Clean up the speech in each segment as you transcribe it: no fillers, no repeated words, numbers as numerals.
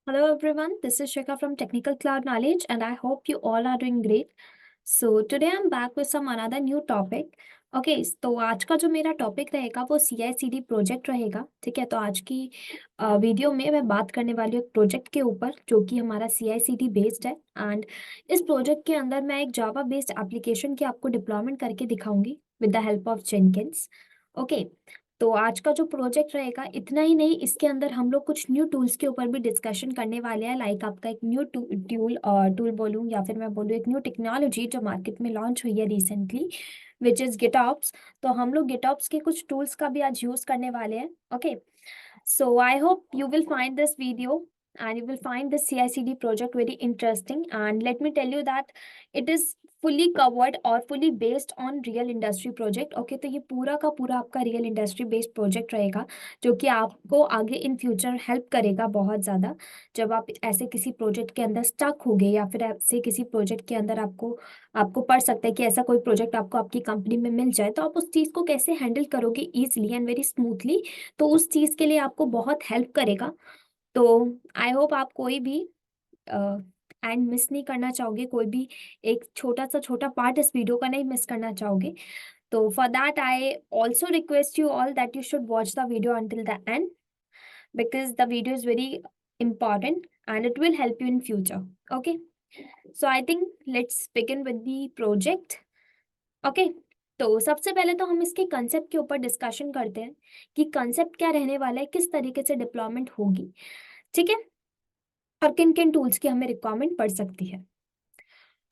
Hello everyone, this is Shikha from Technical Cloud Knowledge and I hope you all are doing great. So today I'm back with some another new topic. Okay तो आज का जो मेरा topic रहेगा वो CI/CD project रहेगा। ठीक है, तो आज की वीडियो में मैं बात करने वाली हूँ एक प्रोजेक्ट के ऊपर जो कि हमारा CI/CD बेस्ड है। एंड इस प्रोजेक्ट के अंदर मैं एक जावा बेस्ड एप्लीकेशन की आपको डिप्लॉयमेंट करके दिखाऊंगी with the help of Jenkins. Okay, तो आज का जो प्रोजेक्ट रहेगा इतना ही नहीं, इसके अंदर हम लोग कुछ न्यू टूल्स के ऊपर भी डिस्कशन करने वाले हैं। लाइक आपका एक न्यू टूल बोलूँ या फिर मैं बोलूँ एक न्यू टेक्नोलॉजी जो मार्केट में लॉन्च हुई है रिसेंटली, विच इज गिटऑप्स। तो हम लोग गिटऑप्स के कुछ टूल्स का भी आज यूज करने वाले हैं। Okay, so I hope you will find this video and you will find this CI/CD project very interesting. And let me tell you that it is fully covered और fully based on real industry project. Okay, तो ये पूरा का पूरा आपका real industry based project रहेगा जो कि आपको आगे इन फ्यूचर हेल्प करेगा बहुत ज़्यादा। जब आप ऐसे किसी प्रोजेक्ट के अंदर स्टक हो गए या फिर ऐसे किसी प्रोजेक्ट के अंदर आपको आपको पड़ सकता है कि ऐसा कोई प्रोजेक्ट आपको आपकी कंपनी में मिल जाए, तो आप उस चीज़ को कैसे हैंडल करोगे इजीली एंड वेरी स्मूथली, तो उस चीज़ के लिए आपको बहुत हेल्प करेगा। तो आई होप आप कोई भी एंड मिस नहीं करना चाहोगे, कोई भी एक छोटा सा छोटा पार्ट इस वीडियो का नहीं मिस करना चाहोगे। तो for that I also request you all that you should watch the video until the end because the video is very important and it will help you in future. Okay, so I think let's begin with the project. Okay, तो सबसे पहले तो हम इसके concept के ऊपर discussion करते हैं कि कंसेप्ट क्या रहने वाला है, किस तरीके से डिप्लॉयमेंट होगी। ठीक है, और किन किन टूल्स की हमें रिक्वायरमेंट पड़ सकती है।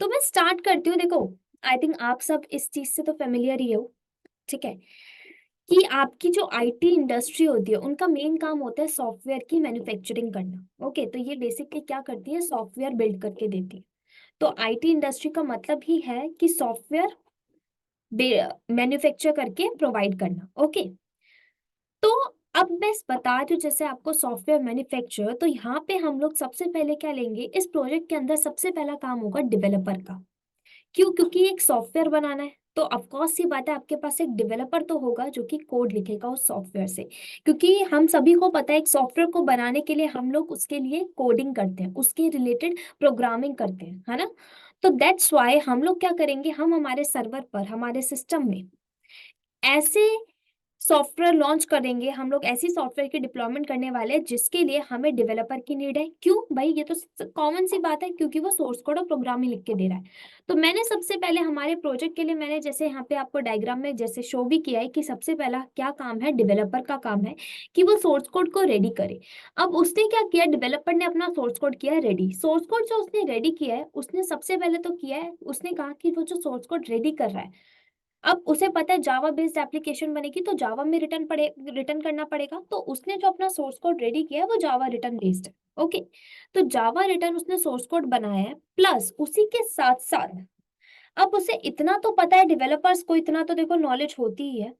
तो मैं स्टार्ट करती हूँ। देखो, आई थिंक आप सब इस चीज से तो फेमिलियर ही हो। ठीक है, कि आपकी जो आईटी इंडस्ट्री होती है उनका मेन काम होता है सॉफ्टवेयर की मैन्युफैक्चरिंग करना। ओके, तो ये बेसिकली क्या करती है, सॉफ्टवेयर बिल्ड करके देती है। तो आईटी इंडस्ट्री का मतलब ही है कि सॉफ्टवेयर मैन्युफैक्चर करके प्रोवाइड करना। ओके, तो अब मैं बता दूं जैसे आपको सॉफ्टवेयर मैन्युफैक्चर, तो यहाँ पे हम लोग सबसे पहले क्या लेंगे, इस प्रोजेक्ट के अंदर सबसे पहला काम होगा डेवलपर का। क्यों? क्योंकि एक सॉफ्टवेयर बनाना है तो ऑफकोर्स सी बात है आपके पास एक डेवलपर तो होगा जो कि कोड लिखेगा उस सॉफ्टवेयर से। क्योंकि हम सभी को पता है एक सॉफ्टवेयर को बनाने के लिए हम लोग उसके लिए कोडिंग करते हैं, उसके रिलेटेड प्रोग्रामिंग करते हैं, है ना। तो दैट्स वाई हम लोग क्या करेंगे, हम हमारे सर्वर पर हमारे सिस्टम में ऐसे सॉफ्टवेयर लॉन्च करेंगे, हम लोग ऐसी सॉफ्टवेयर की डिप्लॉयमेंट करने वाले हैं जिसके लिए हमें डेवलपर की नीड है। क्यों भाई, ये तो कॉमन सी बात है, क्योंकि वो सोर्स कोड और प्रोग्राम ही लिख के दे रहा है। तो मैंने सबसे पहले हमारे प्रोजेक्ट के लिए मैंने जैसे यहाँ पे आपको डायग्राम में जैसे शो भी किया है कि सबसे पहला क्या काम है, डेवलपर का काम है कि वो सोर्स कोड को रेडी करे। अब उसने क्या किया, डेवलपर ने अपना सोर्स कोड किया रेडी। सोर्स कोड जो उसने रेडी किया है, उसने सबसे पहले तो किया है, उसने कहा कि वो जो सोर्स कोड रेडी कर रहा है, अब उसे पता है जावा बेस्ड एप्लीकेशन बनेगी तो जावा में रिटर्न करना पड़ेगा। तो उसने जो अपना सोर्स कोड रेडी किया है वो जावा रिटर्न बेस्ड है। ओके, तो जावा रिटर्न उसने सोर्स कोड बनाया है, प्लस उसी के साथ साथ अब उसे इतना तो पता है, डेवलपर्स को इतना तो देखो नॉलेज होती ही है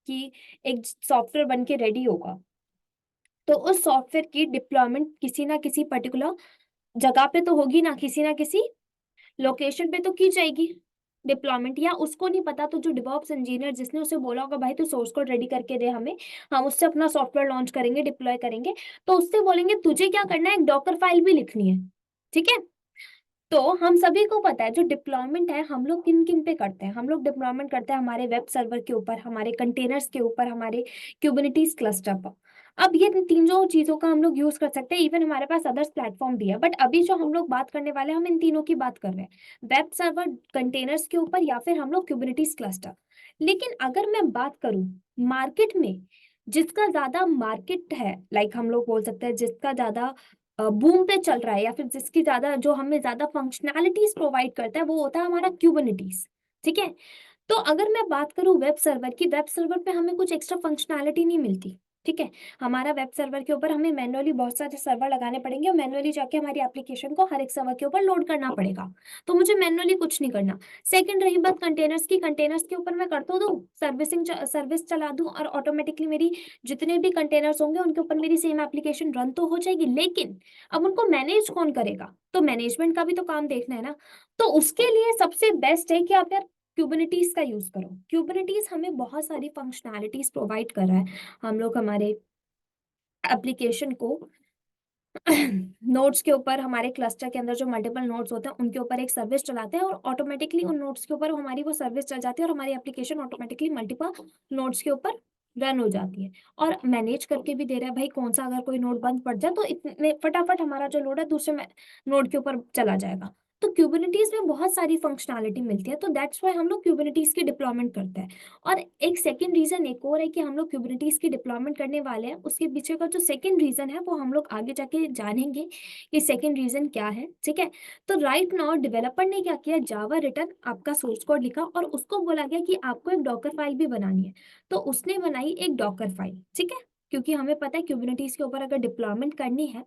कि एक सॉफ्टवेयर बन के रेडी होगा तो उस सॉफ्टवेयर की डिप्लॉयमेंट किसी ना किसी पर्टिकुलर जगह पे तो होगी, ना किसी लोकेशन पे तो की जाएगी डिप्लॉयमेंट। या उसको नहीं पता तो जो डिवॉप्स इंजीनियर जिसने उसे बोला होगा भाई तू सोर्स कोड रेडी करके दे हमें, हम उससे अपना सॉफ्टवेयर लॉन्च करेंगे, डिप्लॉय करेंगे, तो उससे बोलेंगे तुझे क्या करना है, एक डॉकर फाइल भी लिखनी है। ठीक है, तो हम सभी को पता है जो डिप्लॉयमेंट है हम लोग किन किन पे करते हैं, हम लोग डिप्लॉयमेंट करते हैं हमारे वेब सर्वर के ऊपर, हमारे कंटेनर्स के ऊपर, हमारे क्यूबरनेटीज क्लस्टर पर। अब ये तीन जो चीजों का हम लोग यूज कर सकते हैं, इवन हमारे पास अदर्स प्लेटफॉर्म भी है, बट अभी जो हम लोग बात करने वाले हैं हम इन तीनों की बात कर रहे हैं, वेब सर्वर, कंटेनर्स के ऊपर या फिर हम लोग क्यूबरनेटीज क्लस्टर। लेकिन अगर मैं बात करूं मार्केट में जिसका ज्यादा मार्केट है, लाइक हम लोग बोल सकते हैं जिसका ज्यादा बूम पे चल रहा है या फिर जिसकी ज्यादा जो हमें ज्यादा फंक्शनैलिटीज प्रोवाइड करता है, वो होता है हमारा क्यूबरनेटीज। ठीक है, तो अगर मैं बात करूं वेब सर्वर की, वेब सर्वर पे हमें कुछ एक्स्ट्रा फंक्शनैलिटी नहीं मिलती। ठीक है, हमारा वेब सर्वर के ऊपर हमें मैन्युअली बहुत सारे सर्वर लगाने पड़ेंगे और मैन्युअली जाके हमारी एप्लीकेशन को हर एक सर्वर के ऊपर लोड करना पड़ेगा। तो मुझे मैन्युअली कुछ नहीं करना। सेकंड रही बात कंटेनर्स की, कंटेनर्स के ऊपर मैं कर तो दूं सर्विस चला दूं और ऑटोमेटिकली मेरी जितने भी कंटेनर्स होंगे उनके ऊपर मेरी सेम एप्लीकेशन रन तो हो जाएगी। लेकिन अब उनको मैनेज कौन करेगा, तो मैनेजमेंट का भी तो काम देखना है ना। तो उसके लिए सबसे बेस्ट है कि आप यार क्यूबरनेटीज का यूज करो। क्यूबरनेटीज हमें बहुत सारी फंक्शनैलिटीज प्रोवाइड कर रहा है, हम लोग हमारे एप्लीकेशन को नोड्स के ऊपर, हमारे क्लस्टर के अंदर जो मल्टीपल नोड्स होते हैं उनके ऊपर एक सर्विस चलाते हैं, और ऑटोमेटिकली उन नोड्स के ऊपर हमारी वो सर्विस चल जाती है, और हमारी एप्लीकेशन ऑटोमेटिकली मल्टीपल नोड्स के ऊपर रन हो जाती है, और मैनेज करके भी दे रहा है भाई, कौन सा अगर कोई नोड बंद पड़ जाए तो इतने फटाफट हमारा जो लोड है दूसरे नोड के ऊपर चला जाएगा। तो क्यूबरनेटीज में बहुत सारी फंक्शनैलिटी मिलती है, तो दैट्स वाई हम लोग क्यूबरनेटीज की डिप्लॉयमेंट करते हैं। और एक सेकंड रीजन एक और है कि हम लोग क्यूबरनेटीज की डिप्लॉयमेंट करने वाले हैं, उसके पीछे का जो सेकंड रीजन है वो हम लोग आगे जाके जानेंगे कि सेकंड रीजन क्या है, ठीक है। तो राइट नाउ डेवलपर ने क्या किया, जावा रिटर्न आपका सोर्स कोड लिखा, और उसको बोला गया कि आपको एक डॉकर फाइल भी बनानी है, तो उसने बनाई एक डॉकर फाइल, ठीक है। क्योंकि हमें पता है क्यूबरनेटीज के ऊपर अगर डिप्लॉयमेंट करनी है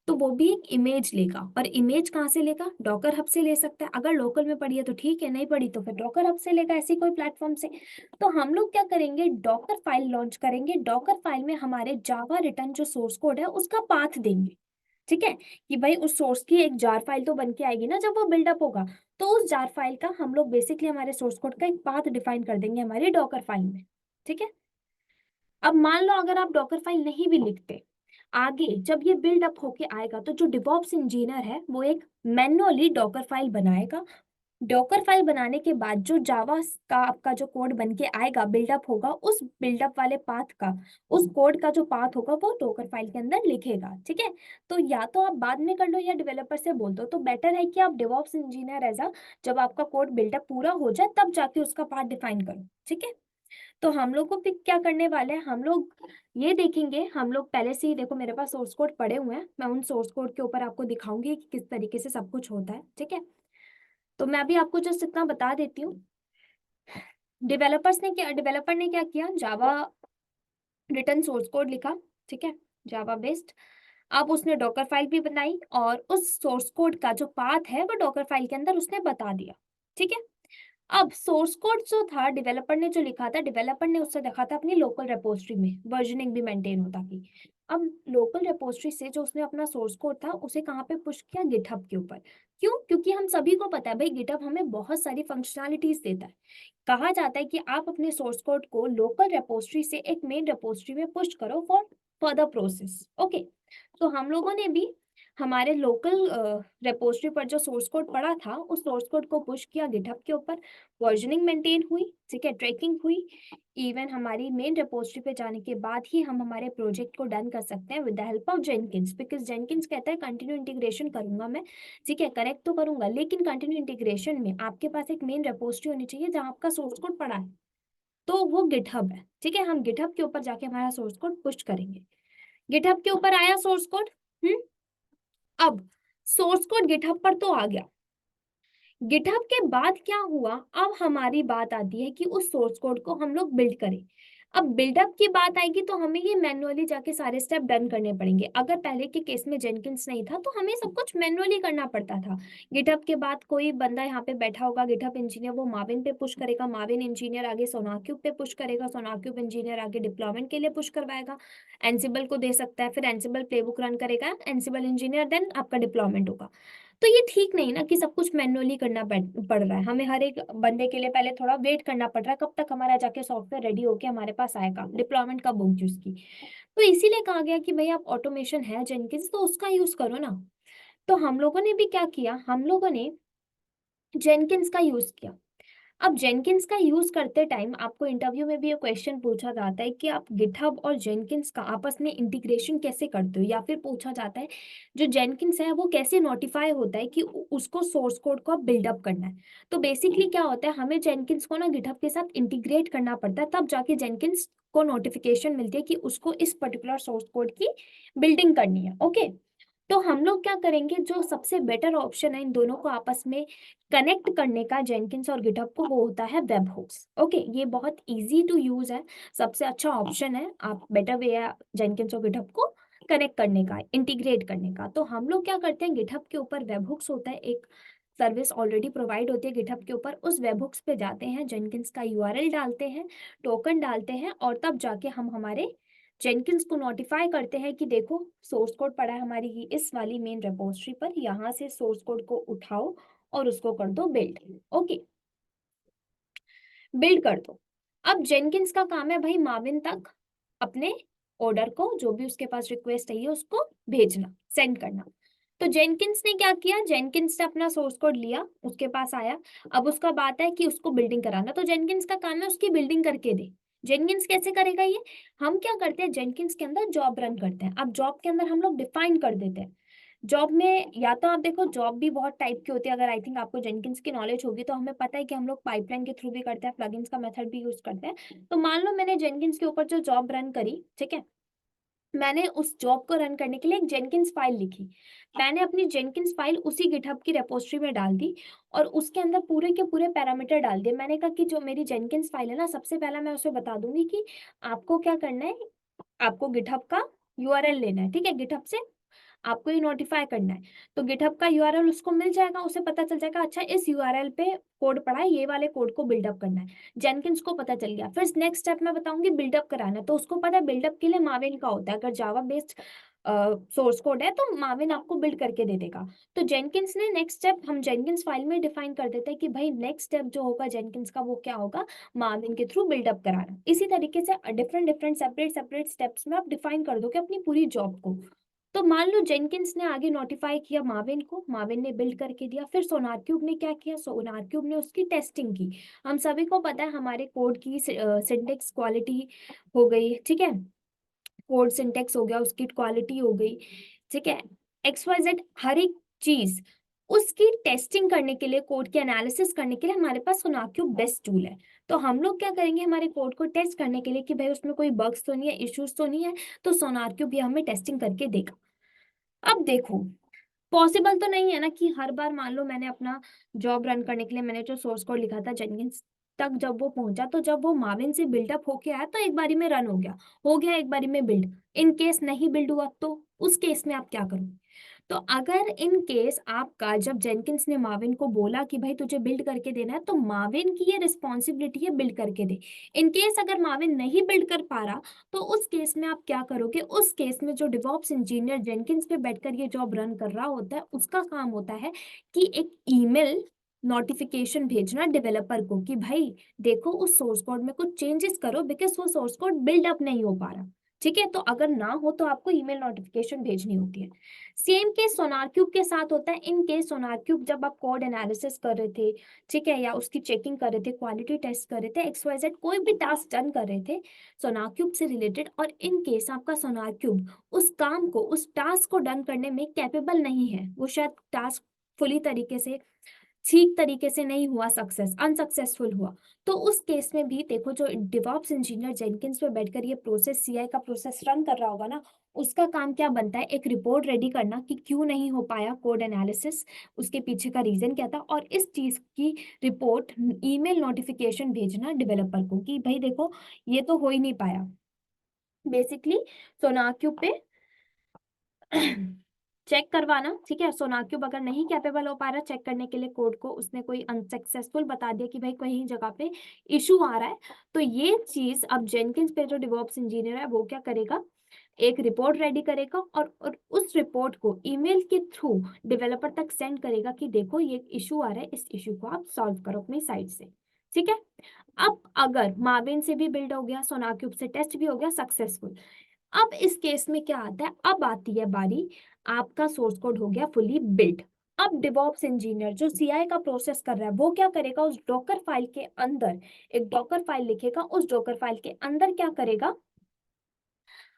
तो वो भी एक इमेज लेगा, और इमेज कहाँ से लेगा, डॉकर हब से ले सकता है, अगर लोकल में पड़ी है तो ठीक है, नहीं पड़ी तो फिर डॉकर हब से लेगा, ऐसी कोई प्लेटफॉर्म से। तो हम लोग क्या करेंगे, डॉकर फाइल लॉन्च करेंगे, डॉकर फाइल में हमारे जावा रिटर्न जो सोर्स कोड है उसका पाथ देंगे, ठीक है। कि भाई उस सोर्स की एक जार फाइल तो बन के आएगी ना जब वो बिल्डअप होगा, तो उस जार फाइल का हम लोग बेसिकली हमारे सोर्स कोड का एक पाथ डिफाइन कर देंगे हमारी डॉकर फाइल में, ठीक है। अब मान लो अगर आप डॉकर फाइल नहीं भी लिखते, आगे जब ये बिल्ड अप होके आएगा तो जो डिवॉप्स इंजीनियर है वो एक मैन्युअली डॉकर फाइल बनाएगा। डॉकर फाइल बनाने के बाद जो जावा का आपका जो कोड बन के आएगा, बिल्डअप होगा, उस बिल्डअप वाले पाथ का, उस कोड का जो पाथ होगा वो डॉकर फाइल के अंदर लिखेगा, ठीक है। तो या तो आप बाद में कर लो या डेवलपर से बोल दो, तो बेटर है कि आप डिवॉप्स इंजीनियर एज अ, जब आपका कोड बिल्डअप पूरा हो जाए तब जाके उसका पाथ डिफाइन करो, ठीक है। तो हम लोग को फिर क्या करने वाले हैं, हम लोग ये देखेंगे, हम लोग पहले से ही देखो मेरे पास सोर्स कोड पड़े हुए हैं, मैं उन सोर्स कोड के ऊपर आपको दिखाऊंगी कि किस तरीके से सब कुछ होता है, ठीक है। तो मैं अभी आपको जस्ट इतना बता देती हूँ। डेवलपर ने क्या किया, जावा रिटर्न सोर्स कोड लिखा, ठीक है, जावा बेस्ड। अब उसने डॉकर फाइल भी बनाई, और उस सोर्स कोड का जो पाथ है वो डॉकर फाइल के अंदर उसने बता दिया, ठीक है। अब सोर्स कोड जो था डेवलपर ने जो लिखा था, डेवलपर ने उससे देखा था अपनी लोकल रेपोजिटरी में, वर्जनिंग भी मेंटेन होता थी। अब लोकल रेपोजिटरी से जो उसने अपना सोर्स कोड था उसे कहाँ पे पुश किया, गिटहब के ऊपर। क्यों, क्योंकि हम सभी को पता है भाई गिटहब हमें बहुत सारी फंक्शनैलिटीज देता है। कहा जाता है कि आप अपने सोर्स कोड को लोकल रेपोजिटरी से एक मेन रेपोजिटरी में पुश करो फॉर फर्दर प्रोसेस, ओके। तो हम लोगों ने भी हमारे लोकल रेपोजिटरी पर जो सोर्स कोड पड़ा था उस सोर्स कोड को पुश किया गिटहब के ऊपर, वर्जनिंग मेंटेन हुई, ठीक है, ट्रैकिंग हुई। इवन हमारी मेन रेपोजिटरी पे जाने के बाद ही हम हमारे प्रोजेक्ट को डन कर सकते हैं with the help of Jenkins, because Jenkins कहता है कंटिन्यू इंटीग्रेशन करूंगा मैं, ठीक है, कनेक्ट तो करूंगा, लेकिन कंटिन्यू इंटीग्रेशन में आपके पास एक मेन रेपोजिटरी होनी चाहिए जहां आपका सोर्स कोड पड़ा है, तो वो गिटहब है, ठीक है। हम गिटहब के ऊपर जाके हमारा सोर्स कोड पुश करेंगे। गिटहब के ऊपर आया सोर्स कोड, अब सोर्स कोड गिटहब पर तो आ गया, गिटहब के बाद क्या हुआ, अब हमारी बात आती है कि उस सोर्स कोड को हम लोग बिल्ड करें। अब बिल्डअप की बात आएगी तो हमें ये मैन्युअली जाके सारे स्टेप डन करने पड़ेंगे। अगर पहले के केस में जेनकिंस नहीं था तो हमें सब कुछ मैन्युअली करना पड़ता था। गिटहब के बाद कोई बंदा यहाँ पे बैठा होगा, गिटहब इंजीनियर, वो माविन पे पुश करेगा, माविन इंजीनियर आगे सोनाक्यूब पे पुश करेगा, सोनाक्यूब इंजीनियर आगे डिप्लॉयमेंट के लिए पुश करवाएगा, एनसिबल को दे सकता है, फिर एनसिबल प्लेबुक रन करेगा, एनसिबल इंजीनियर, देन आपका डिप्लॉयमेंट होगा। तो ये ठीक नहीं ना कि सब कुछ मैन्युअली करना पड़ रहा है, हमें हर एक बंदे के लिए पहले थोड़ा वेट करना पड़ रहा है, कब तक हमारा जाके सॉफ्टवेयर रेडी होके हमारे पास आएगा, डिप्लॉयमेंट कब होगी उसकी। तो इसीलिए कहा गया कि भाई आप ऑटोमेशन है जेनकिंस तो उसका यूज करो ना। तो हम लोगों ने भी क्या किया, हम लोगों ने जेनकिंस का यूज किया। अब जेनकिंस का यूज करते टाइम आपको इंटरव्यू में भी ये क्वेश्चन पूछा जाता है कि आप गिटहब और जेनकिंस का आपस में इंटीग्रेशन कैसे करते हो, या फिर पूछा जाता है जो जेनकिंस है वो कैसे नोटिफाई होता है कि उसको सोर्स कोड को बिल्डअप करना है। तो बेसिकली क्या होता है, हमें जेनकिंस को ना गिटहब के साथ इंटीग्रेट करना पड़ता है, तब जाके जेनकिंस को नोटिफिकेशन मिलती है कि उसको इस पर्टिकुलर सोर्स कोड की बिल्डिंग करनी है, ओके। तो हम लोग क्या करेंगे, जो सबसे बेटर ऑप्शन है इन दोनों को आपस में कनेक्ट करने का जेनकिंस और गिटहब को, वो होता है वेब होक्स, ओके। ये बहुत इजी टू यूज है, सबसे अच्छा ऑप्शन है, आप बेटर वे है जेनकिंस और गिटहब को कनेक्ट करने का, इंटीग्रेट करने का। तो हम लोग क्या करते हैं, गिटहब के ऊपर वेब हुक्स होता है, एक सर्विस ऑलरेडी प्रोवाइड होती है गिटहब के ऊपर, उस वेब हुक्स पे जाते हैं, जेनकिंस का यूआरएल डालते हैं, टोकन डालते हैं, और तब जाके हम हमारे जेनकिंस को नोटिफाई करते हैं कि देखो सोर्स कोड पड़ा है हमारी इस वाली मेन रेपोजिटरी पर, यहाँ से सोर्स कोड को उठाओ और उसको कर दो बिल्ड, ओके, बिल्ड कर दो। अब जेनकिंस का काम है भाई माविन तक अपने ऑर्डर को, जो भी उसके पास रिक्वेस्ट आई है उसको भेजना, सेंड करना। तो जेनकिंस ने क्या किया, जेनकिंस ने अपना सोर्स कोड लिया, उसके पास आया। अब उसका बात है कि उसको बिल्डिंग कराना, तो जेनकिंस का काम है उसकी बिल्डिंग करके दे। जेनकिंस कैसे करेगा ये, हम क्या करते हैं जेनकिंस के अंदर जॉब रन करते हैं। अब जॉब के अंदर हम लोग डिफाइन कर देते हैं। जॉब में या तो आप देखो जॉब भी बहुत टाइप की होती है, अगर आई थिंक आपको जेनकिंस की नॉलेज होगी तो हमें पता है कि हम लोग पाइपलाइन के थ्रू भी करते हैं, प्लगइन्स का मेथड भी यूज करते हैं। तो मान लो मैंने जेनकिंस के ऊपर जो जॉब रन करी, ठीक है, मैंने उस जॉब को रन करने के लिए एक जेनकिंस फाइल लिखी। मैंने अपनी जेनकिंस फाइल उसी गिटहब की रेपोजिटरी में डाल दी और उसके अंदर पूरे के पूरे पैरामीटर डाल दिए। मैंने कहा कि जो मेरी जेनकिंस फाइल है ना, सबसे पहला मैं उसे बता दूंगी कि आपको क्या करना है, आपको गिटहब का यूआरएल लेना है, ठीक है, गिटहब से आपको ये नोटिफाई करना है। तो गिटहब का यूआरएल उसको मिल जाएगा, उसे पता चल जाएगा अच्छा इस यूआरएल पे कोड पड़ा है, ये वाले कोड को बिल्डअप करना है। जेनकिंस को पता चल गया। फिर नेक्स्ट स्टेप मैं बताऊंगी बिल्डअप कराना है, तो उसको पता है बिल्डअप के लिए माविन का होता है। अगर जावा बेस्ड सोर्स कोड है तो माविन आपको बिल्ड करके दे देगा। तो जेनकिंस ने नेक्स्ट स्टेप हम जेनकिंस फाइल में डिफाइन कर देते हैं कि भाई नेक्स्ट स्टेप जो होगा जेनकिंस का वो क्या होगा, माविन के थ्रू बिल्डअप कराना। इसी तरीके से different different separate separate steps में आप डिफाइन कर दोगे अपनी पूरी जॉब को। तो मान लो जेनकिंस ने आगे नोटिफाई किया माविन को, माविन ने बिल्ड करके दिया। फिर सोनार क्यूब ने क्या किया, सोनार क्यूब ने उसकी टेस्टिंग की। हम सभी को पता है हमारे कोड की सिंटेक्स क्वालिटी हो गई, ठीक है, कोड सिंटेक्स हो गया, उसकी क्वालिटी हो गई, ठीक है, एक्स वाई जेड हर एक चीज उसकी टेस्टिंग करने के लिए, कोड की एनालिसिस करने के लिए हमारे पास सोनार क्यूब बेस्ट टूल है। तो हम लोग क्या करेंगे, हमारे कोड को टेस्ट करने के लिए कि भाई उसमें कोई बग्स तो नहीं है, इश्यूज तो नहीं है, तो सोनार क्यूब भी हमें टेस्टिंग करके देगा। अब देखो पॉसिबल तो नहीं है ना कि हर बार, मान लो मैंने अपना जॉब रन करने के लिए मैंने जो सोर्स कोड लिखा था जेनकिंस तक जब वो पहुंचा, तो जब वो माविन से बिल्डअप होके आया तो एक बारी में रन हो गया एक बारी में बिल्ड। इन केस नहीं बिल्ड हुआ तो उस केस में आप क्या करोगे। तो अगर इन केस आपका, जब जेनकिंस ने माविन को बोला कि भाई तुझे बिल्ड करके देना है, तो माविन की ये रिस्पॉन्सिबिलिटी है बिल्ड करके दे। इन केस अगर माविन नहीं बिल्ड कर पा रहा तो उस केस में आप क्या करोगे, उस केस में जो डिवॉप्स इंजीनियर जेनकिंस पे बैठकर ये जॉब रन कर रहा होता है उसका काम होता है कि एक ईमेल नोटिफिकेशन भेजना डेवलपर को कि भाई देखो उस सोर्स कोड में कुछ चेंजेस करो, बिकॉज वो सोर्स कोड बिल्ड अप नहीं हो पा रहा। ठीक है, तो अगर ना हो तो आपको ईमेल नोटिफिकेशन भेजनी होती है। सेम केस सोनार क्यूब के साथ होता है। इन केस सोनार क्यूब जब आप कोड एनालिसिस कर रहे थे, ठीक है, या उसकी चेकिंग कर रहे थे, क्वालिटी टेस्ट कर रहे थे, XYZ कोई भी टास्क डन कर रहे थे सोनार क्यूब से रिलेटेड, और इन केस आपका सोनार क्यूब उस काम को, उस टास्क को डन करने में कैपेबल नहीं है, वो शायद टास्क फुली तरीके से, ठीक तरीके से नहीं हुआ, अनसक्सेसफुल हुआ, तो उस केस में भी देखो जो डिवॉप्स इंजीनियर जेनकिंस पे बैठकर ये प्रोसेस, सीआई का प्रोसेस रन कर रहा होगा ना, उसका काम क्या बनता है, एक रिपोर्ट रेडी करना कि क्यों नहीं हो पाया कोड एनालिसिस, उसके पीछे का रीजन क्या था, और इस चीज की रिपोर्ट ईमेल नोटिफिकेशन भेजना डेवलपर को कि भाई देखो ये तो हो ही नहीं पाया। बेसिकली सोनाक्यू पे चेक करवाना, ठीक है, सोनाक्यूब अगर नहीं कैपेबल हो पा रहा चेक करने के लिए कोड को, उसने कोई अनसक्सेसफुल बता दिया कि भाई कहीं जगह पे इशू आ रहा है, तो ये चीज अब जेनकिंस पे जो डिवॉप्स इंजीनियर है वो क्या करेगा, एक रिपोर्ट रेडी करेगा और उस रिपोर्ट को ईमेल के थ्रू डेवलपर तक सेंड करेगा कि देखो ये इशू आ रहा है, इस इशू को आप सॉल्व करो अपनी साइड से। ठीक है, अब अगर माविन से भी बिल्ड हो गया, सोनाक्यूब से टेस्ट भी हो गया सक्सेसफुल, अब इस केस में क्या आता है, अब आती है बारी, आपका सोर्स कोड हो गया फुली बिल्ड। अब डिवॉप्स इंजीनियर जो सीआई का प्रोसेस कर रहा है वो क्या करेगा, उस डॉकर फाइल के अंदर एक डॉकर फाइल लिखेगा, उस डॉकर फाइल के अंदर क्या करेगा,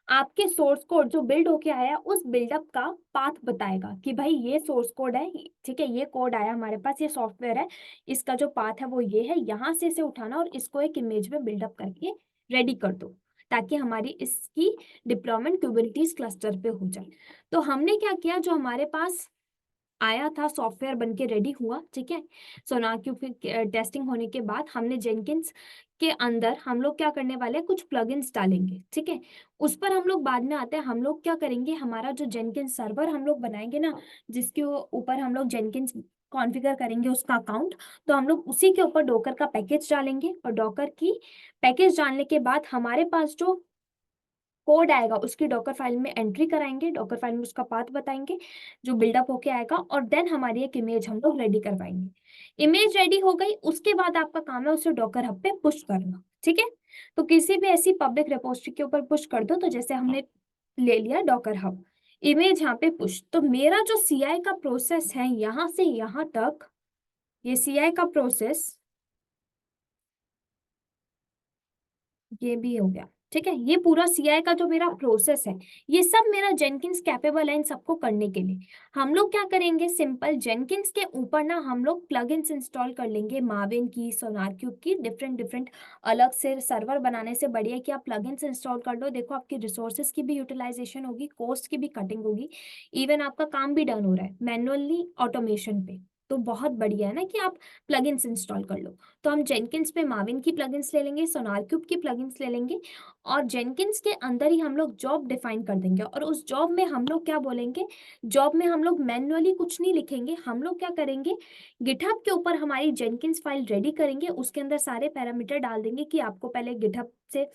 आपके सोर्स कोड जो बिल्ड होके आया उस बिल्डअप का पाथ बताएगा कि भाई ये सोर्स कोड है, ठीक है, ये कोड आया हमारे पास, ये सॉफ्टवेयर है, इसका जो पाथ है वो ये है, यहाँ से इसे उठाना और इसको एक इमेज में बिल्डअप करके रेडी कर दो ताकि हमारी इसकी डिप्लॉयमेंट कुबरनीटीज क्लस्टर पे हो जाए। तो हमने क्या किया, जो हमारे पास आया था सॉफ्टवेयर बन के रेडी हुआ, ठीक है, सोनाक्यू की टेस्टिंग होने के बाद हमने जेनकिंस के अंदर हम लोग क्या करने वाले हैं, कुछ प्लगइन्स डालेंगे, ठीक है, उस पर हम लोग बाद में आते हैं। हम लोग क्या करेंगे, हमारा जो जेनकिंस सर्वर हम लोग बनाएंगे ना, जिसके ऊपर हम लोग जेनकिंस कॉन्फ़िगर करेंगे उसका अकाउंट, तो हम लोग उसी के ऊपर डॉकर का पैकेज डालेंगे, और डॉकर की पैकेज डालने के बाद हमारे पास जो कोड आएगा उसकी डॉकर फाइल में एंट्री कराएंगे, डॉकर फाइल में उसका पाथ बताएंगे जो बिल्डअप होके आएगा, और देन हमारी एक इमेज हम लोग रेडी करवाएंगे। इमेज रेडी हो गई, उसके बाद आपका काम है उसे डॉकर हब पे पुश करना, ठीक है। तो किसी भी ऐसी पब्लिक रिपोजिटरी के ऊपर पुश कर दो, तो जैसे हमने ले लिया डॉकर हब, इमेज यहाँ पे पुश, तो मेरा जो सीआई का प्रोसेस है यहाँ से यहाँ तक, ये सीआई का प्रोसेस ये भी हो गया, ठीक है। ये पूरा सीआई का जो मेरा प्रोसेस है, ये सब मेरा जेनकिंस कैपेबल है इन सबको करने के लिए। हम लोग क्या करेंगे, सिंपल जेनकिंस के ऊपर ना हम लोग प्लगइन्स इंस्टॉल कर लेंगे, माविन की, सोनार क्यूब की, डिफरेंट डिफरेंट। अलग से सर्वर बनाने से बढ़िया है कि आप प्लगइन्स इंस्टॉल कर लो, देखो आपकी रिसोर्सेज की भी यूटिलाइजेशन होगी, कॉस्ट की भी कटिंग होगी, इवन आपका काम भी डन हो रहा है मैनुअली ऑटोमेशन पे। तो बहुत बढ़िया है ना कि आप प्लगइन्स इंस्टॉल कर लो। तो हम जेनकिंस पे माविन की प्लगइन्स ले लेंगे, सोनार क्यूब की प्लगइन्स ले लेंगे, और जेनकिंस के अंदर ही हम लोग जॉब डिफाइन कर देंगे, और उस जॉब में हम लोग क्या बोलेंगे, जॉब में हम लोग मैन्युअली कुछ नहीं लिखेंगे, हम लोग क्या करेंगे, गिटहब के ऊपर हमारी जेनकिंस फाइल रेडी करेंगे, उसके अंदर सारे पैरामीटर डाल देंगे कि आपको पहले गिटहब से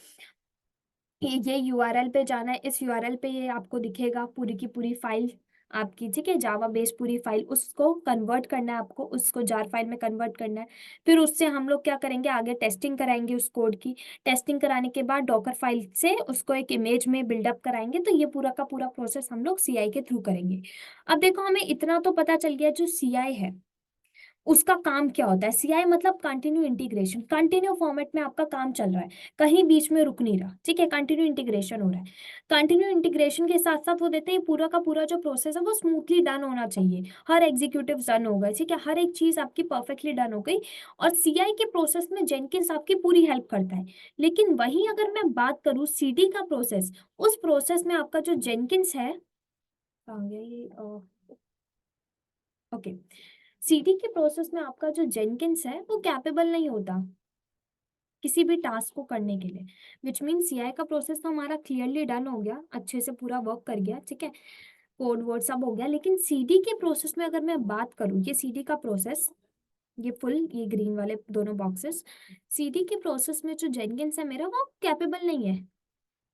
ये यूआरएल पे जाना है, इस यूआरएल पे ये आपको दिखेगा पूरी की पूरी फाइल आपकी, ठीक है, जावा बेस्ड पूरी फाइल, उसको कन्वर्ट करना है आपको, उसको जार फाइल में कन्वर्ट करना है। फिर उससे हम लोग क्या करेंगे, आगे टेस्टिंग कराएंगे उस कोड की, टेस्टिंग कराने के बाद डॉकर फाइल से उसको एक इमेज में बिल्डअप कराएंगे। तो ये पूरा का पूरा प्रोसेस हम लोग सीआई के थ्रू करेंगे। अब देखो हमें इतना तो पता चल गया जो सीआई है उसका काम क्या होता है। सीआई मतलब कंटिन्यू इंटीग्रेशन, कंटिन्यू फॉर्मेट में आपका काम चल रहा है, कहीं बीच में रुक नहीं रहा, ठीक है, कंटिन्यू इंटीग्रेशन हो रहा है। कंटिन्यू इंटीग्रेशन के साथ साथ वो देते हैं पूरा का पूरा जो प्रोसेस है वो स्मूथली डन होना चाहिए, हर एग्जीक्यूटिव डन हो गए, ठीक है, हर एक चीज आपकी परफेक्टली डन हो गई। और सीआई के प्रोसेस में जेनकिंस आपकी पूरी हेल्प करता है। लेकिन वहीं अगर मैं बात करूँ सीडी का प्रोसेस, उस प्रोसेस में आपका जो जेनकिंस है, कहाँ गया ये, ओके, सीडी के प्रोसेस में आपका जो जेनकिंस है वो कैपेबल नहीं होता किसी भी टास्क को करने के लिए, विच मीन सीआई का प्रोसेस तो हमारा क्लियरली डन हो गया, अच्छे से पूरा वर्क कर गया, ठीक है, कोड वर्ड सब हो गया। लेकिन सीडी के प्रोसेस में अगर मैं बात करूँ, ये सीडी का प्रोसेस, ये फुल, ये ग्रीन वाले दोनों बॉक्सेस, सीडी के प्रोसेस में जो जेनकिंस है मेरा वो कैपेबल नहीं है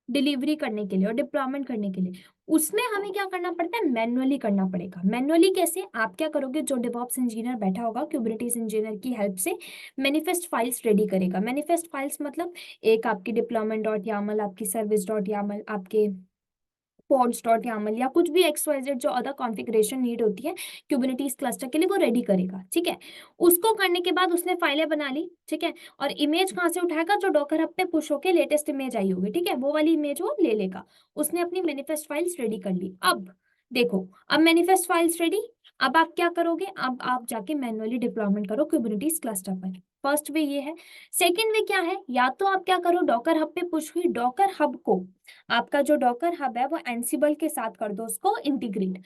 डिलीवरी करने के लिए और डिप्लॉयमेंट करने के लिए। उसमें हमें क्या करना पड़ता है, मैन्युअली करना पड़ेगा। मैन्युअली कैसे, आप क्या करोगे, जो डिवॉप्स इंजीनियर बैठा होगा क्यूबरनेटिस इंजीनियर की हेल्प से मैनिफेस्ट फाइल्स रेडी करेगा। मैनिफेस्ट फाइल्स मतलब एक आपकी डिप्लॉयमेंट डॉट यामल, आपकी सर्विस डॉट यामल, आपके pods डॉट यामल, या कुछ भी XYZ जो अदर कॉन्फ़िगरेशन नीड होती है क्यूबरनेटिस क्लस्टर के लिए, वो रेडी करेगा, ठीक है। उसको करने के बाद उसने फाइलें बना ली, ठीक है, और इमेज कहाँ से उठाएगा, जो डॉकर हब पे पुश होके लेटेस्ट इमेज आई होगी, ठीक है, वो वाली इमेज वो ले लेगा। उसने अपनी मैनिफेस्ट फाइल्स रेडी कर ली। अब देखो, अब मैनिफेस्ट फाइल्स रेडी, अब आप क्या करोगे, अब आप जाके मैन्युअली डिप्लॉयमेंट करो क्यूबरनेटिस क्लस्टर पर। फर्स्ट वे ये है। सेकेंड वे क्या है, या तो आप क्या करो, डॉकर हब पे पुश हुई डॉकर हब को, आपका जो डॉकर हब है वो एंसिबल के साथ कर दो उसको इंटीग्रेट।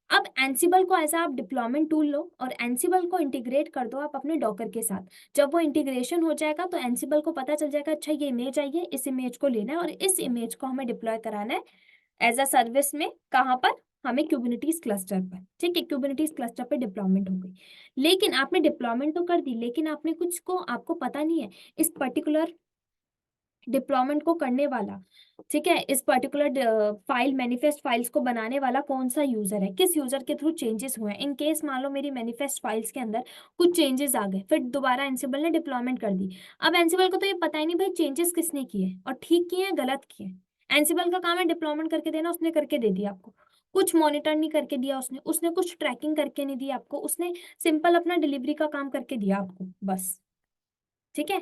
अब एंसिबल को ऐसा आप डिप्लॉयमेंट टूल लो और एंसिबल को इंटीग्रेट कर दो आप अपने डॉकर के साथ। जब वो इंटीग्रेशन हो जाएगा तो एंसिबल को पता चल जाएगा, अच्छा ये इमेज आई है, इस इमेज को लेना है और इस इमेज को हमें डिप्लॉय कराना है एज अ सर्विस में, कहाँ पर, हमें क्यूबरनेटिस क्लस्टर पर, ठीक है, क्यूबरनेटिस क्लस्टर पे डिप्लॉयमेंट हो गई। लेकिन आपने डिप्लॉयमेंट तो कर दी, लेकिन आपने कुछ को आपको पता नहीं है इस पर्टिकुलर डिप्लॉयमेंट को करने वाला, ठीक है, इस पर्टिकुलर फाइल मैनिफेस्ट फाइल्स को बनाने वाला कौन सा यूजर है, किस यूजर के थ्रू चेंजेस हुए हैं। इन केस मान लो मेरी मैनिफेस्ट फाइल्स के अंदर कुछ चेंजेस आ गए, फिर दोबारा एंसिबल ने डिप्लॉयमेंट कर दी। अब एंसिबल को तो ये पता ही नहीं भाई चेंजेस किसने किए और ठीक किए हैं गलत किए। एंसिबल का काम है डिप्लॉयमेंट करके देना, उसने करके दे दिया आपको, कुछ मॉनिटर नहीं करके दिया उसने, उसने कुछ ट्रैकिंग करके नहीं दी आपको, उसने सिंपल अपना डिलीवरी का काम करके दिया आपको बस, ठीक है।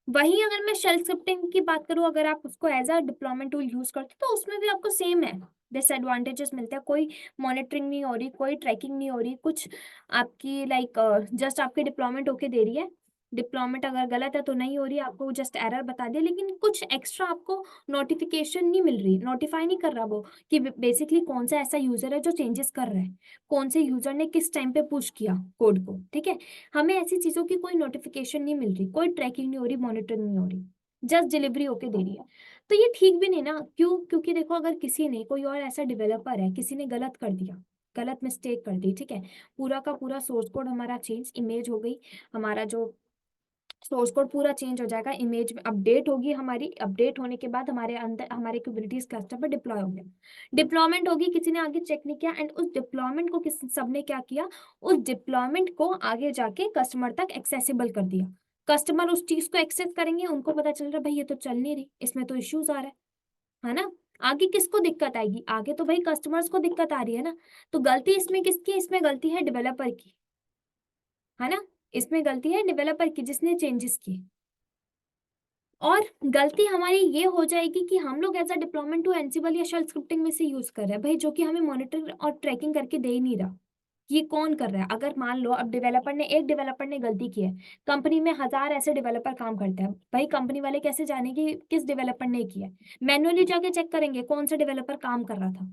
वहीं अगर मैं शेल स्क्रिप्टिंग की बात करूं, अगर आप उसको as a deployment tool use करते हो तो उसमें भी आपको सेम है, डिसएडवांटेजेस मिलते हैं, कोई मॉनिटरिंग नहीं हो रही, कोई ट्रैकिंग नहीं हो रही, कुछ आपकी लाइक जस्ट आपकी डिप्लॉयमेंट होके दे रही है। डिप्लॉयमेंट अगर गलत है तो नहीं हो रही, आपको जस्ट एरर बता दिया, लेकिन कुछ एक्स्ट्रा आपको नोटिफिकेशन नहीं मिल रही, नोटिफाई नहीं कर रहा वो कि बेसिकली कौन सा ऐसा यूजर है जो चेंजेस कर रहा है, कौन से यूजर ने किस टाइम पे पुश किया कोड को, ठीक है। हमें ऐसी चीजों की कोई नोटिफिकेशन नहीं मिल रही, कोई ट्रैकिंग नहीं हो रही, मॉनिटरिंग नहीं हो रही, जस्ट डिलीवरी होके दे रही है। तो ये ठीक भी नहीं ना, क्यों, क्योंकि देखो अगर किसी ने, कोई और ऐसा डेवलपर है, किसी ने गलत कर दिया, गलत मिस्टेक कर दी, ठीक है, पूरा का पूरा सोर्स कोड हमारा चेंज, इमेज हो गई, हमारा जो सोर्स कोड पूरा चेंज हो जाएगा, इमेज में अपडेट होगी हमारी, अपडेट होने के बाद हमारे अंदर हमारे कुबरनीटिस क्लस्टर पर डिप्लॉय हो गया, डिप्लॉयमेंट होगी, किसी ने आगे चेक नहीं किया, एंड उस डिप्लॉयमेंट को किस सबने क्या किया, उस डिप्लॉयमेंट को आगे जाके कस्टमर तक एक्सेसिबल कर दिया। कस्टमर उस चीज को एक्सेस करेंगे, उनको पता चल रहा है भाई ये तो चल नहीं रही, इसमें तो इश्यूज आ रहा है ना। आगे किसको दिक्कत आएगी, आगे तो भाई कस्टमर्स को दिक्कत आ रही है ना। तो गलती इसमें किसकी है, इसमें गलती है डेवलपर की, है ना, इसमें गलती है डेवलपर की जिसने चेंजेस किए। और गलती हमारी ये हो जाएगी कि हम लोग as a deployment to Ansible या शेल स्क्रिप्टिंग में से यूज कर रहे हैं भाई, जो कि हमें मॉनिटर और ट्रैकिंग करके दे ही नहीं रहा। ये कौन कर रहा है, अगर मान लो अब एक डेवलपर ने गलती की है, कंपनी में 1000 ऐसे डेवलपर काम करते हैं भाई, कंपनी वाले कैसे जानेंगे कि किस डेवलपर ने किया है, मैन्युअली जाके चेक करेंगे कौन सा डेवलपर काम कर रहा था,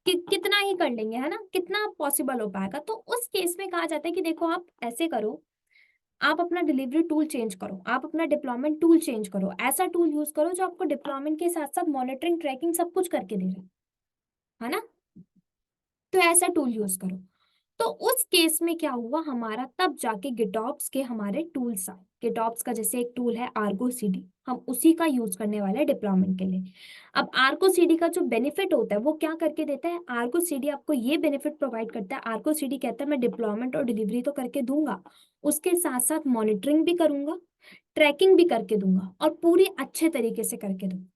कितना ही कर लेंगे, है ना, कितना पॉसिबल हो पाएगा। तो उस केस में कहा जाता है कि देखो आप ऐसे करो, आप अपना डिलीवरी टूल चेंज करो, आप अपना डिप्लॉयमेंट टूल चेंज करो, ऐसा टूल यूज करो जो आपको डिप्लॉयमेंट के साथ साथ मॉनिटरिंग ट्रैकिंग सब कुछ करके दे रहा है ना। तो ऐसा टूल यूज करो। तो उस केस में क्या हुआ हमारा, तब जाके गिटऑप्स के हमारे टूल्स आए। गिटऑप्स का जैसे एक टूल है आर्गो सीडी, हम उसी का यूज करने वाले हैं डिप्लॉयमेंट के लिए। अब आर्गो सीडी का जो बेनिफिट होता है वो क्या करके देता है, आर्गो सीडी आपको ये बेनिफिट प्रोवाइड करता है, आर्गो सीडी कहता है मैं डिप्लॉयमेंट और डिलीवरी तो करके दूंगा, उसके साथ साथ मॉनिटरिंग भी करूंगा, ट्रैकिंग भी करके दूंगा, और पूरी अच्छे तरीके से करके दूंगा।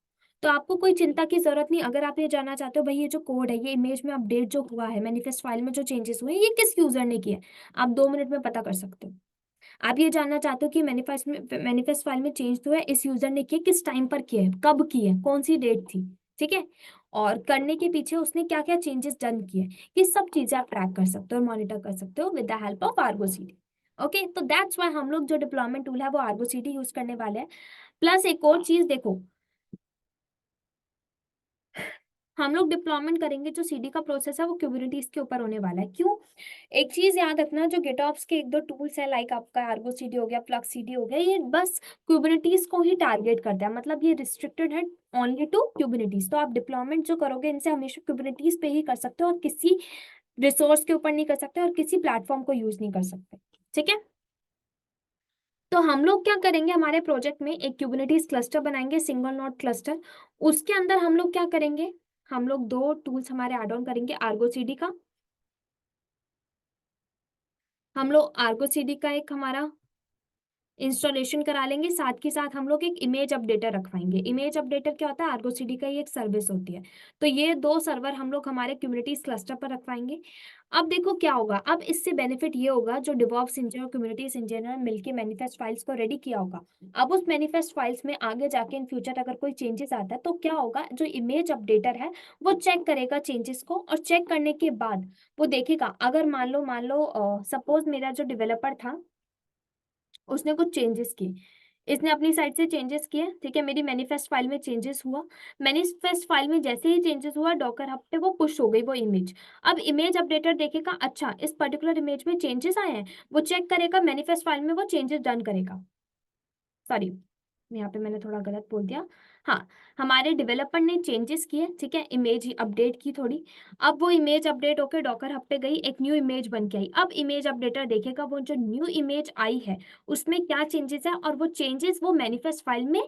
तो आपको कोई चिंता की जरूरत नहीं। अगर आप ये जानना चाहते हो भाई ये जो कोड है, ये इमेज में अपडेट जो हुआ है, मैनिफेस्ट फाइल में जो चेंजेस हुए ये किस यूजर ने किया है, आप 2 मिनट में पता कर सकते हो। आप ये जानना चाहते हो कि मैनिफेस्ट फाइल में चेंज हुआ है, इस यूजर ने किया, किस टाइम पर किया है, कब किया है, कौन सी डेट थी, ठीक है, और करने के पीछे उसने क्या क्या चेंजेस डन किए, ये सब चीजें आप ट्रैक कर सकते हो और मॉनिटर कर सकते हो with the help of Ergo CD. Okay, तो दैट्स वाई हम लोग जो डिप्लॉयमेंट टूल है वो आर्गो सीडी यूज करने वाले हैं। प्लस एक और चीज देखो, हम लोग डिप्लॉयमेंट करेंगे, जो सीडी का प्रोसेस है वो क्यूबरनीटीज के ऊपर होने वाला है। क्यों, एक चीज याद रखना, जो गिटऑप्स के एक दो टूल्स है लाइक आपका आर्गो सीडी हो गया, फ्लक्स सीडी हो गया, ये बस क्यूबरनीटीज को ही टारगेट करता है, मतलब ये रिस्ट्रिक्टेड है ओनली टू क्यूबरनीटीज। तो आप डिप्लॉयमेंट जो करोगे इनसे हमेशा क्यूबरनीटीज पे ही कर सकते हो, और किसी रिसोर्स के ऊपर नहीं कर सकते, और किसी प्लेटफॉर्म को यूज नहीं कर सकते, ठीक है। तो हम लोग क्या करेंगे, हमारे प्रोजेक्ट में एक क्यूबरनीटीज क्लस्टर बनाएंगे, सिंगल नोड क्लस्टर। उसके अंदर हम लोग क्या करेंगे, हम लोग दो टूल्स हमारे ऐड ऑन करेंगे, आर्गो सीडी का, हम लोग आर्गो सीडी का एक हमारा इंस्टॉलेशन करा लेंगे, साथ के साथ हम लोग एक इमेज अपडेटर रखवाएंगे। इमेज अपडेटर क्या होता है, आर्गो सीडी का ही एक सर्विस होती है। तो ये दो सर्वर हम लोग हमारे कम्युनिटीज क्लस्टर पर रखवाएंगे। अब देखो क्या होगा, अब इससे बेनिफिट ये होगा, जो डिवॉप्स इंजीनियर और कम्युनिटीज इंजीनियर मिलकर मैनिफेस्ट फाइल्स को रेडी किया होगा, अब उस मैनिफेस्ट फाइल्स में आगे जाके इन फ्यूचर अगर कोई चेंजेस आता है तो क्या होगा, जो इमेज अपडेटर है वो चेक करेगा चेंजेस को, और चेक करने के बाद वो देखेगा, अगर मान लो सपोज मेरा जो डेवलपर था उसने कुछ चेंजेस किए, इसने अपनी साइड से चेंजेस किए, ठीक है, मेरी मैनिफेस्ट फाइल में चेंजेस हुआ, मैनिफेस्ट फाइल में जैसे ही चेंजेस हुआ डॉकर हब पे वो पुश हो गई वो इमेज। अब इमेज अपडेटर देखेगा अच्छा इस पर्टिकुलर इमेज में चेंजेस आए हैं, वो चेक करेगा मैनिफेस्ट फाइल में वो चेंजेस डन करेगा। सॉरी, यहाँ पे मैंने थोड़ा गलत बोल दिया। हाँ, हमारे डेवलपर ने चेंजेस किए, ठीक है, इमेज अपडेट की थोड़ी, अब वो इमेज अपडेट होकर डॉकर हब पे गई, एक न्यू इमेज बन के आई। अब इमेज अपडेटर देखेगा वो जो न्यू इमेज आई है उसमें क्या चेंजेस है, और वो चेंजेस वो मैनिफेस्ट फाइल में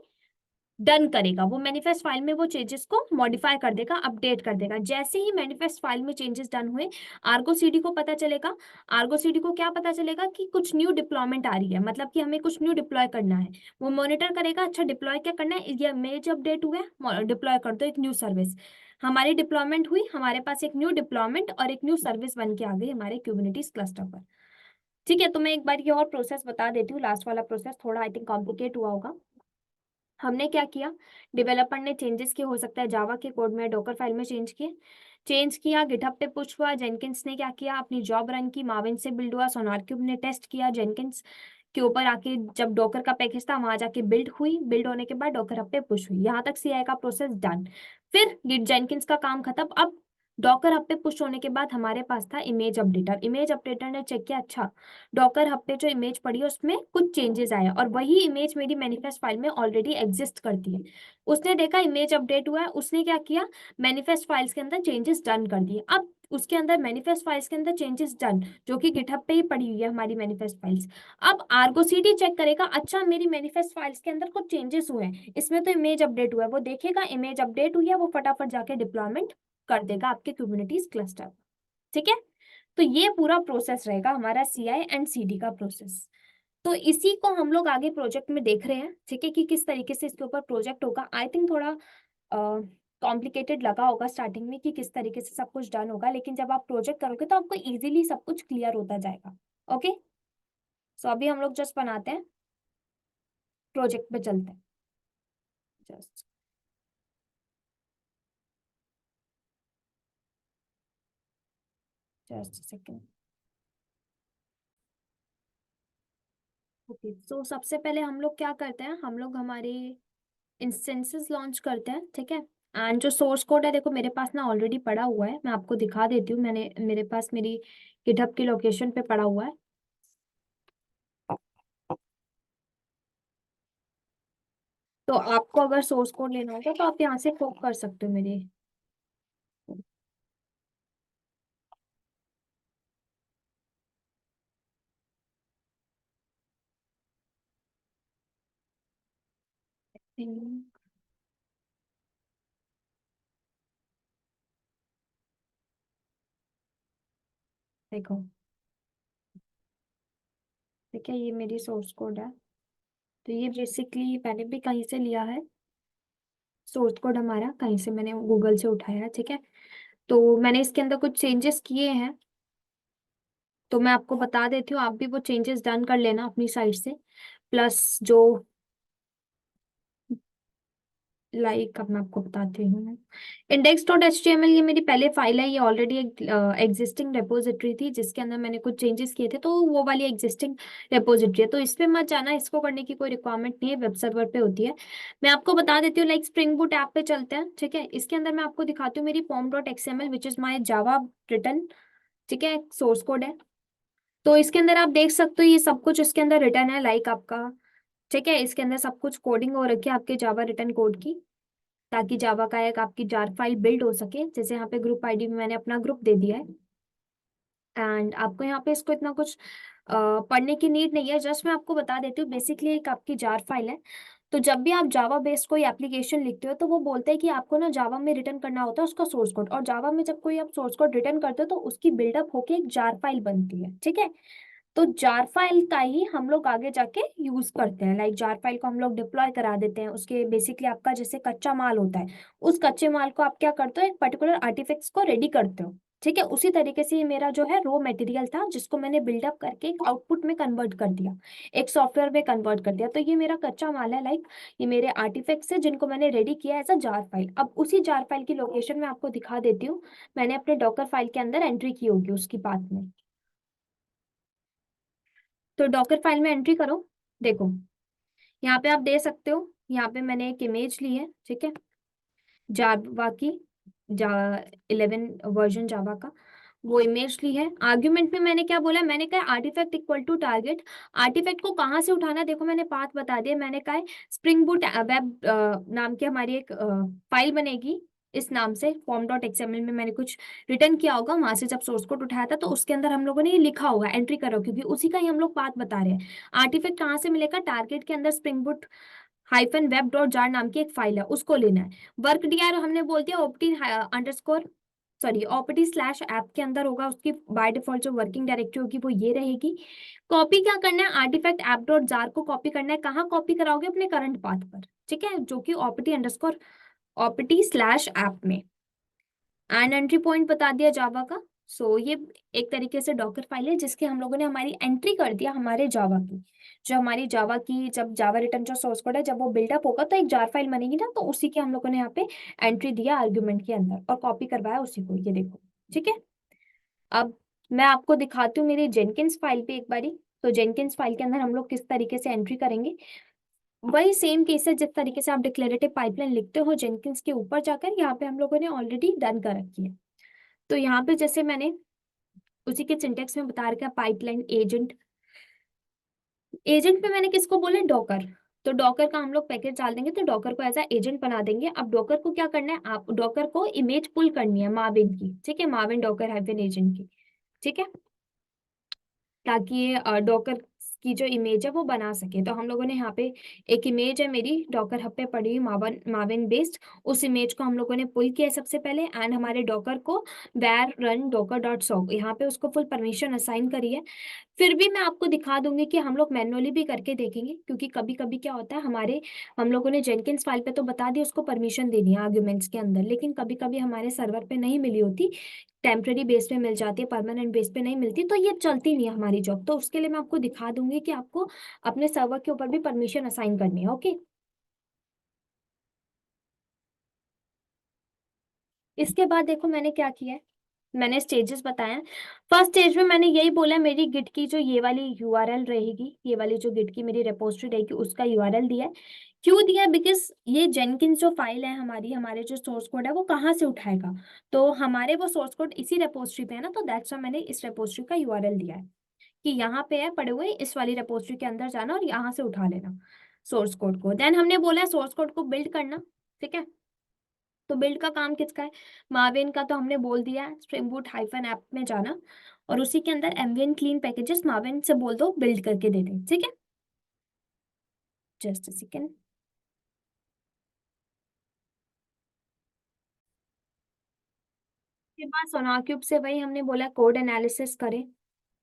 डन करेगा, वो मैनिफेस्ट फाइल में वो चेंजेस को मॉडिफाई कर देगा, अपडेट कर देगा। जैसे ही मैनिफेस्ट फाइल में चेंजेस डन हुए, आर्गो सीडी को पता चलेगा, आर्गो सीडी को क्या पता चलेगा कि कुछ न्यू डिप्लॉयमेंट आ रही है, मतलब कि हमें कुछ न्यू डिप्लॉय करना है। वो मॉनिटर करेगा, अच्छा डिप्लॉय क्या करना है, ये इमेज अपडेट हुआ है, डिप्लॉय कर दो एक न्यू सर्विस। हमारी डिप्लॉयमेंट हुई, हमारे पास एक न्यू डिप्लॉयमेंट और एक न्यू सर्विस बन के आ गई हमारे क्यूबरनीटीज क्लस्टर पर। ठीक है, तो मैं एक बार ये और प्रोसेस बता देती हूँ, लास्ट वाला प्रोसेस थोड़ा आई थिंक कॉम्प्लिकेट हुआ होगा। हमने क्या किया, डेवलपर ने चेंजेस किए, हो सकता है जावा के कोड में, डॉकर फाइल में चेंज किया, गिटहब पे पुश हुआ, जेनकिंस ने क्या किया, अपनी जॉब रन की, माविन से बिल्ड हुआ, सोनार क्यूब ने टेस्ट किया, जेनकिंस के ऊपर आके जब डॉकर का पैकेज था वहां जाके बिल्ड हुई, बिल्ड होने के बाद डॉकर हब पे पुश हुई, यहाँ तक सीआई का प्रोसेस डन। फिर गिट जेनकिंस का काम खत्म। अब डॉकर हब पे पुश होने के बाद हमारे पास था इमेज अपडेटर, इमेज अपडेटर ने चेक किया अच्छा डॉकर हब पे जो इमेज पड़ी है उसमें कुछ चेंजेस आए, और वही इमेज मेरी मैनिफेस्ट फाइल में ऑलरेडी एग्जिस्ट करती है। उसने देखा इमेज अपडेट हुआ है, उसने क्या किया, मैनिफेस्ट फाइल्स के अंदर चेंजेस डन कर दिए। अब उसके अंदर मैनिफेस्ट फाइल्स के अंदर चेंजेस डन, जो कि गिटहब पे ही पड़ी हुई है हमारी मैनिफेस्ट फाइल्स। अब आर्गो सीडी चेक करेगा, अच्छा मेरी मैनिफेस्ट फाइल्स के अंदर कुछ चेंजेस हुए हैं, इसमें तो इमेज अपडेट हुआ है, वो देखेगा इमेज अपडेट हुई है, वो फटाफट जाके डिप्लॉयमेंट कर देगा आपके कुबरनेटिस क्लस्टर। ठीक है, तो ये पूरा प्रोसेस रहेगा हमारा सीआई एंड सीडी का प्रोसेस। तो इसी को हम लोग आगे प्रोजेक्ट में देख रहे हैं, ठीक है, कि किस तरीके से इसके ऊपर प्रोजेक्ट होगा। आई थिंक थोड़ा कॉम्प्लिकेटेड लगा होगा स्टार्टिंग में कि किस तरीके से सब कुछ डन होगा, लेकिन जब आप प्रोजेक्ट करोगे तो आपको इजीली सब कुछ क्लियर होता जाएगा। ओके, सो अभी हम लोग जस्ट बनाते हैं, प्रोजेक्ट पे चलते हैं। Just just second. ओके, सो सबसे पहले हम लोग क्या करते हैं, हम लोग हमारे इंस्टेंसेस लॉन्च करते हैं, ठीक है। एंड जो सोर्स कोड है, देखो मेरे पास ना ऑलरेडी पड़ा हुआ है, मैं आपको दिखा देती हूँ, मैंने मेरे पास मेरी गिटहब की लोकेशन पे पड़ा हुआ है। तो आपको अगर सोर्स कोड लेना होगा तो आप यहाँ से कॉपी कर सकते हो मेरे। देखो, ठीक है, ये मेरी सोर्स कोड है। तो ये बेसिकली मैंने भी कहीं से लिया है, सोर्स कोड हमारा कहीं से मैंने गूगल से उठाया है, ठीक है। तो मैंने इसके अंदर कुछ चेंजेस किए हैं, तो मैं आपको बता देती हूँ, आप भी वो चेंजेस डन कर लेना अपनी साइड से। प्लस जो लाइक अब मैं आपको बताती हूँ, index dot H T M L ये मेरी पहले फाइल है, ये ऑलरेडी एक एग्जिस्टिंग रेपोजिटरी थी जिसके अंदर मैंने कुछ चेंजेस किए थे, तो वो वाली एग्जिस्टिंग रेपोजिटरी है, तो इस पे मत जाना, इसको करने की कोई रिक्वायरमेंट नहीं है, वेब सर्वर पे होती है। मैं आपको बता देती हूँ, लाइक स्प्रिंग बूट ऐप पे चलते हैं, ठीक है। इसके अंदर मैं आपको दिखाती हूँ मेरी pom dot X M L which is my Java return, ठीक है, सोर्स कोड है। तो इसके अंदर आप देख सकते हो ये सब कुछ इसके अंदर रिटर्न है, लाइक आपका, ठीक है, इसके अंदर सब कुछ कोडिंग हो रखी है आपके जावा रिटर्न कोड की, ताकि जावा का एक आपकी जार फाइल बिल्ड हो सके। जैसे यहाँ पे ग्रुप आईडी में मैंने अपना ग्रुप दे दिया है, एंड आपको यहाँ पे इसको इतना कुछ पढ़ने की नीड नहीं है, जस्ट मैं आपको बता देती हूँ, बेसिकली एक आपकी जार फाइल है। तो जब भी आप जावा बेस्ड कोई एप्लीकेशन लिखते हो तो वो बोलते हैं कि आपको ना जावा में रिटर्न करना होता है उसका सोर्स कोड, और जावा में जब कोई आप सोर्स कोड रिटर्न करते हो तो उसकी बिल्डअप होके एक जार फाइल बनती है, ठीक है। तो जार फाइल का ही हम लोग आगे जाके यूज करते हैं, लाइक जार फाइल को हम लोग डिप्लॉय करा देते हैं, उसके बेसिकली आपका जैसे कच्चा माल होता है, उस कच्चे माल को आप क्या करते हो, एक पर्टिकुलर आर्टिफैक्ट्स को रेडी करते हो, ठीक है। उसी तरीके से ये मेरा जो है रॉ मटेरियल था जिसको मैंने बिल्डअप करके एक आउटपुट में कन्वर्ट कर दिया, एक सॉफ्टवेयर में कन्वर्ट कर दिया, तो ये मेरा कच्चा माल है, लाइक ये मेरे आर्टिफैक्ट्स है जिनको मैंने रेडी किया एज अ जार फाइल। अब उसी जार फाइल की लोकेशन मैं आपको दिखा देती हूँ, मैंने अपने डॉकर फाइल के अंदर एंट्री की होगी उसकी पाथ में। तो डॉकर फाइल में एंट्री करो, देखो यहाँ पे आप दे सकते हो, यहाँ पे मैंने एक इमेज ली है, ठीक है, जावा की, जा 11 वर्जन जावा का, वो इमेज ली है। आर्ग्यूमेंट में मैंने क्या बोला, मैंने कहा artifact equal to target. Artifact को कहाँ से उठाना है, देखो मैंने पाथ बता दिया, मैंने कहा स्प्रिंग बूट वेब नाम की हमारी एक फाइल बनेगी, इस नाम से फॉर्म डॉट एक्सएमएल में मैंने कुछ रिटर्न किया होगा, वहां से जब सोर्स कोड उठाया था तो उसके अंदर हम लोगों ने ये लिखा होगा, एंट्री करो, क्योंकि उसी का ही हम लोग पाथ बता रहे हैं। आर्टिफैक्ट कहाँ से मिलेगा, टारगेट के अंदर spring boot hyphen web dot jar नाम की एक फाइल है, उसको लेना है। वर्क डीआर हमने बोल दिया ओपटी अंडरस्कोर, सॉरी ओपटी स्लैश ऐप के अंदर होगा, उसकी बाय डिफॉल्ट जो वर्किंग डायरेक्टरी होगी वो ये रहेगी। कॉपी क्या करना है, आर्टिफैक्ट ऐप डॉट जार को कॉपी करना है, कहाँ कॉपी कराओगे, अपने करंट पाथ पर, ठीक है, जो कि ओपटी अंडरस्कोर ओपटी स्लैश ऐप में, एंड एंट्री पॉइंट बता दिया जावा का। सो ये एक तरीके से डॉकर फाइल है जिसके हम लोगों ने हमारी एंट्री कर दिया हमारे जावा की, जो हमारी जावा की जब जावा रिटर्न जो सोर्स कोड है जब वो बिल्डअप होगा तो एक जार फाइल बनेगी ना, तो उसी के हम लोगों ने यहाँ पे एंट्री दिया आर्ग्यूमेंट के अंदर और कॉपी करवाया उसी को, ये देखो, ठीक है। अब मैं आपको दिखाती हूँ मेरी जेनकिंस फाइल पे एक बारी। तो जेनकिंस फाइल के अंदर हम लोग किस तरीके से एंट्री करेंगे, वही सेम केस है जिस तरीके से आप डिक्लेरेटिव पाइपलाइन लिखते हो जेनकिंस के ऊपर जाकर, यहाँ पे हम लोगों ने ऑलरेडी डन कर रखी है। तो यहाँ पे जैसे मैंने उसी के सिंटेक्स में बता रखा है पाइपलाइन एजेंट, एजेंट पे मैंने किसको बोला, डॉकर, तो डॉकर का हम लोग पैकेज डाल देंगे, तो डॉकर को एज अ एजेंट बना देंगे। अब डॉकर को क्या करना है, आप डॉकर को इमेज पुल करनी है माविन की, ठीक है, माविन डॉकर हाइफन एजेंट की, ठीक है, ताकि ये डॉकर की जो इमेज है वो बना सके। तो हम लोगों ने यहाँ पे एक इमेज है मेरी डॉकर हब पे पड़ी हुई मावन माविन बेस्ड, उस इमेज को हम लोगों ने पुल किया है सबसे पहले, एंड हमारे डॉकर को वैर रन डॉकर डॉट सॉक यहाँ पे उसको फुल परमिशन असाइन करी है। फिर भी मैं आपको दिखा दूंगी कि हम लोग मैनुअली भी करके देखेंगे, क्योंकि कभी कभी क्या होता है हमारे, हम लोगों ने जेनकिंस फाइल पे तो बता दिया उसको परमिशन देनी है आर्ग्यूमेंट्स के अंदर, लेकिन कभी कभी हमारे सर्वर पे नहीं मिली होती, टेम्पररी बेस पे मिल जाती है, परमानेंट बेस पे नहीं मिलती, तो ये चलती नहीं है हमारी जॉब। तो उसके लिए मैं आपको दिखा दूंगी कि आपको अपने सर्वर के ऊपर भी परमिशन असाइन करनी है। ओके, इसके बाद देखो मैंने क्या किया है, मैंने स्टेजेस बताए हैं। फर्स्ट स्टेज में मैंने यही बोला, मेरी गिट की जो ये वाली यूआरएल रहेगी, ये वाली जो गिट की मेरी रेपोजिटरी रहेगी उसका यूआरएल दिया है। क्यों दिया है, बिकॉज ये जेनकिंस जो फाइल है हमारी, हमारे जो सोर्स कोड है वो कहाँ से उठाएगा, तो हमारे वो सोर्स कोड इसी रेपोजिटरी पे है ना, तो दैट्स व्हाई मैंने इस रेपोजिटरी का यूआरएल दिया है कि यहाँ पे है पड़े हुए, इस वाली रेपोजिटरी के अंदर जाना और यहाँ से उठा लेना सोर्स कोड को। देन हमने बोला है सोर्स कोड को बिल्ड करना, ठीक है, तो बिल्ड का काम किसका है, मार्विन का, तो हमने बोल दिया है स्प्रिंग बूट हाइफन ऐप में जाना और उसी के अंदर एमवीएन क्लीन पैकेजेस मार्विन से बोल दो बिल्ड करके दे दे, ठीक है, जस्ट अ सेकेंड। के बाद सोनाक्यूब से वही हमने बोला कोड एनालिसिस करें,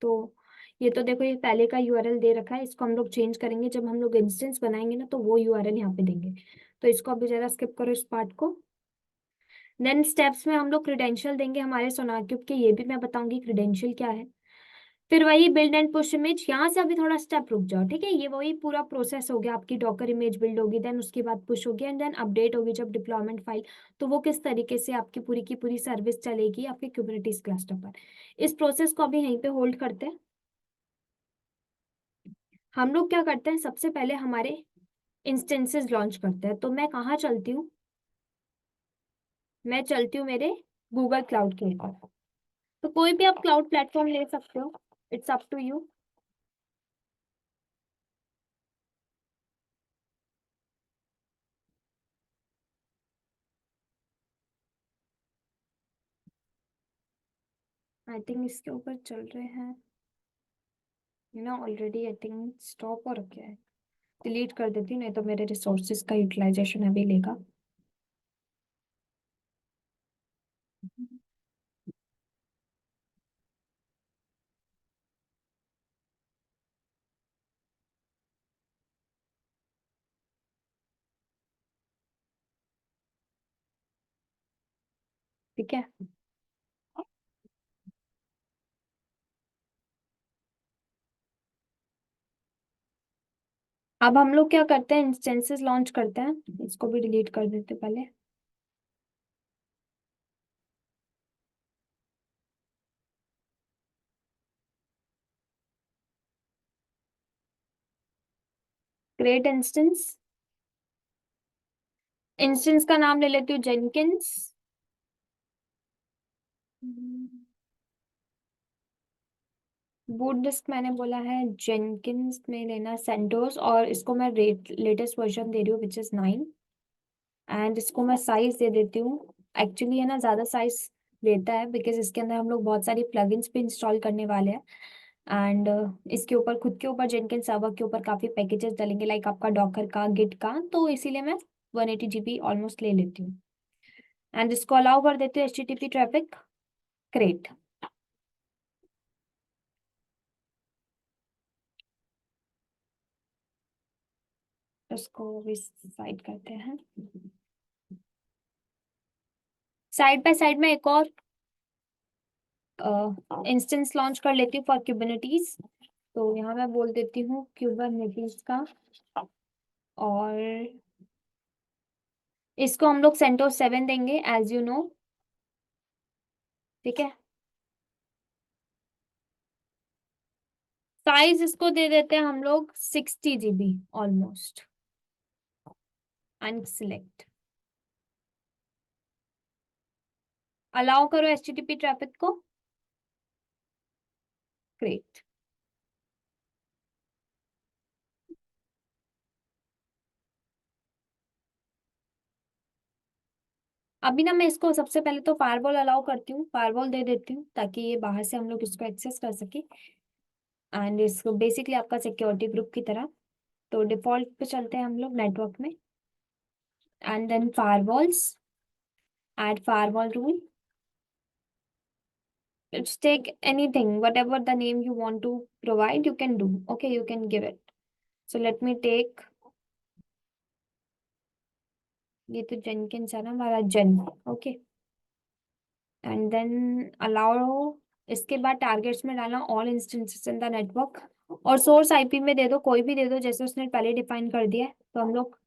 तो ये तो देखो ये पहले का यूआरएल दे रखा है, इसको हम लोग चेंज करेंगे जब हम लोग इंस्टेंस बनाएंगे ना, तो वो यूआरएल यहाँ पे देंगे। तो इसको अभी जरा स्किप करो इस पार्ट को। देन स्टेप्स में हम लोग क्रेडेंशियल देंगे हमारे सोनाक्यूब के, ये भी मैं बताऊंगी क्रेडेंशियल क्या है। फिर वही बिल्ड एंड पुश इमेज, यहाँ से अभी थोड़ा स्टेप रुक जाओ, ठीक है, ये वही पूरा प्रोसेस हो गया, आपकी डॉकर इमेज बिल्ड होगी, देन उसके बाद पुश होगी एंड देन अपडेट होगी जब डिप्लॉयमेंट फाइल, तो वो किस तरीके से आपकी पूरी की पूरी सर्विस चलेगी आपके कुबरनीटिस क्लस्टर पर। इस प्रोसेस को अभी यहीं पे होल्ड करते हैं। हम लोग क्या करते हैं, सबसे पहले हमारे इंस्टेंसेस लॉन्च करते हैं, तो मैं कहाँ चलती हूँ, मैं चलती हूँ मेरे गूगल क्लाउड के ऊपर। तो कोई भी आप क्लाउड प्लेटफॉर्म ले सकते हो, it's up to you. I think इसके ऊपर चल रहे हैं ना ऑलरेडी, आई थिंक स्टॉप हो रखा है, डिलीट कर देती हूँ, नहीं तो मेरे रिसोर्सेज का यूटिलाइजेशन अभी लेगा। ठीक है, अब हम लोग क्या करते हैं, इंस्टेंसेस लॉन्च करते हैं, इसको भी डिलीट कर देते पहले। क्रिएट इंस्टेंस, इंस्टेंस का नाम ले लेती हूँ जेनकिंस। बूट डिस्क मैंने बोला है जेनकिंस में लेना सेंटोस, और इसको मैं लेटेस्ट वर्जन दे रही हूँ विच इज 9, एंड इसको मैं साइज दे देती हूँ, एक्चुअली है ना ज़्यादा साइज देता है बिकॉज इसके अंदर हम लोग बहुत सारी प्लगइन्स भी इंस्टॉल करने वाले हैं, एंड इसके ऊपर खुद के ऊपर जेनकिन सर्वर के ऊपर काफ़ी पैकेजेस डलेंगे लाइक आपका डॉकर का गिट का, तो इसीलिए मैं 180 GB ऑलमोस्ट ले लेती हूँ, एंड इसको अलाउ कर देती हूँ HTTP ट्रैफिक क्रिएट। इसको भी साइड करते हैं, साइड बाय साइड में एक और इंस्टेंस लॉन्च कर लेती हूँ फॉर क्यूबरनेटीज, तो यहाँ मैं बोल देती हूँ क्यूबरनेटीज का, और इसको हम लोग सेंटोस 7 देंगे एज यू नो, ठीक है, साइज इसको दे देते हैं हम लोग 60 GB almost, and select, allow करो HTTP ट्रैफिक को क्रिएट। अभी ना मैं इसको सबसे पहले तो फायरवॉल अलाउ करती हूँ, फायरवॉल दे देती हूँ ताकि ये बाहर से हम लोग इसको एक्सेस कर सके। एंड इसको बेसिकली आपका सिक्योरिटी ग्रुप की तरह। तो डिफॉल्ट पे चलते हैं हम लोग नेटवर्क में, and then firewalls, add firewall rule. Let's take anything, whatever the name you want to provide, you can do. Okay, you can give it. So let me take, ये तो Jenkins है ना हमारा जेन, ओके। एंड देन अलाउ, इसके बाद targets में डालना all instances in the network, और सोर्स आईपी में दे दो, कोई भी दे दो जैसे उसने पहले डिफाइन कर दिया है। तो हम लोग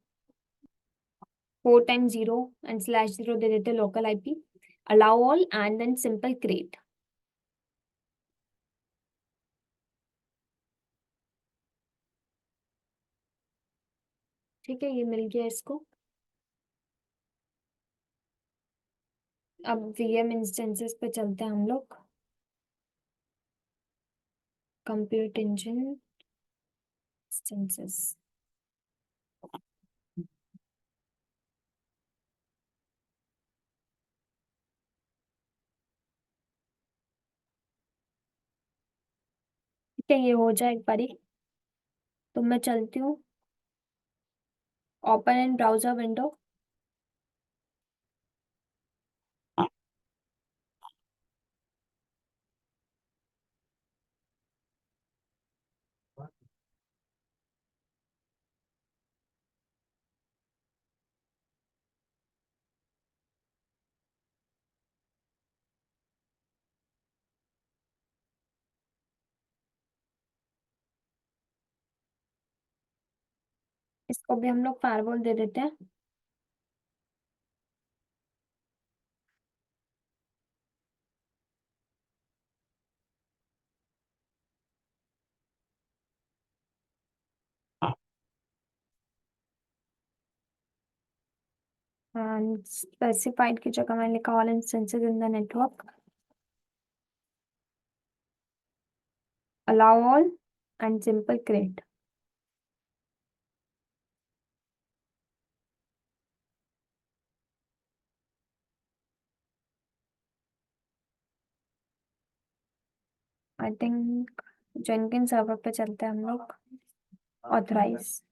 4 टाइम्स 0 एंड /0 दे देते local IP. Allow all and then simple create. ठीक है, ये मिल गया इसको। अब वीएम इंस्टेंसेस पे चलते हैं हम लोग। कंप्यूट इंजन इंस्टेंसेस, ठीक है, ये हो जाए एक बारी। तो मैं चलती हूँ ओपन इन ब्राउजर विंडो। इसको भी हम लोग फायरवॉल दे देते हैं। स्पेसिफाइड की जगह मैंने लिखा all instances in the network, allow all and simple create. I think जेनकिन server पे चलते हैं हम लोग, ऑथराइज।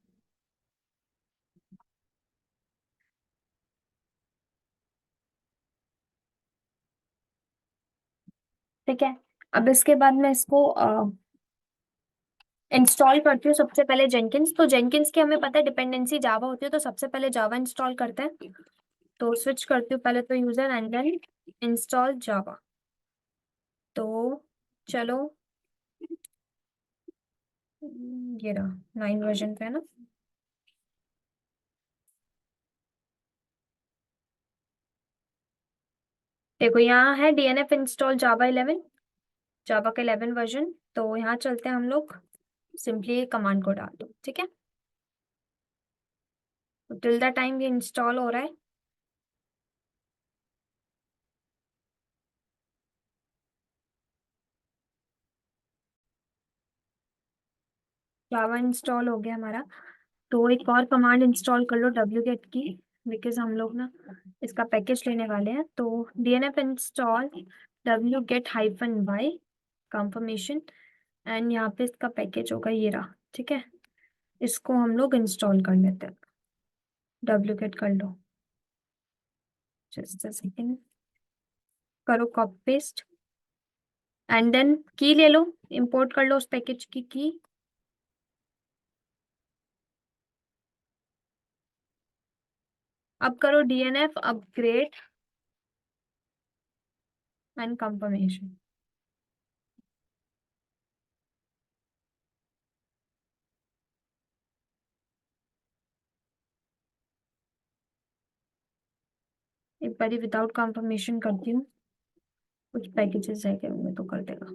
ठीक है, अब इसके बाद मैं इसको इंस्टॉल करती हूँ सबसे पहले जेनकिंस। तो जेनकिंस की हमें पता है डिपेंडेंसी जावा होती है, तो सबसे पहले जावा इंस्टॉल करते हैं। तो स्विच करती हूँ पहले तो यूजर एंड देन इंस्टॉल जावा। तो चलो, ये रहा 9 वर्जन पे है ना। देखो यहाँ है डीएनएफ इंस्टॉल जावा 11, जावा का 11 वर्जन। तो यहाँ चलते हैं हम लोग, सिंपली कमांड को डाल दो, ठीक है। तो टिल द टाइम ये इंस्टॉल हो रहा है, जावा इंस्टॉल हो गया हमारा। तो एक और कमांड इंस्टॉल कर लो wget की, बिकॉज हम लोग ना इसका पैकेज लेने वाले हैं। तो DNF install wget-y confirmation, and यहाँ पे इसका पैकेज होगा ये रहा, ठीक है। इसको हम लोग इंस्टॉल कर लेते हैं, wget कर लो, जस्ट अ सेकेंड, करो कॉपी पेस्ट, एंड देन की ले लो, इंपोर्ट कर लो उस पैकेज की की। अब करो डीएनएफ अपग्रेड एंड कंफर्मेशन। एक बारी विदाउट कंफर्मेशन करती हूँ, कुछ पैकेजेस रह गए होंगे तो कर देगा,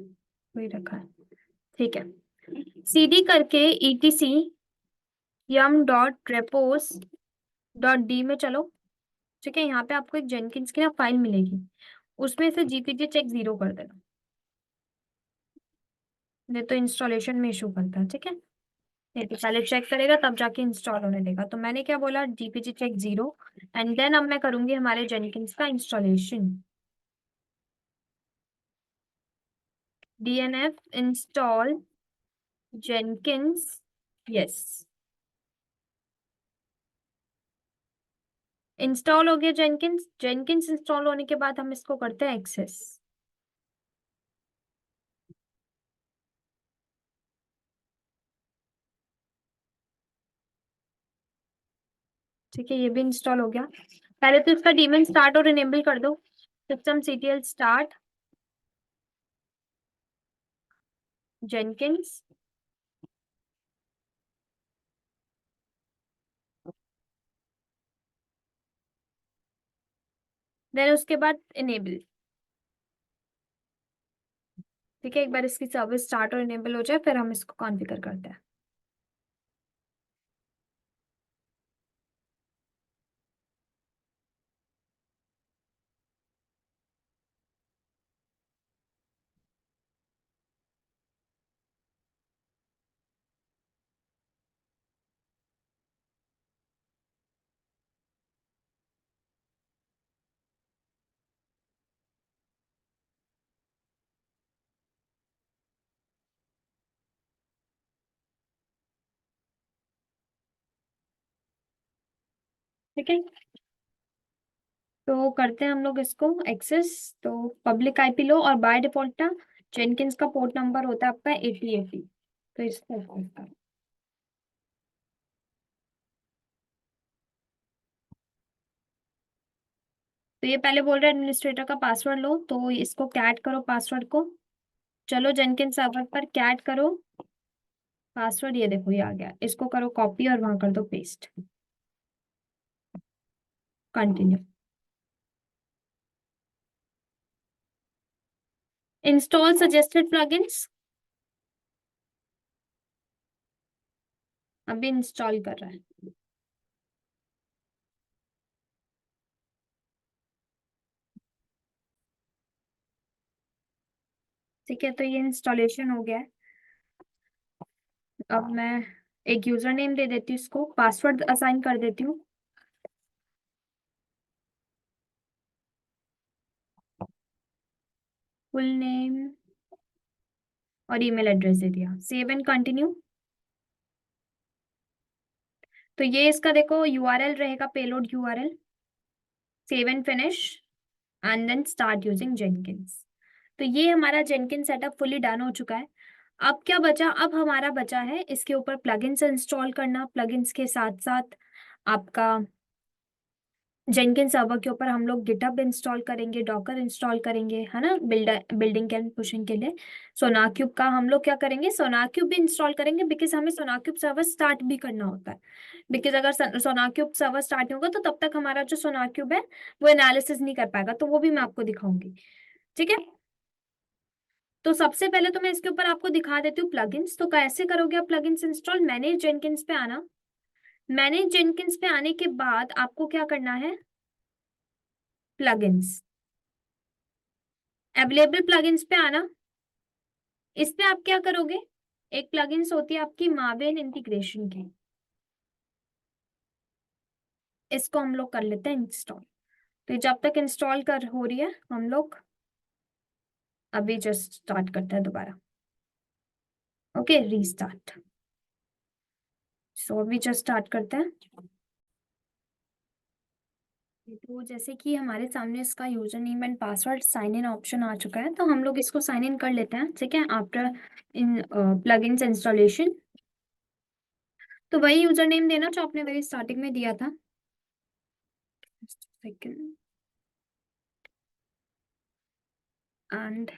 वही रखा है, ठीक है। सीडी करके etc yum dot repos dot D में चलो, ठीक है। यहाँ पे आपको एक जेनकिंस की ना फाइल मिलेगी, उसमें से जीपीजी चेक 0 कर देना, नहीं तो इंस्टॉलेशन में इशू करता है, ठीक है। ये तो पहले चेक करेगा तब जाके इंस्टॉल होने देगा। तो मैंने क्या बोला, जीपीजी चेक 0, एंड देन अब मैं करूंगी हमारे जेनकिंस का installation. DNF install Jenkins, yes, install हो गया जेनकिंस। जेनकिंस इंस्टॉल होने के बाद हम इसको करते हैं एक्सेस। ठीक है, ये भी इंस्टॉल हो गया। पहले तो इसका डीमन स्टार्ट और इनेबल कर दो। System CTL start Jenkins, then उसके बाद इनेबल। ठीक है, एक बार इसकी सर्विस स्टार्ट और इनेबल हो जाए फिर हम इसको कॉन्फ़िगर करते हैं। ठीक है, तो करते हैं हम लोग इसको एक्सेस। तो पब्लिक आईपी लो, और बाय डिफॉल्ट ना जेनकिंस का पोर्ट नंबर होता है आपका 8080। तो इसको open करो। तो ये पहले बोल रहा है एडमिनिस्ट्रेटर का पासवर्ड लो, तो इसको कैट करो पासवर्ड को। चलो जेनकिंस सर्वर पर कैट करो पासवर्ड, ये देखो ये आ गया। इसको करो कॉपी और वहां कर दो paste. Continue. Install suggested plugins, अभी इंस्टॉल कर रहा है। ठीक है, तो ये इंस्टॉलेशन हो गया है। अब मैं एक यूजर नेम दे देती हूँ, इसको पासवर्ड असाइन कर देती हूँ। फुल नेम और ईमेल एड्रेस दे दिया, सेव एंड कंटिन्यू। तो ये इसका देखो यूआरएल रहेगा, payload URL. Save and finish, and then start using Jenkins. तो ये हमारा जेनकिन सेटअप फुली डन हो चुका है। अब क्या बचा, अब हमारा बचा है इसके ऊपर प्लगइन्स इंस्टॉल करना। प्लगइन्स के साथ साथ आपका जेनकिन सर्वर के ऊपर हम लोग गिटहब इंस्टॉल करेंगे, डॉकर इंस्टॉल करेंगे, है ना, बिल्डिंग एंड पुशिंग के लिए। सोनाक्यूब का हम लोग क्या करेंगे, सोनाक्यूब भी इंस्टॉल करेंगे, बिकॉज हमें सोनाक्यूब सर्वर स्टार्ट भी करना होता है। बिकॉज अगर सोनाक्यूब सर्वर स्टार्ट नहीं होगा तो तब तक हमारा जो सोनाक्यूब है वो एनालिसिस नहीं कर पाएगा, तो वो भी मैं आपको दिखाऊंगी। ठीक है, तो सबसे पहले तो मैं इसके ऊपर आपको दिखा देती हूँ प्लगइन्स। तो कैसे करोगे आप प्लगइन्स इंस्टॉल, मैनेज जेनकिंस पे आना। मैनेज जेनकिंस पे आने के बाद आपको क्या करना है, प्लगइन्स, अवेलेबल प्लगइन्स पे आना। इस पे आप क्या करोगे, एक प्लगइन्स होती है आपकी मावेन इंटीग्रेशन की, इसको हम लोग कर लेते हैं इंस्टॉल। तो जब तक इंस्टॉल कर हो रही है हम लोग अभी जस्ट स्टार्ट करते हैं दोबारा। Okay, restart. सो अभी जस्ट स्टार्ट करते हैं। तो जैसे कि हमारे सामने इसका user name and password sign in option आ चुका है, तो हम लोग इसको साइन इन कर लेते हैं। ठीक है, आफ्टर इन प्लगइन्स इंस्टॉलेशन। तो वही यूजर नेम देना जो आपने वही स्टार्टिंग में दिया था। सेकंड एंड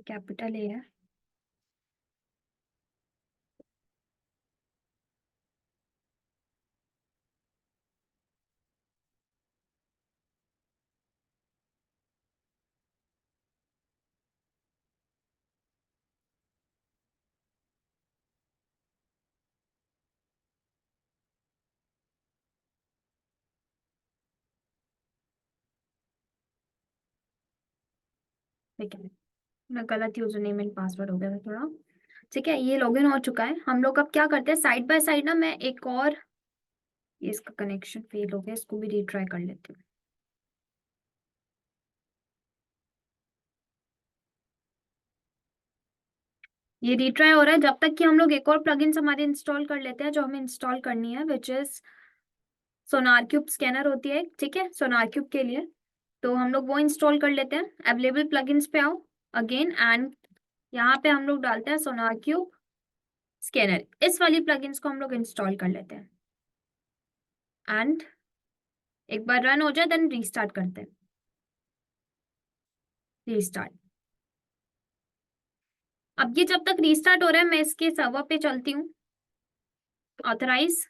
कैपिटल ए है। ठीक है, मैं गलत यूजर नेम एंड पासवर्ड हो गया था थोड़ा। ठीक है, ये लॉगिन हो चुका है। हम लोग अब क्या करते हैं, साइड बाय साइड ना, मैं एक और, ये इसका कनेक्शन फेल हो गया, इसको भी रीट्राई कर लेती हूँ। ये रीट्राई हो रहा है जब तक कि हम लोग एक और प्लगइन्स हमारे इंस्टॉल कर लेते हैं जो हमें इंस्टॉल करनी है, which is Sonar cube scanner होती है, ठीक है, सोनार क्यूब के लिए। तो हम लोग वो इंस्टॉल कर लेते हैं। अवेलेबल प्लगइन्स पे आओ अगेन, एंड यहाँ पे हम लोग डालते हैं सोनार क्यूब स्कैनर। इस वाली प्लगइन्स को हम लोग इंस्टॉल कर लेते हैं, एंड एक बार रन हो जाए देन रीस्टार्ट करते हैं। रीस्टार्ट। अब ये जब तक रीस्टार्ट हो रहा है मैं इसके सर्वर पे चलती हूँ, ऑथराइज।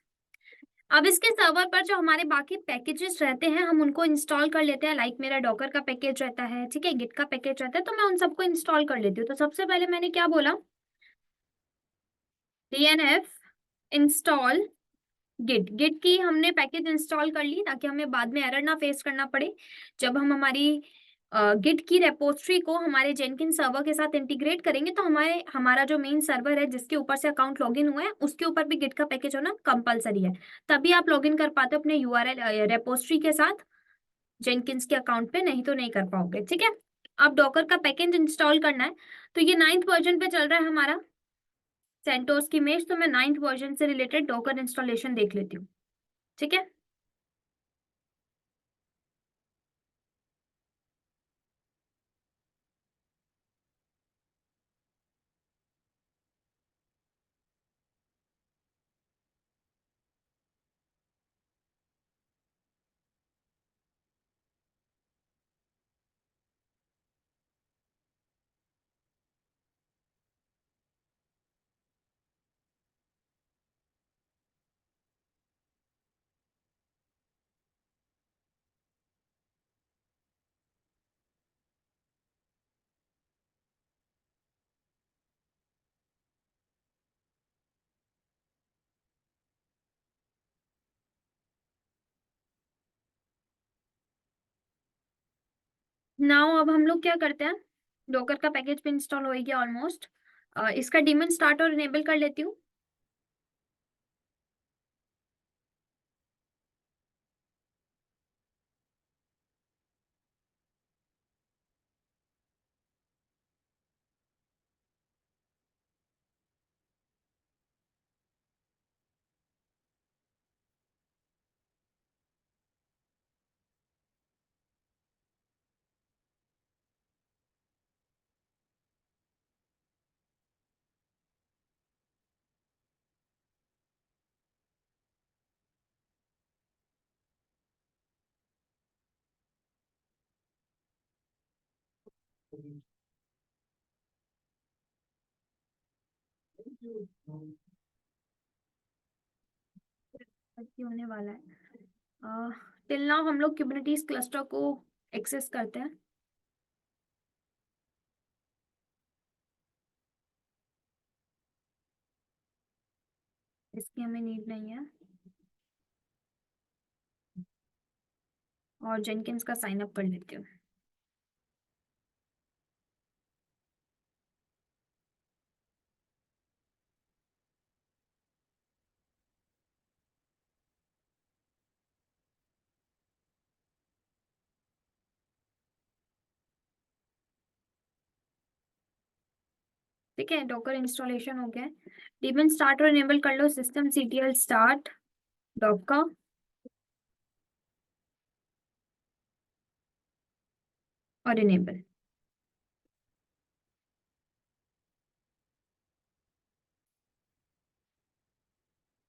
अब इसके सर्वर पर जो हमारे बाकी पैकेजेस रहते हैं हम उनको इंस्टॉल कर लेते हैं। लाइक मेरा डॉकर का पैकेज रहता है, ठीक है, गिट का पैकेज रहता है, तो मैं उन सबको इंस्टॉल कर लेती हूँ। तो सबसे पहले मैंने क्या बोला, dnf इंस्टॉल गिट। गिट की हमने पैकेज इंस्टॉल कर ली ताकि हमें बाद में एरर ना फेस करना पड़े। जब हम हमारी गिट की रेपोजिटरी को हमारे जेनकिन सर्वर के साथ इंटीग्रेट करेंगे तो हमारा जो मेन सर्वर है जिसके ऊपर से अकाउंट लॉगिन हुआ है उसके ऊपर भी गिट का पैकेज होना कंपलसरी है। तभी आप लॉगिन कर पाते हो अपने यूआरएल रेपोजिटरी के साथ जेनकिंस के अकाउंट पे, नहीं तो नहीं कर पाओगे। ठीक है, अब डॉकर का पैकेज इंस्टॉल करना है। तो ये 9th वर्जन पे चल रहा है हमारा सेंटोस की इमेज, तो मैं 9th वर्जन से रिलेटेड डॉकर इंस्टॉलेशन देख लेती हूँ। ठीक है, नाउ अब हम लोग क्या करते हैं, डॉकर का पैकेज भी इंस्टॉल हो गया ऑलमोस्ट। इसका डीमन स्टार्ट और इनेबल कर लेती हूँ। होने वाला है। टिल नाउ हम लोग कुबरनेटिस क्लस्टर को एक्सेस करते हैं। इसकी हमें नीड नहीं है, और जेनकिंस का साइन अप कर लेती हूँ। ठीक है, डॉकर इंस्टॉलेशन हो गया है। डेमन स्टार्ट और इनेबल कर लो, सिस्टम सीटीएल स्टार्ट डॉकर और इनेबल।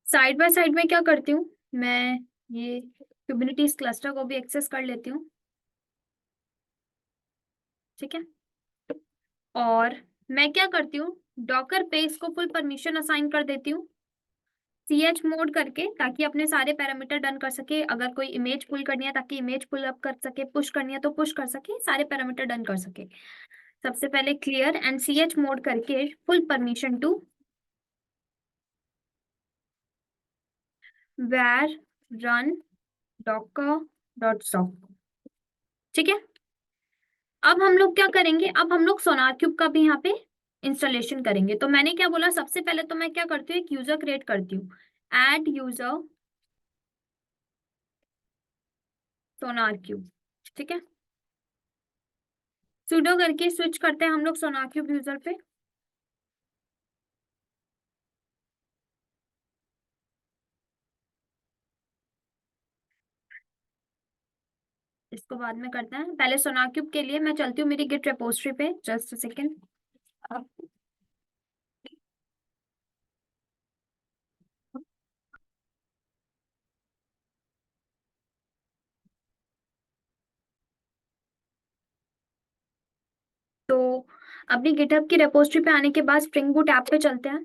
साइड बाय साइड में क्या करती हूँ मैं, ये कुबरनेटिस क्लस्टर को भी एक्सेस कर लेती हूँ। ठीक है, और मैं क्या करती हूँ, डॉकर पेज को फुल परमिशन असाइन कर देती हूँ ch मोड करके, ताकि अपने सारे पैरामीटर डन कर सके। अगर कोई इमेज पुल करनी है ताकि इमेज पुल अप कर सके, पुश करनी है तो पुश कर सके, सारे पैरामीटर डन कर सके। सबसे पहले क्लियर एंड ch मोड करके full permission to var run docker dot soft। ठीक है, अब हम लोग क्या करेंगे, अब हम लोग सोनार क्यूब का भी यहाँ पे इंस्टॉलेशन करेंगे। तो मैंने क्या बोला, सबसे पहले तो मैं क्या करती हूँ, एक यूजर क्रिएट करती हूँ, ऐड यूजर सोनार क्यूब। ठीक है, सुडो करके स्विच करते हैं हम लोग सोनार क्यूब यूजर पे। इसको बाद में करते हैं, पहले सोनार क्यूब के लिए मैं चलती हूँ मेरी गिट रेपोजिटरी पे, जस्ट अ सेकेंड। तो अपनी गिटहब की रेपोजिटरी पे आने के बाद स्प्रिंग बूट ऐप पे चलते हैं।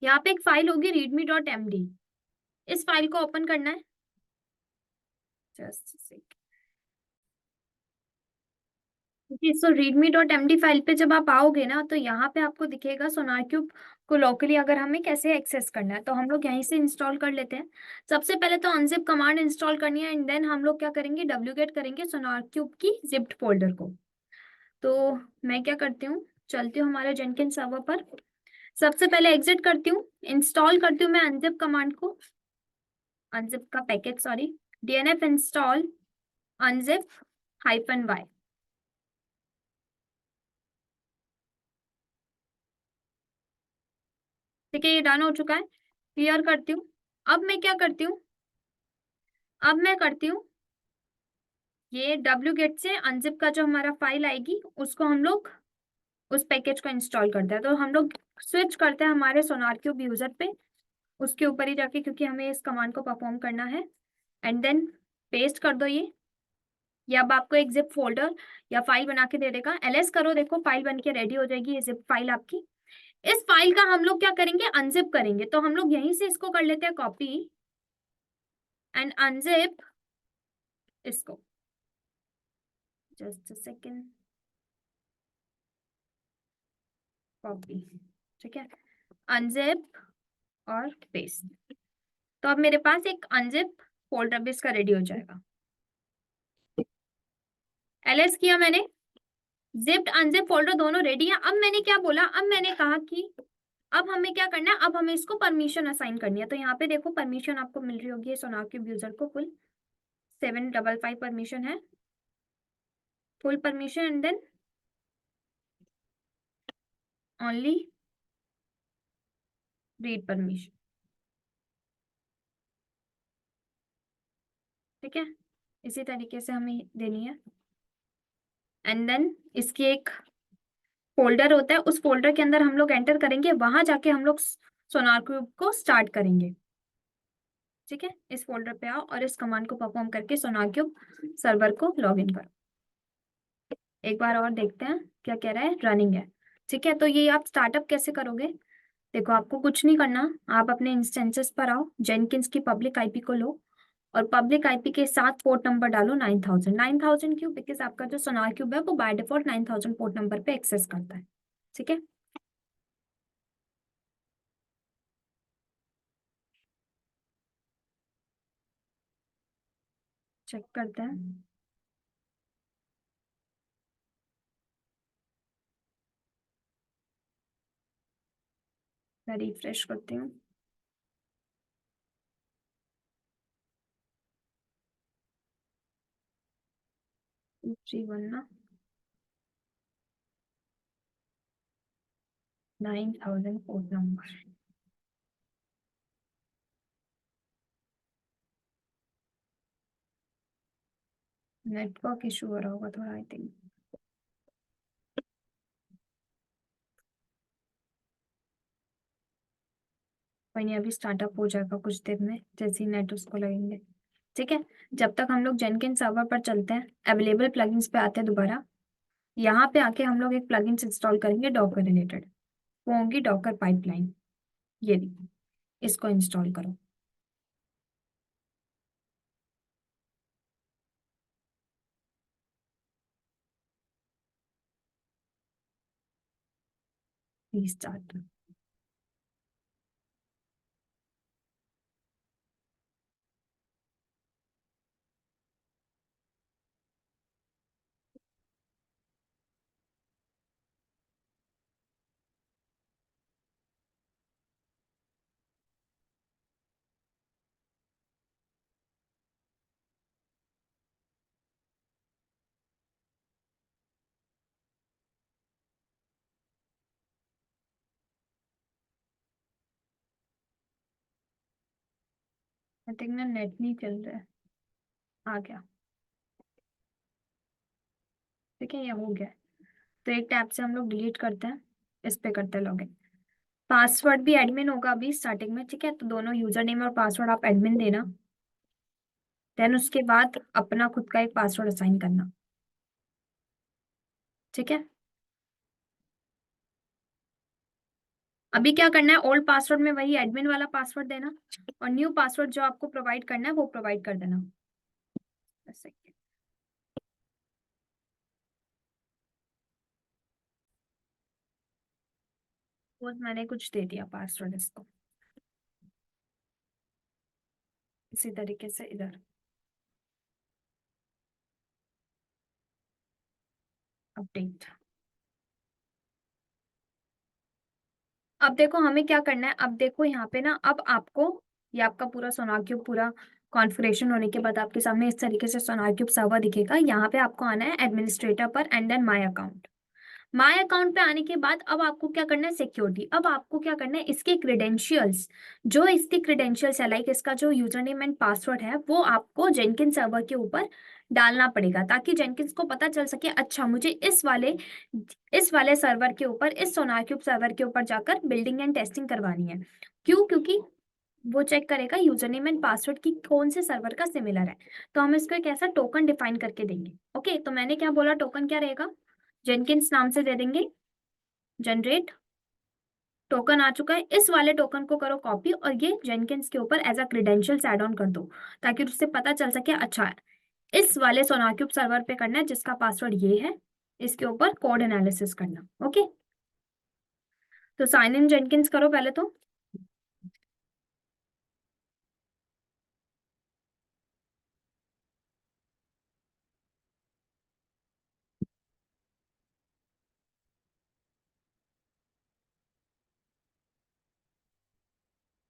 यहाँ पे एक फाइल होगी readme.md, इस फाइल को ओपन करना है। जस्ट जी, सो readme.md फाइल पे जब आप आओगे ना, तो यहाँ पे आपको दिखेगा सोनार क्यूब को लोकली अगर हमें कैसे एक्सेस करना है, तो हम लोग यहीं से इंस्टॉल कर लेते हैं। सबसे पहले तो अनजिप कमांड इंस्टॉल करनी है, एंड देन हम लोग क्या करेंगे, डब्ल्यूगेट करेंगे सोनार क्यूब की जिप्ड फोल्डर को। तो मैं क्या करती हूँ, चलती हूँ हमारे जेनकिन सर्वर पर, सबसे पहले एग्जिट करती हूँ, इंस्टॉल करती हूँ मैं अनजिप कमांड को, अनजिप का package, sorry, dnf install unzip-y। ठीक है, ये डन हो चुका है, क्लियर करती हूँ। अब मैं क्या करती हूँ, अब मैं करती हूँ ये डब्ल्यू गेट से अनजिप का जो हमारा फाइल आएगी उसको हम लोग उस पैकेज को इंस्टॉल करते हैं। तो हम लोग स्विच करते हैं हमारे सोनार क्यूब यूजर पे, उसके ऊपर ही जाके, क्योंकि हमें इस कमांड को परफॉर्म करना है। एंड देन पेस्ट कर दो ये अब आपको एक जिप फोल्डर या फाइल बना के दे देगा। एलएस करो, देखो फाइल बन के रेडी हो जाएगी ये जिप फाइल आपकी। इस फाइल का हम लोग क्या करेंगे, अनजिप करेंगे। तो हम लोग यहीं से इसको कर लेते हैं कॉपी एंड अनजिप इसको, जस्ट अ सेकेंड, कॉपी। ठीक है, अनजिप और पेस्ट। तो अब मेरे पास एक अनजिप फोल्डर भी इसका रेडी हो जाएगा। एलएस किया मैंने, जिप्ड अनजिप फोल्डर दोनों रेडी है। अब मैंने क्या बोला, अब मैंने कहा कि अब हमें क्या करना है, अब हमें इसको परमिशन असाइन करनी है। तो यहाँ पे देखो परमिशन आपको मिल रही होगी सोनार क्यूब यूजर को, फुल 755 परमिशन है, full permission, and then only read permission. ठीक है, इसी तरीके से हमें देनी है। एंड देन इसकी एक फोल्डर होता है, उस फोल्डर के अंदर हम लोग एंटर करेंगे, वहां जाके हम लोग सोनार क्यूब को स्टार्ट करेंगे। ठीक है, इस फोल्डर पे आओ और इस कमांड को परफॉर्म करके सोनार क्यूब सर्वर को लॉग इन करो। एक बार और देखते हैं क्या कह रहा है, रनिंग है। ठीक है, तो ये आप स्टार्टअप कैसे करोगे, देखो आपको कुछ नहीं करना, आप अपने इंस्टेंसेस पर आओ, जेनकिंस की पब्लिक आईपी को लो और पब्लिक आईपी के साथ पोर्ट नंबर डालो 9000। 9000 क्यों, बिकॉज आपका जो सोनार क्यूब है वो बाय डिफॉल्ट 9000 पोर्ट नंबर पे एक्सेस करता है। ठीक है, चेक करते हैं। मैं रिफ्रेश करती हूँ। 231 ना, 9000 पोर्ट नंबर। नेटवर्क इशू हो रहा होगा थोड़ा, आई थिंक। कोई नहीं, अभी स्टार्टअप हो जाएगा कुछ देर में, जैसे ही नेट उसको लगेंगे। ठीक है, जब तक हम लोग जेनकिन सर्वर पर चलते हैं, अवेलेबल प्लगइन्स पे आते हैं दोबारा। यहाँ पे आके हम लोग एक प्लगइन्स इंस्टॉल करेंगे डॉकर रिलेटेड, वो होंगी डॉकर पाइपलाइन। ये देखो, इसको इंस्टॉल करो। रीस्टार्ट। आई थिंक ना नेट नहीं चल रहा है। आ गया। ठीक है, ये हो गया। तो एक टैब से हम लोग डिलीट करते हैं, इस पे करते हैं लॉगिन। पासवर्ड भी एडमिन होगा अभी स्टार्टिंग में, ठीक है, तो दोनों यूजर नेम और पासवर्ड आप एडमिन देना। देन उसके बाद अपना खुद का एक पासवर्ड असाइन करना। ठीक है, अभी क्या करना है, ओल्ड पासवर्ड में वही एडमिन वाला पासवर्ड देना, और न्यू पासवर्ड जो आपको प्रोवाइड करना है वो प्रोवाइड कर देना। बस एक वो मैंने कुछ दे दिया पासवर्ड इसको, इसी तरीके से इधर अपडेट। अब देखो हमें क्या करना है, अब देखो यहाँ पे ना, अब आपको ये आपका पूरा सोनाक्यूब पूरा कॉन्फ़िगरेशन होने के बाद आपके सामने इस तरीके से सोनाक्यूब सर्वर दिखेगा। यहाँ पे आपको आना है एडमिनिस्ट्रेटर पर and then my account. My account पे आने के बाद अब आपको क्या करना है, सिक्योरिटी। अब आपको क्या करना है, इसके क्रेडेंशियल्स, जो इसके क्रेडेंशियल्स है, लाइक इसका जो यूजर नेम एंड पासवर्ड है, वो आपको जेनकिन सर्वर के ऊपर डालना पड़ेगा, ताकि जेनकिंस को पता चल सके अच्छा मुझे इस वाले सर्वर के ऊपर, इस सोनार सर्वर के ऊपर जाकर बिल्डिंग एंड टेस्टिंग करवानी है। क्यों? क्योंकि वो चेक करेगा यूजर नेम एंड पासवर्ड की कौन से सर्वर का सिमिलर है। तो हम इसको एक ऐसा टोकन डिफाइन करके देंगे। ओके, तो मैंने क्या बोला, टोकन क्या रहेगा, जेनकिंस नाम से दे देंगे, जनरेट टोकन आ चुका है। इस वाले टोकन को करो कॉपी और ये जेनकिंस के ऊपर as a credentials add on कर दो, ताकि उससे पता चल सके अच्छा इस वाले सोनाक्यूब सर्वर पे करना है जिसका पासवर्ड ये है, इसके ऊपर कोड एनालिसिस करना। ओके, तो साइन इन जेनकिंस करो पहले तो।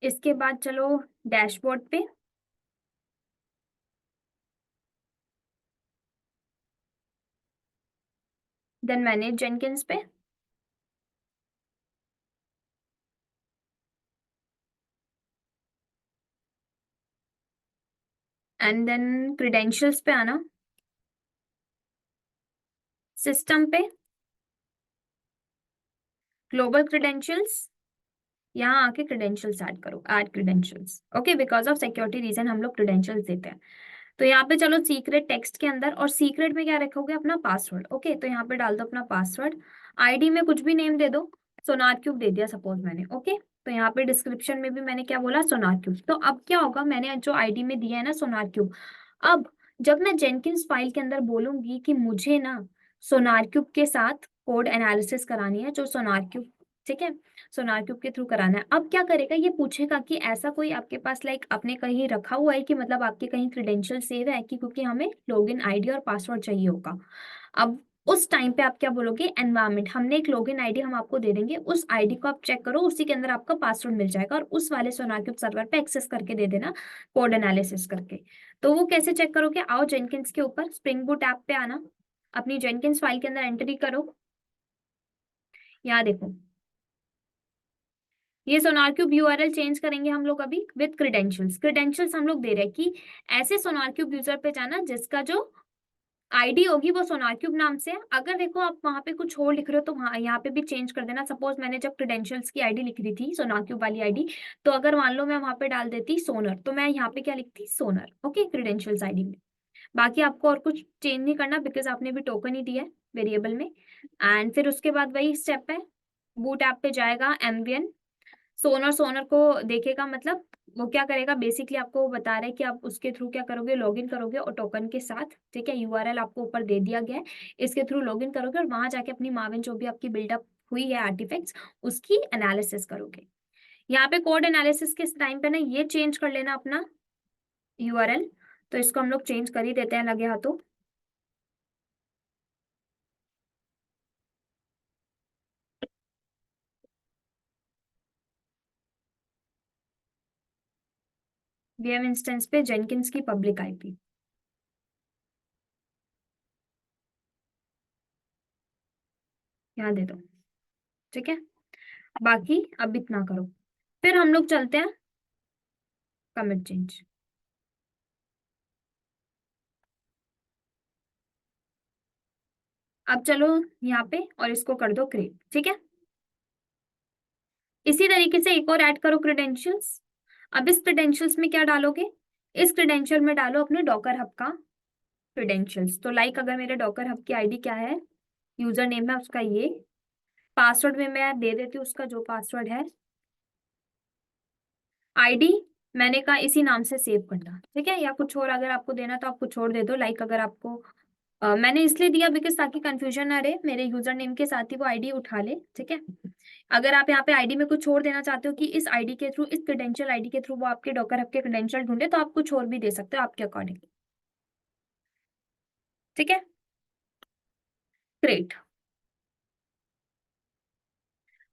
इसके बाद चलो डैशबोर्ड पे, देन मैनेज जेनकिंस पे, एंड देन क्रीडेंशियल्स पे आना, सिस्टम पे, ग्लोबल क्रीडेंशियल्स, यहाँ आके क्रीडेंशियल्स ऐड करो, add credentials. Okay, because of security reason हम लोग क्रीडेंशियल्स देते हैं। तो यहाँ पे चलो सीक्रेट टेक्स्ट के अंदर, और सीक्रेट में क्या रखोगे, अपना पासवर्ड। ओके, तो यहाँ पे डाल दो अपना पासवर्ड। आईडी में कुछ भी नेम दे दो, सोनार क्यूब दे दिया सपोज मैंने। ओके, तो यहाँ पे डिस्क्रिप्शन में भी मैंने क्या बोला, सोनार क्यूब। तो अब क्या होगा, मैंने जो आईडी में दिया है ना सोनार क्यूब, अब जब मैं जेनकिंस फाइल के अंदर बोलूंगी कि मुझे ना सोनार क्यूब के साथ कोड एनालिसिस करानी है, जो सोनार क्यूब, ठीक है, सोनार क्यूब के थ्रू कराना है, अब क्या करेगा, ये पूछेगा कि ऐसा कोई आपके पास लाइक आपने कहीं रखा हुआ है कि मतलब आपके कहीं क्रेडेंशियल सेव है कि, क्योंकि हमें लॉगिन आईडी और पासवर्ड चाहिए होगा। अब उस टाइम पे आप क्या बोलोगे, एनवायरमेंट, हमने एक लॉगिन आईडी हम आपको दे देंगे, उस आईडी को आप चेक करो, उसी के अंदर आपका पासवर्ड मिल जाएगा, और उस वाले सोनाक्यूब सर्वर पे एक्सेस करके दे देना कोड एनालिसिस करके। तो वो कैसे चेक करोगे, आओ जेनकिंस के ऊपर स्प्रिंग बूट ऐप पे आना, अपनी जेनकिंस फाइल के अंदर एंट्री करो, यहाँ देखो, ये सोनारक्यूब यूआरएल चेंज करेंगे हम लोग अभी विद क्रेडेंशियल्स। क्रेडेंशियल्स हम लोग दे रहे हैं कि ऐसे सोनारक्यूब यूजर पे जाना जिसका जो आईडी होगी वो सोनारक्यूब नाम से है। अगर देखो आप वहां पे कुछ और लिख रहे हो तो वहां यहाँ पे भी चेंज कर देना। सपोज मैंने जब क्रेडेंशियल्स की आईडी लिख रही थी, सोनारक्यूब वाली आईडी, तो अगर मान लो मैं वहां पे डाल देती सोनर, तो मैं यहाँ पे क्या लिखती, सोनर। ओके, क्रेडेंशियल्स आईडी में। बाकी आपको और कुछ चेंज नहीं करना, बिकॉज आपने भी टोकन ही दिया है वेरिएबल में। एंड फिर उसके बाद वही स्टेप है, बूट ऐप पे जाएगा, एमवीएन सोनर, सोनर को देखेगा, मतलब वो क्या करेगा, बेसिकली आपको वो बता रहा है कि आप उसके थ्रू क्या करोगे, लॉगिन करोगे और टोकन के साथ, ठीक है, यूआरएल आपको ऊपर दे दिया गया है, इसके थ्रू लॉगिन करोगे और वहां जाके अपनी माविन जो भी आपकी बिल्डअप हुई है आर्टिफैक्ट्स, उसकी एनालिसिस करोगे। यहाँ पे कोड एनालिसिस के टाइम पे ना ये चेंज कर लेना अपना यूआरएल। तो इसको हम लोग चेंज कर ही देते हैं लगे हाथों। वीएम इंस्टेंस पे जेनकिंस की पब्लिक आईपी यहाँ दे दो, ठीक है। बाकी अब इतना करो, फिर हम लोग चलते हैं कमिट चेंज। अब चलो यहाँ पे और इसको कर दो क्रिएट, ठीक है। इसी तरीके से एक और ऐड करो क्रेडेंशियल्स। अब इस क्रेडेंशियल्स में क्या डालोगे, इस क्रेडेंशियल में डालो अपने डॉकर हब का क्रेडेंशियल्स। तो लाइक अगर मेरे डॉकर हब की आईडी क्या है, यूजर नेम है उसका ये, पासवर्ड में मैं दे देती हूँ उसका जो पासवर्ड है, आईडी मैंने कहा इसी नाम से सेव करना, ठीक है। या कुछ और अगर आपको देना तो आप कुछ और दे दो, लाइक अगर आपको मैंने इसलिए दिया बिकॉज ताकि कंफ्यूजन ना रहे, मेरे यूजर नेम के साथ ही वो आईडी उठा ले, ठीक है। अगर आप यहाँ पे आईडी में कुछ और देना चाहते हो कि इस आईडी के थ्रू, इस क्रेडेंशियल आईडी के थ्रू वो आपके डॉकर हब के क्रेडेंशियल ढूंढे, तो आप कुछ और भी दे सकते हो आपके अकॉर्डिंग, ठीक है। ग्रेट।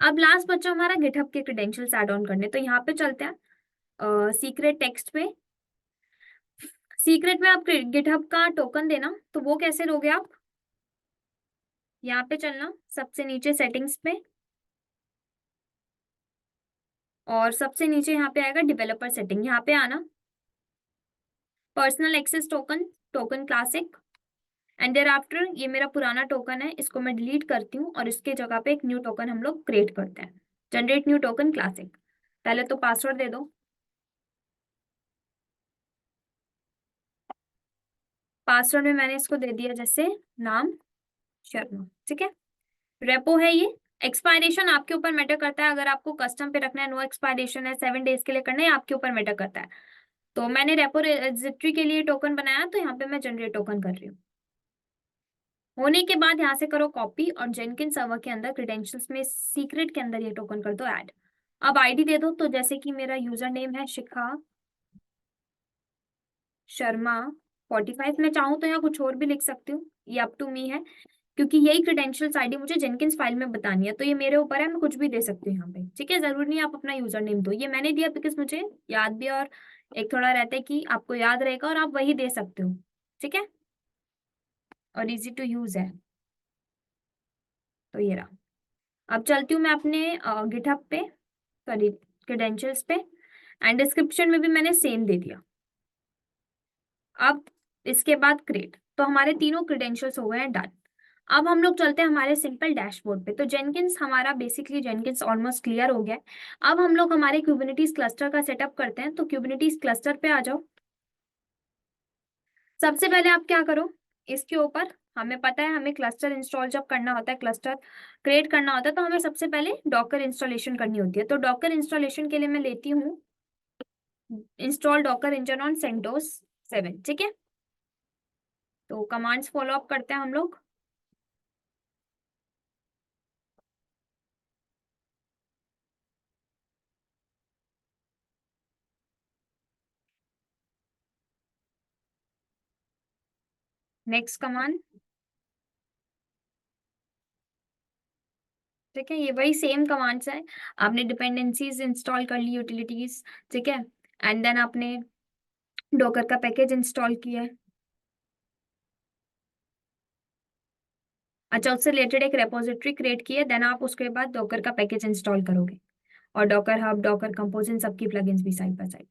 अब लास्ट बच्चा हमारा गिटहब के क्रेडेंशियल्स ऐड ऑन करने, तो यहाँ पे चलते हैं सीक्रेट टेक्स्ट पे। सीक्रेट में आप गिटहब का टोकन देना, तो वो कैसे दोगे आप, यहाँ पे चलना सबसे नीचे सेटिंग्स पे, और सबसे नीचे यहाँ पे आएगा डेवलपर सेटिंग, यहाँ पे आना, personal access token, token classic, and thereafter ये मेरा पुराना टोकन है, इसको मैं डिलीट करती हूँ और इसके जगह पे एक न्यू टोकन हम लोग क्रिएट करते हैं, जनरेट न्यू टोकन क्लासिक। पहले तो पासवर्ड दे दो, पासवर्ड में मैंने इसको दे दिया जैसे नाम शर्मा, ठीक है। रेपो है ये, एक्सपायरेशन आपके ऊपर मैटर करता है, अगर आपको कस्टम पे रखना है, नो एक्सपायरेशन है, 7 डेज के लिए करना है, आपके ऊपर मैटर करता है। तो मैंने रेपो रिजिट्री के लिए टोकन बनाया, तो यहाँ पे मैं जनरेट टोकन कर रही हूँ। होने के बाद यहाँ से करो कॉपी और जेनकिन सर्वर के अंदर क्रेडेंशियल्स में सीक्रेट के अंदर ये टोकन कर दो ऐड। अब आईडी दे दो, तो जैसे कि मेरा यूजर नेम है शिखा शर्मा 45, मैं चाहूँ तो यहाँ कुछ और भी लिख सकती हूँ, ये अप टू मी है, क्योंकि यही क्रेडेंशियल्स आईडी मुझे जेनकिंस फाइल में बतानी है, तो ये मेरे ऊपर है, मैं कुछ भी दे सकती हूँ यहाँ पे, ठीक है। जरूरी नहीं आप अपना यूजर नेम दो, ये मैंने दिया बिकॉज मुझे याद भी, और एक थोड़ा रहता है कि आपको याद रहेगा और आप वही दे सकते हो, ठीक है, और इजी टू यूज है। तो ये रहा। अब चलती हूँ मैं अपने गिटहब पे, सॉरी क्रेडेंशियल्स पे, एंड डिस्क्रिप्शन में भी मैंने सेम दे दिया। अब इसके बाद क्रिएट, तो हमारे तीनों क्रेडेंशियल्स हो गए हैं डन। अब हम लोग चलते हैं हमारे सिंपल डैशबोर्ड पे। तो जेनकिंस हमारा बेसिकली जेनकिंस ऑलमोस्ट क्लियर हो गया है। अब हम लोग हमारे क्यूबिनिटीज क्लस्टर का सेटअप करते हैं, तो क्यूबिनिटीज क्लस्टर पे आ जाओ। सबसे पहले आप क्या करो, इसके ऊपर हमें पता है हमें क्लस्टर इंस्टॉल जब करना होता है, क्लस्टर क्रिएट करना होता है, तो हमें सबसे पहले डॉकर इंस्टॉलेशन करनी होती है। तो डॉकर इंस्टॉलेशन के लिए मैं लेती हूँ install docker engine on CentOS 7, ठीक है। तो कमांड्स फॉलो अप करते हैं हम लोग। नेक्स्ट कमांड, ठीक है, ये वही सेम कमांड्स है। आपने डिपेंडेंसीज इंस्टॉल कर ली, यूटिलिटीज, ठीक है, एंड देन आपने डॉकर का पैकेज इंस्टॉल किया है। अच्छा, उससे रिलेटेड एक रेपोजिटरी क्रिएट की है, देन आप उसके बाद डॉकर का पैकेज इंस्टॉल करोगे, और डॉकर हब, डॉकर कंपोज, इन सबकी प्लगइन्स भी साइड बाय साइड।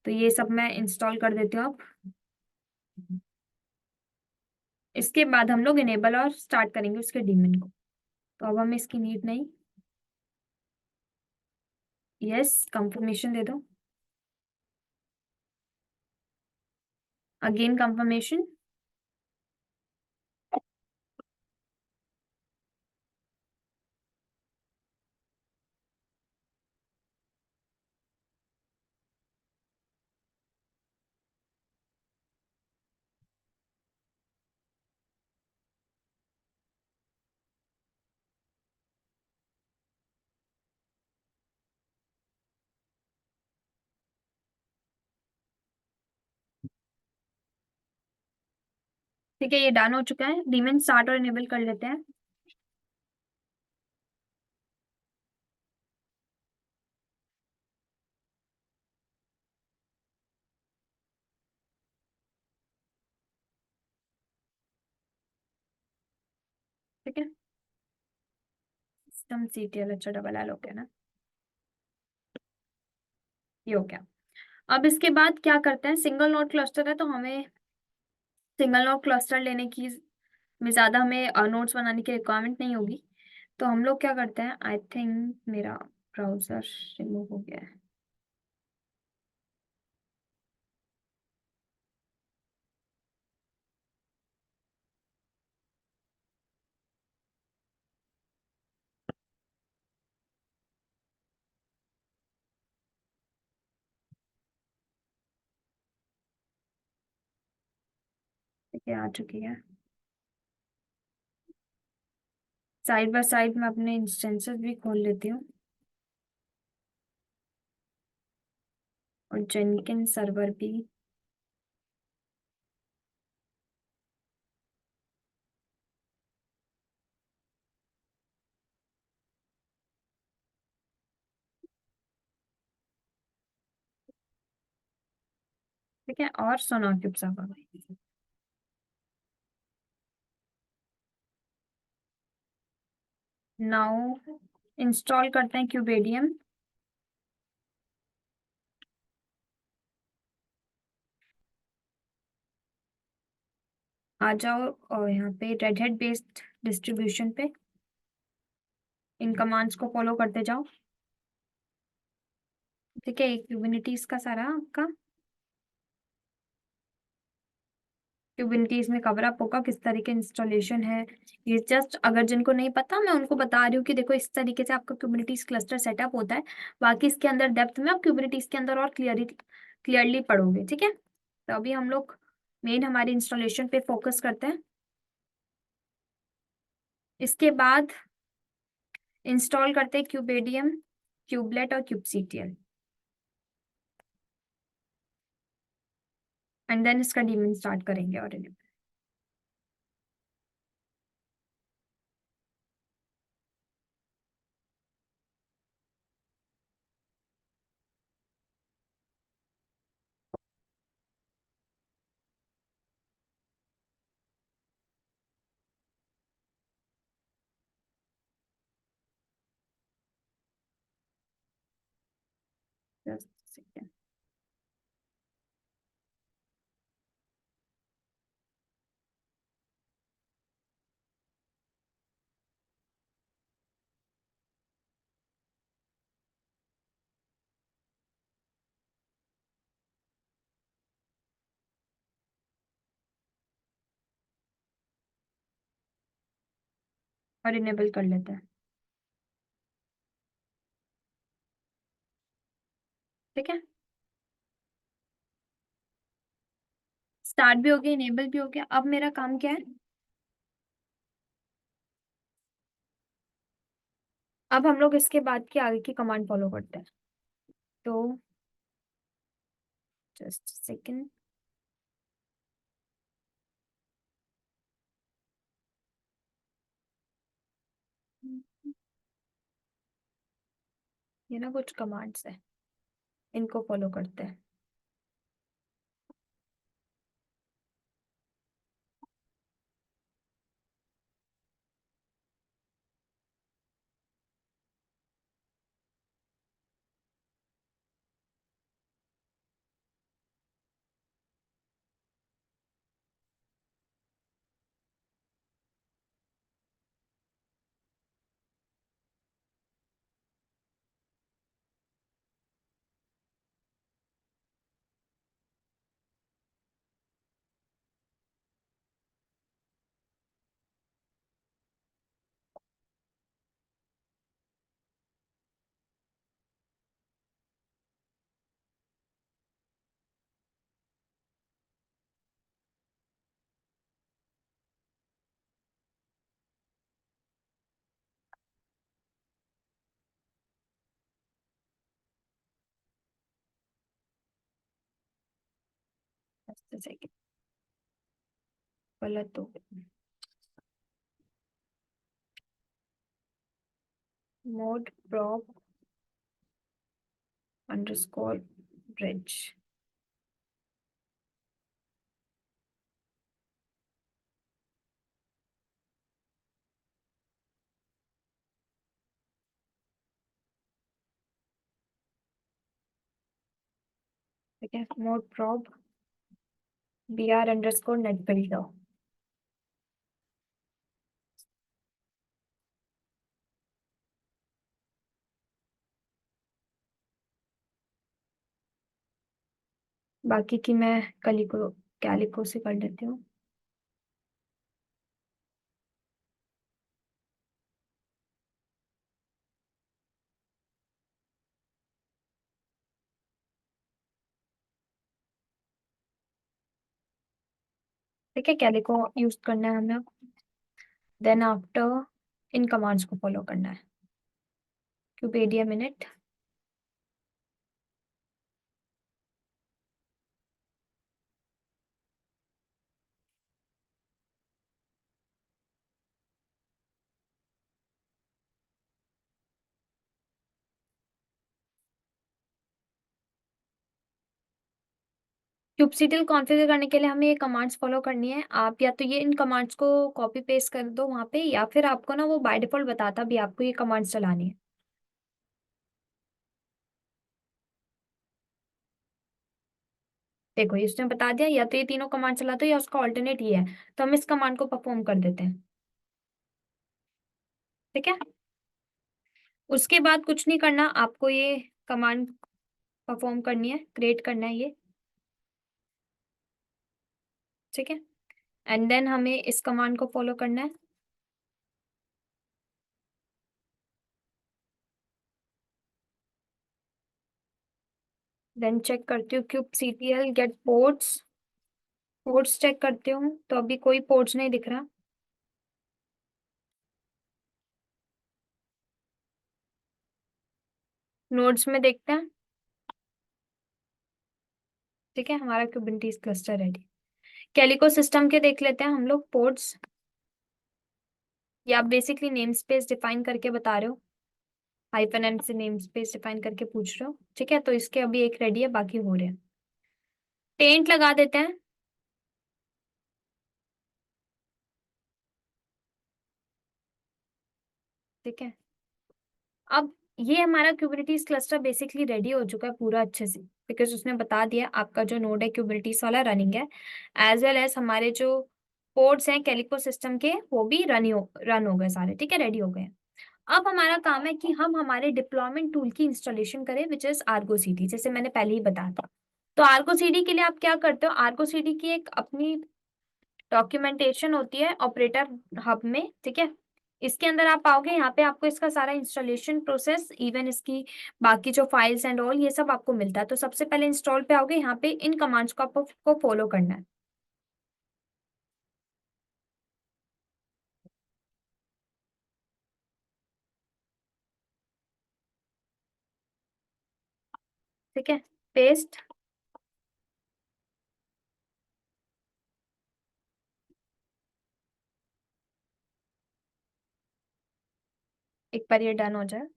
तो ये सब मैं इंस्टॉल कर देती हूँ अब। इसके बाद हम लोग इनेबल और स्टार्ट करेंगे उसके डीमन को। तो अब हमें इसकी नीड नहीं, यस कंफर्मेशन दे दो, अगेन कंफर्मेशन। ठीक है, ये डन हो चुका है, डीमन स्टार्ट और इनेबल कर लेते हैं। ठीक है, सिस्टम सीटीएल, अच्छा डबल एल हो गया ना, ये हो गया। अब इसके बाद क्या करते हैं, सिंगल नोड क्लस्टर है तो हमें सिंगल नोड क्लस्टर लेने की में ज़्यादा हमें नोट्स बनाने की रिक्वायरमेंट नहीं होगी। तो हम लोग क्या करते हैं, आई थिंक मेरा ब्राउजर रिमूव हो गया है। ठीक है, आ चुकी है। साइड बाय साइड मैं अपने इंस्टेंसेस भी खोल लेती हूँ, और जेनकिन सर्वर भी। ठीक है, और सोनाक्यूब सर्वर। नाउ इंस्टॉल करते हैं क्यूबेडियम। आ जाओ और यहाँ पे रेड हैट बेस्ड डिस्ट्रीब्यूशन पे इन कमांड्स को फॉलो करते जाओ। ठीक है, क्यूबिनिटीज का सारा आपका क्यूबिनिटीज में कवर अप होगा, किस तरीके इंस्टॉलेशन है। ये जस्ट अगर जिनको नहीं पता, मैं उनको बता रही हूँ कि देखो इस तरीके से आपका क्यूबिनिटीज क्लस्टर सेटअप होता है। बाकी इसके अंदर डेप्थ में आप क्यूबिनिटीज के अंदर और क्लियरली पढ़ोगे। ठीक है, तो अभी हम लोग मेन हमारी इंस्टॉलेशन पे फोकस करते हैं। इसके बाद इंस्टॉल करते हैं क्यूबेडियम, क्यूबलेट और क्यूबसीटीएल, एंड देन इसका डीमन स्टार्ट करेंगे। और जस्ट और इनेबल कर लेते हैं। ठीक है, स्टार्ट भी हो गया, इनेबल भी हो गया। अब मेरा काम क्या है, अब हम लोग इसके बाद की आगे की कमांड फॉलो करते हैं। तो जस्ट सेकंड, ये ना कुछ कमांड्स है, इनको फॉलो करते हैं। जस्ट सेकंड, गलत हो गया। Mode prop underscore bridge. ठीक है, mode prop br underscore net builder. बाकी की मैं कलिको कैलिको से कर लेती हूँ। ठीक है, कैलिको यूज करना है हमें। देन आफ्टर इन कमांड्स को फॉलो करना है। क्यूपेडिया मिनट। kubectl कॉन्फ़िगर करने के लिए हमें ये कमांड्स फॉलो करनी है। आप या तो ये इन कमांड्स को कॉपी पेस्ट कर दो वहां पे, या फिर आपको ना वो बाय डिफॉल्ट बताता भी आपको ये कमांड्स चलानी है। देखो ये उसने बता दिया, या तो ये तीनों कमांड चला दो या उसका ऑल्टरनेट ये है। तो हम इस कमांड को परफॉर्म कर देते हैं। ठीक है, उसके बाद कुछ नहीं करना आपको, ये कमांड परफॉर्म करनी है, क्रिएट करना है ये। ठीक है, एंड देन हमें इस कमांड को फॉलो करना है। देन चेक करती हूँ kubectl get ports. Ports check करती हूँ तो अभी कोई पोर्ट्स नहीं दिख रहा। नोड्स में देखते हैं। ठीक है, हमारा Kubernetes cluster ready. Calico system के देख लेते हैं हम लोग पोर्ट्स। या आप बेसिकली नेम स्पेस डिफाइन करके बता रहे हो, हाइफन एम से नेम स्पेस डिफाइन करके पूछ रहे हो। ठीक है, तो इसके अभी एक रेडी है, बाकी हो रहे हैं। टेंट लगा देते हैं। ठीक है, अब ये हमारा क्यूबरनेटिस क्लस्टर बेसिकली रेडी हो चुका है पूरा अच्छे से, बिकॉज उसने बता दिया आपका जो नोड है क्यूबरनेटिस वाला रनिंग है, एज वेल एज हमारे जो पोर्ट्स हैं कैलिको सिस्टम के वो भी रन हो गए सारे। ठीक है, रेडी हो गए। अब हमारा काम है कि हम हमारे डिप्लॉयमेंट टूल की इंस्टॉलेशन करें, विच इज आर्गो सीडी, जैसे मैंने पहले ही बताया था। तो आर्गो सीडी के लिए आप क्या करते हो, आर्गो सीडी की एक अपनी डॉक्यूमेंटेशन होती है ऑपरेटर हब में। ठीक है, इसके अंदर आप पाओगे, यहाँ पे आपको इसका सारा इंस्टॉलेशन प्रोसेस, इवन इसकी बाकी जो फाइल्स एंड ऑल, ये सब आपको मिलता है। तो सबसे पहले इंस्टॉल पे आओगे, यहाँ पे इन कमांड्स को आपको फॉलो करना है। ठीक है, पेस्ट। एक बार ये डन हो जाए।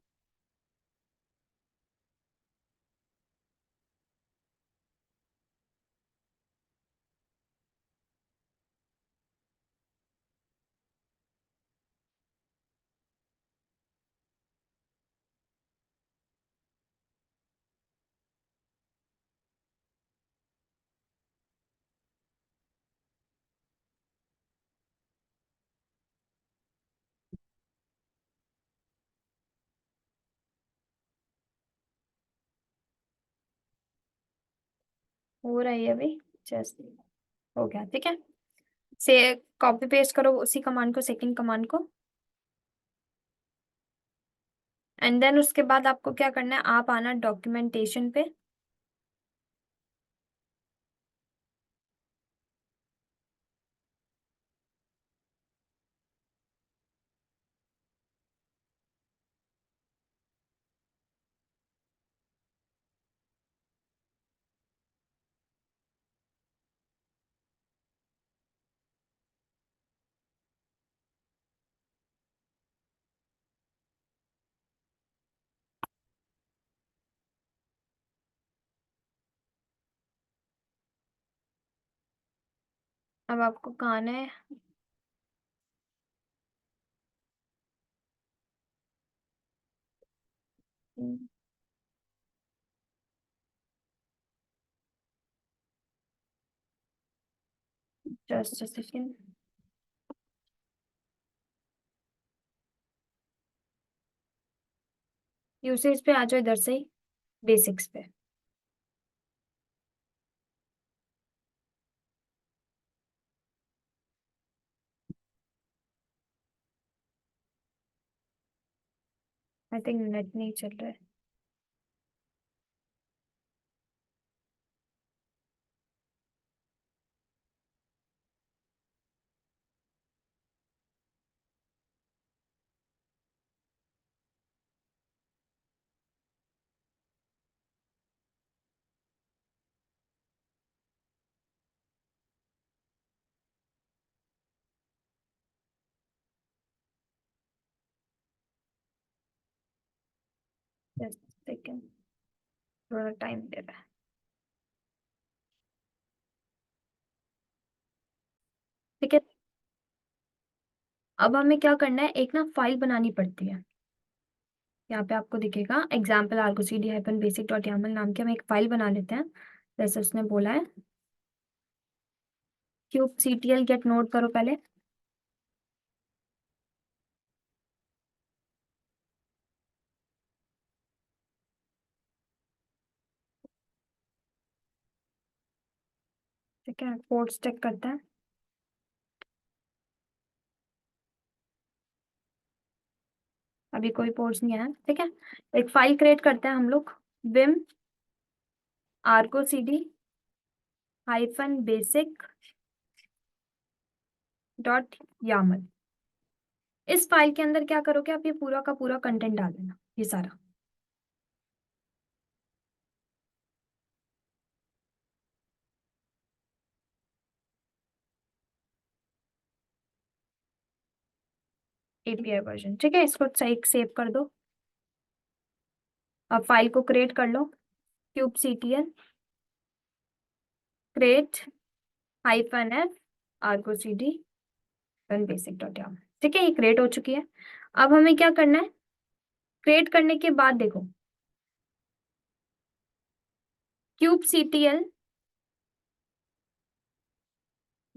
हो रहा है ये अभी, जस्ट हो गया। ठीक है, से कॉपी पेस्ट करो उसी कमांड को, सेकंड कमांड को। एंड देन उसके बाद आपको क्या करना है, आप आना डॉक्यूमेंटेशन पे। अब आपको कहाँ आना है, जस्ट सेकंड। यूसेज पे आ जाओ इधर से ही, बेसिक्स पे। आई थिंक नेट नहीं चल रहा है। जस्ट सेकेंड, थोड़ा टाइम दे रहा है। ठीक है, अब हमें क्या करना है, एक ना फाइल बनानी पड़ती है। यहाँ पे आपको दिखेगा example Argo C D hyphen basic dot YAML नाम की हम एक फाइल बना लेते हैं, जैसे उसने बोला है। Kube C T L get note करो पहले। ठीक है, कोड्स चेक करते हैं। अभी कोई पोर्ट्स नहीं आया। ठीक है, एक फाइल क्रिएट करते हैं हम लोग, vim Argo C D hyphen basic dot YAML. इस फाइल के अंदर क्या करोगे आप, ये पूरा का पूरा कंटेंट डाल देना, ये सारा। एपीआई वर्जन, ठीक है, इसको सही सेव कर दो। अब फाइल को क्रिएट कर लो, kube C T L create hyphen F Argo C D run basic dot YAML. ठीक है, ये क्रिएट हो चुकी है। अब हमें क्या करना है, क्रिएट करने के बाद देखो, kube C T L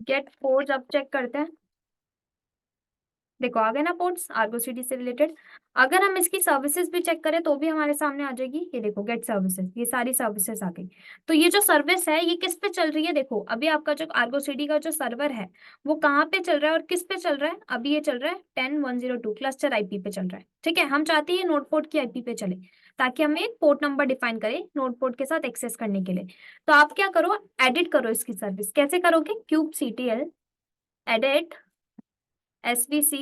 get ports, अब चेक करते हैं। देखो आ गए ना पोर्ट्स आर्गो सीडी से रिलेटेड। अगर हम इसकी सर्विसेज भी चेक करें तो भी हमारे सामने आ जाएगी, ये देखो गेट सर्विसेज, ये सारी सर्विसेज आ गई। तो ये जो सर्विस है ये किस पे चल रही है, देखो अभी आपका जो आर्गो सीडी का जो सर्वर है वो कहाँ पे चल रहा है और किस पे चल रहा है। अभी ये चल रहा है 10.102 क्लस्टर आईपी पे चल रहा है। ठीक है, हम चाहते हैं नोड पोर्ट की आईपी पे चले, ताकि हमें एक पोर्ट नंबर डिफाइन करें नोड पोर्ट के साथ एक्सेस करने के लिए। तो आप क्या करो, एडिट करो इसकी सर्विस। कैसे करोगे, kube C T L edit SVC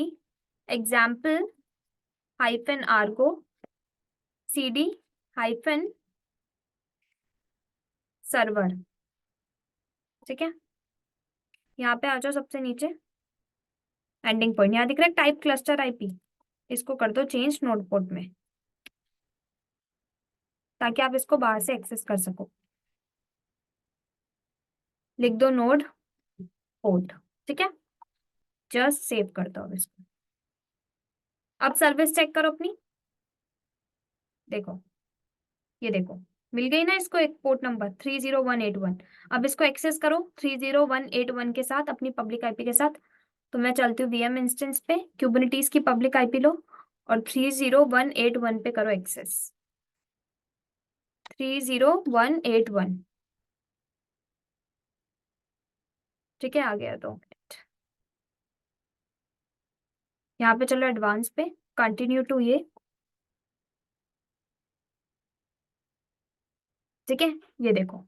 example hyphen Argo CD hyphen server. ठीक है, यहाँ पे आ जाओ सबसे नीचे, एंडिंग पॉइंट यहाँ दिख रहा है टाइप क्लस्टर आईपी, इसको कर दो चेंज नोड पोर्ट में, ताकि आप इसको बाहर से एक्सेस कर सको। लिख दो नोड पोर्ट। ठीक है, जस्ट सेव कर दो अब इसको। अब सर्विस चेक करो अपनी, देखो ये देखो, मिल गई ना इसको एक पोर्ट नंबर 30181। अब इसको एक्सेस करो 30181 के साथ, अपनी पब्लिक आईपी के साथ। तो मैं चलती हूँ VM इंस्टेंस पे, क्यूबरनेटीज की पब्लिक आईपी लो और 30181 पे करो एक्सेस। 30181। ठीक है, आ गया 2 मिनट। यहाँ पे चलो एडवांस पे, कंटिन्यू टू ये। ठीक है, ये देखो,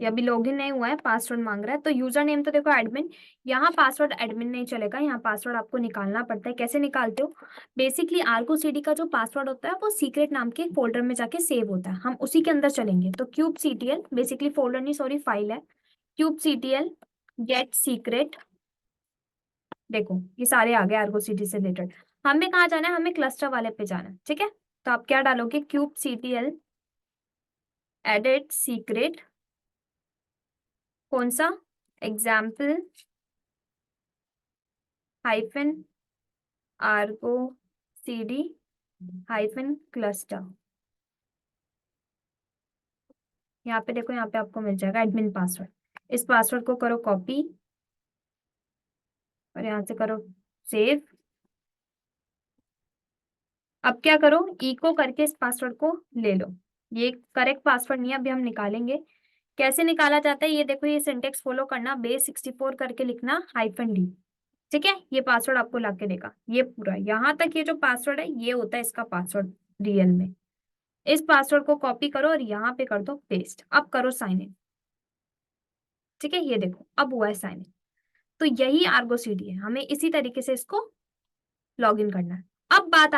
ये अभी लॉगिन नहीं हुआ है, पासवर्ड मांग रहा है। तो यूजर नेम तो देखो एडमिन, यहाँ पासवर्ड एडमिन नहीं चलेगा, यहाँ पासवर्ड आपको निकालना पड़ता है। कैसे निकालते हो, बेसिकली आर्गो सीडी का जो पासवर्ड होता है वो सीक्रेट नाम के फोल्डर में जाके सेव होता है, हम उसी के अंदर चलेंगे। तो क्यूब सीटीएल, बेसिकली फोल्डर नहीं सॉरी फाइल है, क्यूब सीटीएल गेट सीक्रेट। देखो ये सारे आ गए आर्गो सीडी से रिलेटेड। हमें कहाँ जाना है, हमें क्लस्टर वाले पे जाना है। ठीक है, तो आप क्या डालोगे, क्यूब सीटीएल एडिट सीक्रेट, कौन सा, example hyphen Ergo CD hyphen cluster. यहाँ पे देखो, यहाँ पे आपको मिल जाएगा एडमिन पासवर्ड। इस पासवर्ड को करो कॉपी और यहाँ से करो सेव। अब क्या करो, इको करके इस पासवर्ड को ले लो। ये करेक्ट पासवर्ड नहीं है, अभी हम निकालेंगे। कैसे निकाला जाता है ये देखो, ये सिंटेक्स फॉलो करना, base 64 करके लिखना हाइफन डी। ठीक है, ये पासवर्ड आपको ला के देगा, ये पूरा यहाँ तक ये जो पासवर्ड है ये होता है इसका पासवर्ड रियल में। इस पासवर्ड को कॉपी करो और यहाँ पे कर दो पेस्ट, अब करो साइन इन। ठीक है, ये देखो अब हुआ है साइन इन। तो यही आर्गो सीडी है, हमें इसी तरीके से इसको लॉग इन करना है। अब बात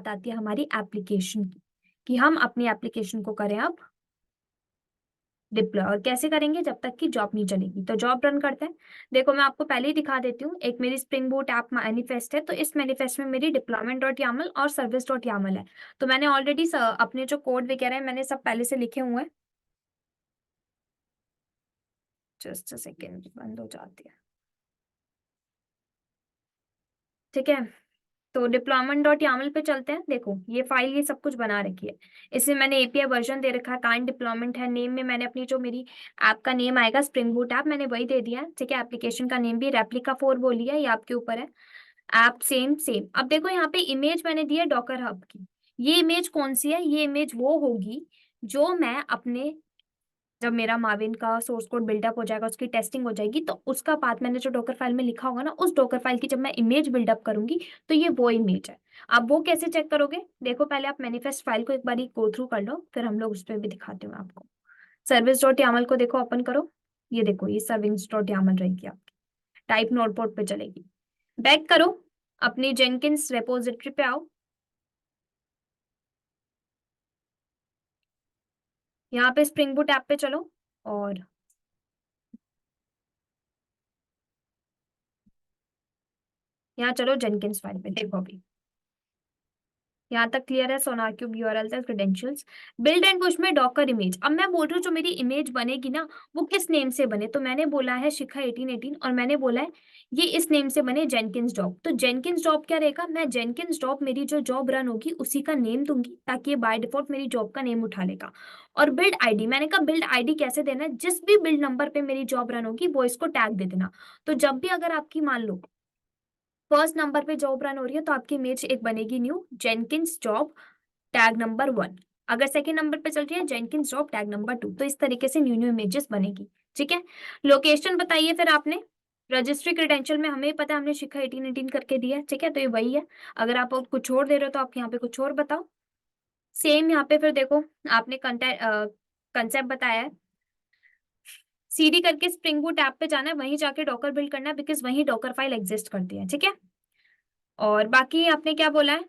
आती है हमारी एप्लीकेशन की, कि हम अपनी एप्लीकेशन को करें अब डिप्लॉय। और कैसे करेंगे, जब तक कि जॉब नहीं चलेगी। तो जॉब रन करते हैं। देखो मैं आपको पहले ही दिखा देती हूँ, एक मेरी स्प्रिंग बूट ऐप मैनिफेस्ट है, तो इस मैनिफेस्ट में मेरी डिप्लॉयमेंट डॉट यामल और सर्विस डॉट यामल है। तो मैंने ऑलरेडी अपने जो कोड वगैरह है मैंने सब पहले से लिखे हुए हैं। जस्ट सेकेंड, बंद हो जाती है। ठीक है, तो डिप्लॉयमेंट डॉट यामल पे चलते हैं। देखो ये फाइल ये सब कुछ बना रखी है, इसमें मैंने एपीआई वर्जन दे रखा है, काइंड डिप्लॉयमेंट है, नेम में मैंने अपनी जो मेरी ऐप का नेम आएगा स्प्रिंग बूट ऐप मैंने वही दे दिया है। ठीक है, एप्लीकेशन का नेम भी रेप्लिका 4 बोली है, ये आपके ऊपर है। App same same. अब देखो यहाँ पे इमेज मैंने दी है डॉकर हब की। ये इमेज कौन सी है, ये इमेज वो होगी जो मैं अपने, जब मेरा माविन का सोर्स कोड बिल्डअप हो जाएगा, उसकी टेस्टिंग हो जाएगी, तो उसका पाथ मैंने जो डॉकर फाइल में लिखा होगा ना, उस डॉकर फाइल की जब मैं इमेज बिल्डअप करूंगी तो ये वो इमेज है। आप वो कैसे चेक करोगे, देखो पहले आप मैनिफेस्ट फाइल को एक बार गो थ्रू कर लो, फिर हम लोग उस पर भी दिखाते हैं आपको। सर्विस डॉट यामल को देखो ओपन करो, ये देखो ये सर्विस डॉट यामल रहेगी आपकी, टाइप नोटपोर्ट पे चलेगी। बैक करो, अपनी जेनकिंस रेपोजिटरी पे आओ, यहाँ पे स्प्रिंग बूट ऐप पे चलो, और यहाँ चलो जेनकिंस फाइल पे। देखो अभी यहाँ तक क्लियर है, सोनार क्यूब यूआरएल तक क्रेडेंशियल्स, बिल्ड एंड पुश में डॉकर इमेज। अब मैं बोल रही हूँ जो मेरी इमेज बनेगी ना वो किस नेम से बने, तो मैंने बोला है शिखा 1818 और मैंने बोला है ये इस नेम से बने जेनकिंस जॉब। तो जेनकिंस जॉब क्या रहेगा, मैं जेनकिंस जॉब मेरी जो जॉब रन होगी उसी का नेम दूंगी, ताकि ये बाय डिफॉल्ट मेरी जॉब का नेम उठा लेगा। और बिल्ड आईडी, मैंने कहा बिल्ड आईडी कैसे देना है, जिस भी बिल्ड नंबर पे मेरी जॉब रन होगी वो इसको टैग दे देना। तो जब भी अगर आपकी मान लो फर्स्ट नंबर पे जॉब रन हो रही है तो आपकी इमेज एक बनेगी new Jenkins job tag number 1। अगर सेकंड नंबर पे चल रही है जेनकिंस जॉब टैग नंबर 2। तो इस तरीके से न्यू न्यू इमेजेस बनेगी। ठीक है, लोकेशन बताइए फिर आपने, रजिस्ट्री क्रेडेंशियल में हमें पता है हमने शिखा 1818 करके दिया है। ठीक है, तो ये वही है। अगर आप और कुछ और दे रहे हो तो आप यहाँ पे कुछ और बताओ। सेम यहाँ पे फिर देखो, आपने कंसेप्ट बताया है, सीडी करके स्प्रिंग बूट ऐप पे जाना है, वहीं जाके डॉकर बिल्ड करना है, बिकॉज वहीं डॉकर फाइल एग्जिस्ट करती है। ठीक है, और बाकी आपने क्या बोला है,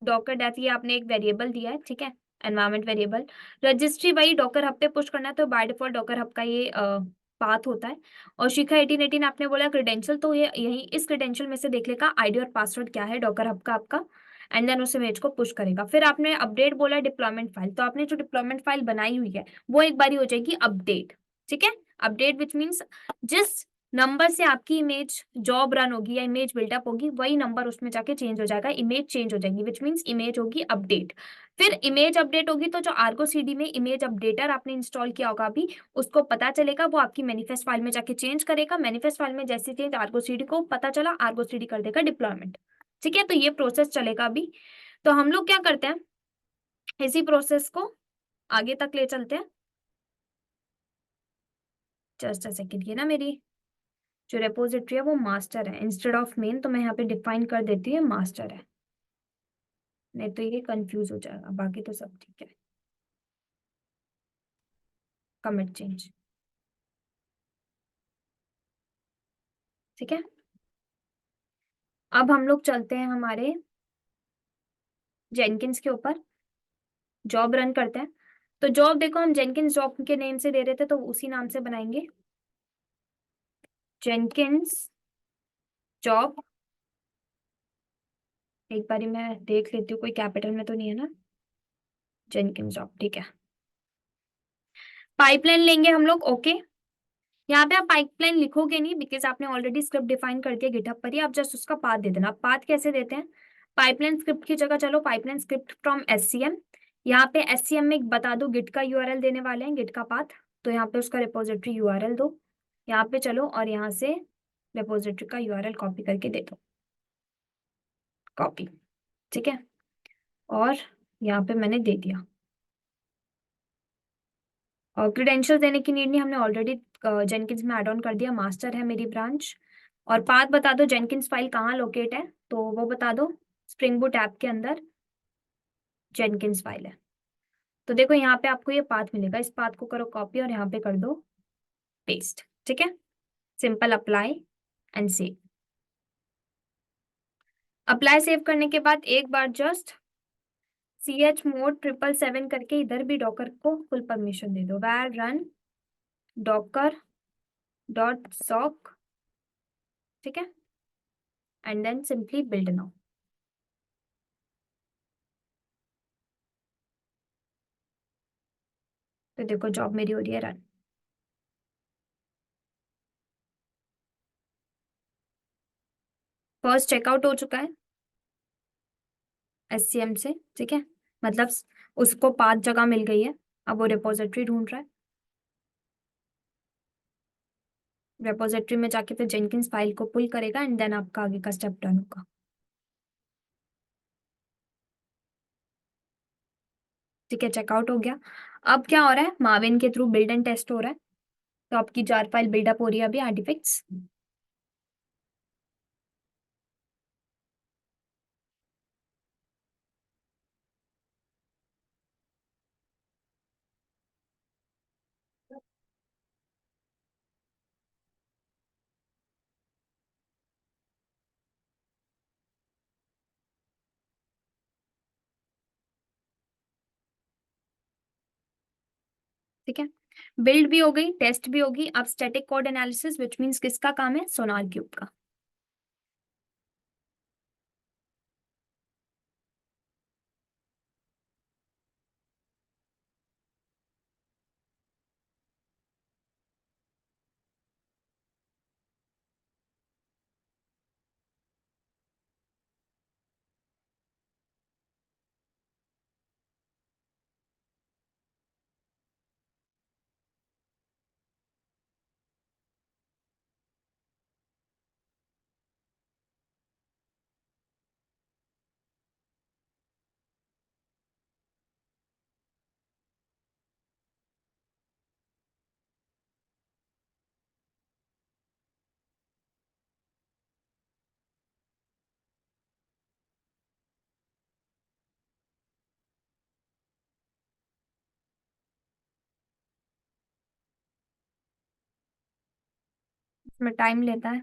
डॉकर डेथ ये आपने एक वेरिएबल दिया है। ठीक है, एनवायरमेंट वेरिएबल। रजिस्ट्री वही डॉकर हब पे पुश करना है, तो बाय डिफॉल्ट डॉकर हब का ये पाथ होता है। और शिखा 1818 आपने बोला क्रेडेंशियल, तो ये यही इस क्रेडेंशियल में से देख लेगा आईडी और पासवर्ड क्या है डॉकर हब का आपका, एंड देन उस इमेज को पुश करेगा। फिर आपने अपडेट बोला डिप्लॉयमेंट फाइल, तो आपने जो डिप्लॉयमेंट फाइल बनाई हुई है वो एक बारी हो जाएगी अपडेट। ठीक है, अपडेट विच मीन्स जिस नंबर से आपकी इमेज जॉब रन होगी या इमेज बिल्डअप होगी वही नंबर उसमें जाके चेंज हो जाएगा, इमेज चेंज हो जाएगी, विच मीन्स इमेज होगी अपडेट। फिर इमेज अपडेट होगी तो जो आर्गो सीडी में इमेज अपडेटर आपने इंस्टॉल किया होगा अभी, उसको पता चलेगा, वो आपकी मैनिफेस्ट फाइल में जाके चेंज करेगा। मैनिफेस्ट फाइल में जैसे चेंज आर्गो सीडी को पता चला, आर्गो सीडी कर देगा डिप्लॉयमेंट। ठीक है, तो ये प्रोसेस चलेगा अभी। तो हम लोग क्या करते हैं, इसी प्रोसेस को आगे तक ले चलते हैं। जस्ट अ सेकेंड, ये ना मेरी जो रेपोजिटरी है वो मास्टर है इंस्टेड ऑफ मेन, तो मैं यहाँ पे डिफाइन कर देती हूँ मास्टर है, नहीं तो ये कंफ्यूज हो जाएगा। बाकी तो सब ठीक है। Commit change. ठीक है, अब हम लोग चलते हैं हमारे जेनकिंस के ऊपर, जॉब रन करते हैं। तो जॉब देखो हम जेनकिंस जॉब के नेम से दे रहे थे, तो उसी नाम से बनाएंगे, जेनकिंस जॉब। एक बारी मैं देख लेती हूँ कोई कैपिटल में तो नहीं है ना, जेनकिंस जॉब। ठीक है, पाइपलाइन लेंगे हम लोग। ओके, यहाँ पे आप पाइपलाइन लिखोगे नहीं, बिकॉज आपने ऑलरेडी स्क्रिप्ट डिफाइन कर दिया गिटहब पर ही, आप जस्ट उसका पाथ दे देना। पाथ कैसे देते हैं, पाइपलाइन स्क्रिप्ट की जगह चलो पाइपलाइन स्क्रिप्ट फ्रॉम एससीएम। यहाँ पे एससीएम में एक बता दो गिट का यूआरएल देने वाले हैं, गिट का पाथ, तो यहाँ पे उसका रिपोजिटरी यूआरएल दो। यहाँ पे चलो और यहाँ से रिपोजिटरी का यूआरएल कॉपी करके दे दो, कॉपी। ठीक है, और यहाँ पे मैंने दे दिया। और क्रेडेंशियल देने की नीड नहीं, हमने ऑलरेडी जेनकिंस में ऐड ऑन कर दिया, मास्टर है मेरी ब्रांच, और पाथ बता दो, जेनकिंस फाइल कहाँ लोकेट है, तो वो बता दो। स्प्रिंग बूट ऐप के अंदर जेनकिंस फाइल है। तो देखो यहाँ पे आपको ये पाथ मिलेगा, इस पाथ को करो कॉपी और यहाँ पे कर दो पेस्ट। ठीक है, simple apply and save. Apply save करने के बाद एक बार जस्ट chmod 777 करके इधर भी डॉकर को फुल परमिशन दे दो, var run docker dot sock. ठीक है, and then simply build now. तो देखो जॉब मेरी हो रही है रन। फर्स्ट चेकआउट हो चुका है SCM से। ठीक है, मतलब उसको 5 जगह मिल गई है। अब वो रिपोजिटरी ढूंढ रहा है, रिपोजिटरी में जाके फिर जेनकिंस फाइल को पुल करेगा एंड देन आपका आगे का स्टेप डन होगा। ठीक है, चेकआउट हो गया। अब क्या हो रहा है, माविन के थ्रू बिल्ड एंड टेस्ट हो रहा है। तो आपकी जार फाइल बिल्डअप हो रही है अभी आर्टिफैक्ट्स। ठीक है, बिल्ड भी हो गई, टेस्ट भी होगी। अब static code analysis, which means किसका काम है, सोनार क्यूब का। इसमें टाइम लेता है।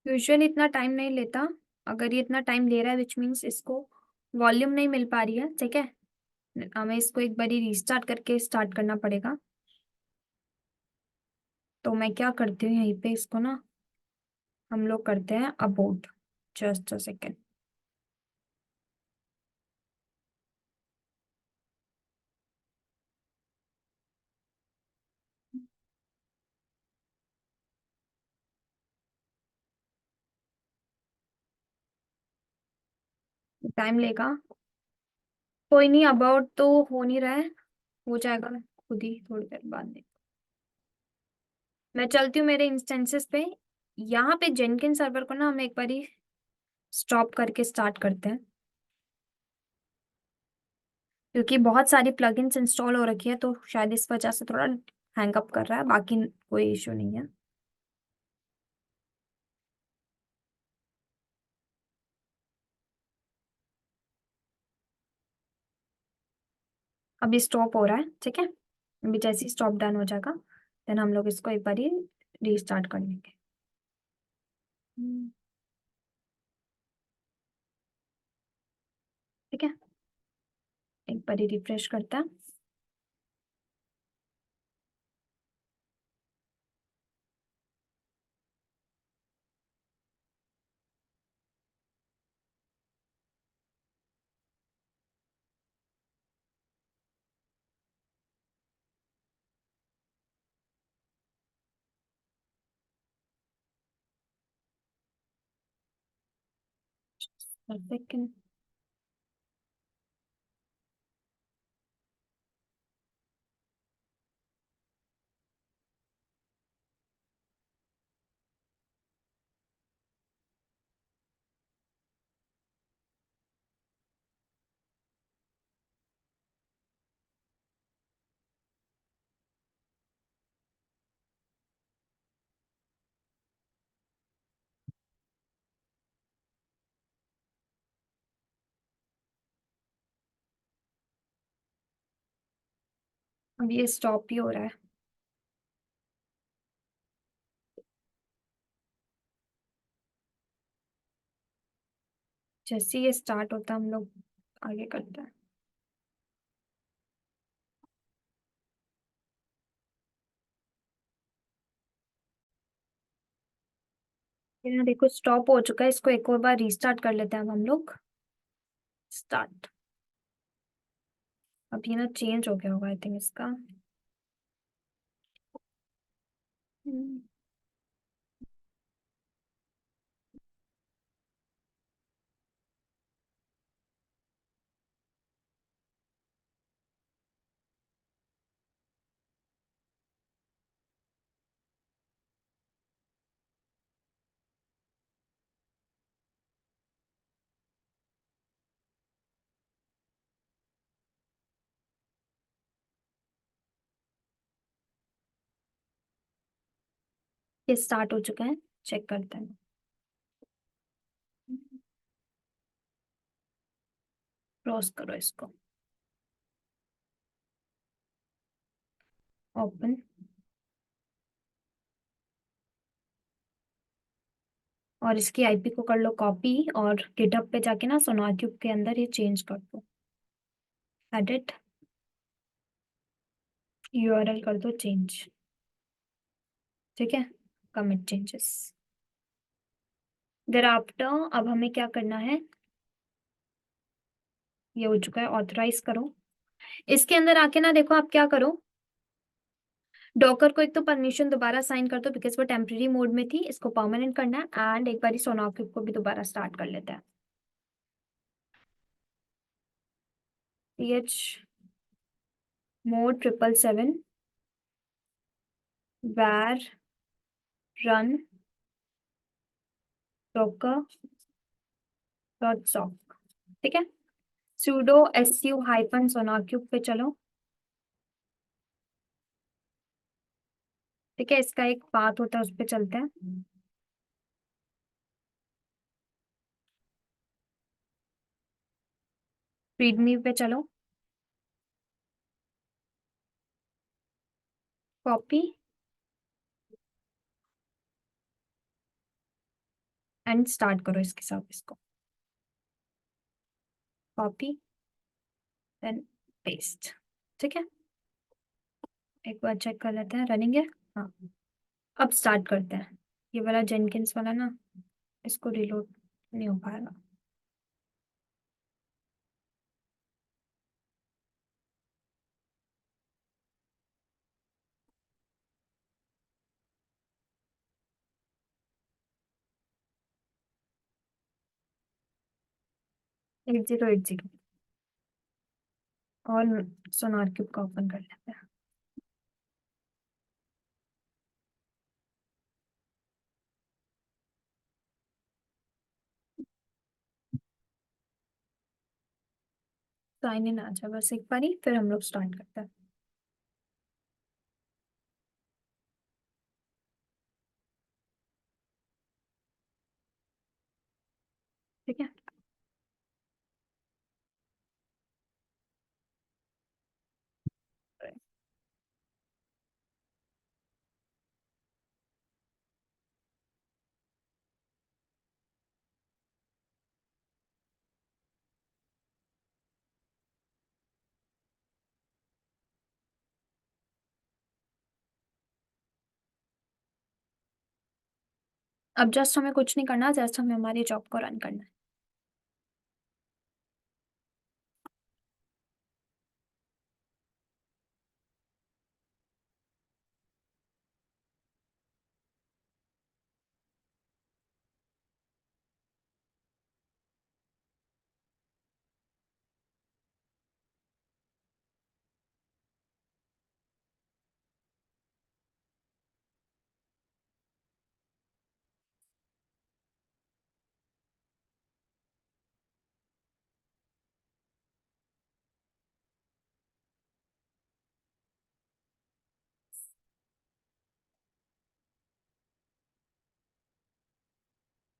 यूजुअली इतना टाइम नहीं लेता। अगर ये इतना टाइम ले रहा है विच मीन्स इसको वॉल्यूम नहीं मिल पा रही है। ठीक है, हमें इसको एक बार रीस्टार्ट करके स्टार्ट करना पड़ेगा। तो मैं क्या करती हूँ, यहीं पे इसको ना हम लोग करते हैं abode. Just a second. Time लेगा, कोई नहीं। अबाउट तो हो नहीं रहा है, हो जाएगा खुद ही थोड़ी देर बाद में। मैं चलती हूँ मेरे इंस्टेंसेस पे। यहाँ पे जेनकिन सर्वर को ना हम एक बार स्टॉप करके स्टार्ट करते हैं, क्योंकि बहुत सारी प्लगइन्स इंस्टॉल हो रखी है, तो शायद इस वजह से थोड़ा हैंग अप कर रहा है। बाकी कोई इशू नहीं है। अभी स्टॉप हो रहा है। ठीक है, अभी जैसे ही स्टॉप डन हो जाएगा देन हम लोग इसको एक बार रीस्टार्ट कर लेंगे। हम्म, ठीक है, एक बार रिफ्रेश करता है। सेकंड। अब ये स्टॉप ही हो रहा है। जैसे ये स्टार्ट होता है हम लोग आगे करते हैं। ये ना देखो स्टॉप हो चुका है, इसको एक और बार रीस्टार्ट कर लेते हैं अब हम लोग। स्टार्ट। अब ये ना चेंज हो गया होगा आई थिंक इसका। हम्म, ये स्टार्ट हो चुका है, चेक करते हैं। क्रॉस करो इसको। ओपन। और इसकी आईपी को कर लो कॉपी, और गिटहब पे जाके ना सोनाक्यूब के अंदर ये चेंज कर दो। एडिट। यूआरएल कर दो चेंज। ठीक है। Commit changes. देर आफ्टर अब हमें क्या करना है, ये हो चुका है, ऑथराइज करो। इसके अंदर आके ना देखो आप क्या करो, डॉकर को एक तो परमिशन दोबारा साइन कर दो, बिकॉज वो टेम्परेरी मोड में थी, इसको परमानेंट करना है। एंड एक बार सोनाक्यूब को भी दोबारा स्टार्ट कर लेते हैं। ph mod 777 var run docker dot sock. ठीक है। sudo su हाइफन सोनाक्यूब पे चलो। ठीक है, इसका एक पाथ होता है, उस पे चलते हैं। रीडमी पे चलो। कॉपी एंड स्टार्ट करो इसके साथ इसको। Copy then paste. ठीक है। एक बार चेक कर लेते हैं रनिंग है। हाँ। अब स्टार्ट करते हैं। ये वाला जेनकिंस वाला ना, इसको रिलोड नहीं हो पाएगा। 8080। और सोनार क्यूब का ओपन कर लेते हैं। साइन इन आ जाए बस एक बारी, फिर हम लोग स्टार्ट करते हैं। ठीक है। अब जस्ट हमें कुछ नहीं करना, जस्ट हमें हमारी जॉब को रन करना है।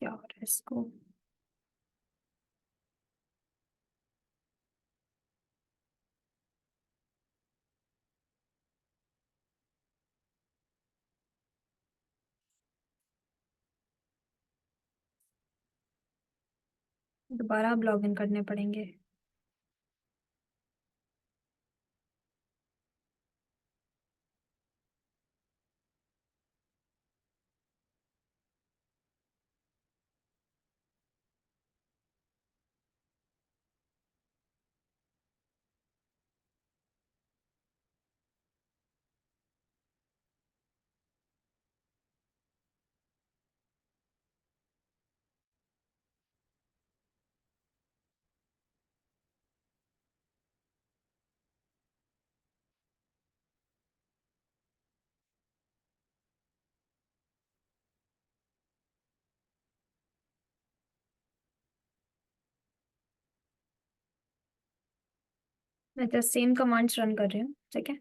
क्या हो रहा है इसको। दोबारा अब लॉग इन करने पड़ेंगे। मैं तो सेम कमांड्स रन कर रही हूँ, ठीक है।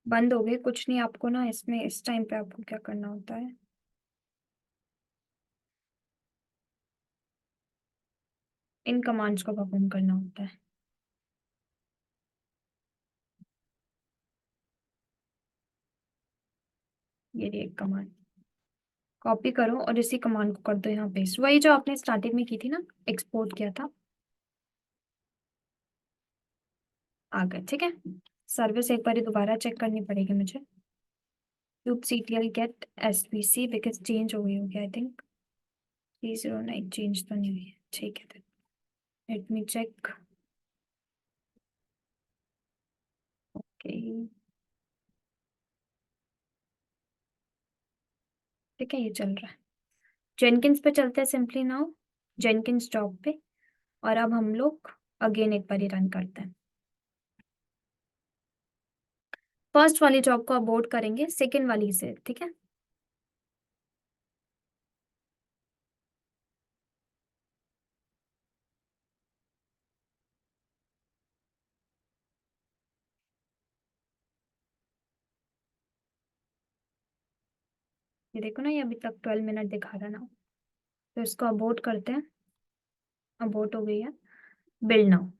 बंद हो गए, कुछ नहीं। आपको ना इसमें इस टाइम पे आपको क्या करना होता है, इन कमांड्स को परफॉर्म करना होता है। ये रही एक कमांड, कॉपी करो और इसी कमांड को कर दो यहाँ पेस्ट, वही जो आपने स्टार्टिंग में की थी ना, एक्सपोर्ट किया था। आ गए, ठीक है। सर्विस एक बार दोबारा चेक करनी पड़ेगी मुझे। Kube CTL get SVC because change हो गई होगी आई थिंक। 309 चेंज तो नहीं हुई है, ठीक है। Let me check. ओके, ठीक है, ये चल रहा है। जेनकिंस पे चलते हैं सिंपली नाउ, जेनकिंस जॉब पे। और अब हम लोग अगेन एक बार रन करते हैं। फर्स्ट वाली जॉब को अबॉर्ट करेंगे सेकेंड वाली से, ठीक है। ये देखो ना, ये अभी तक 12 मिनट दिखा रहा ना, तो इसको अबॉर्ट करते हैं। अबॉर्ट हो गई है। Build now.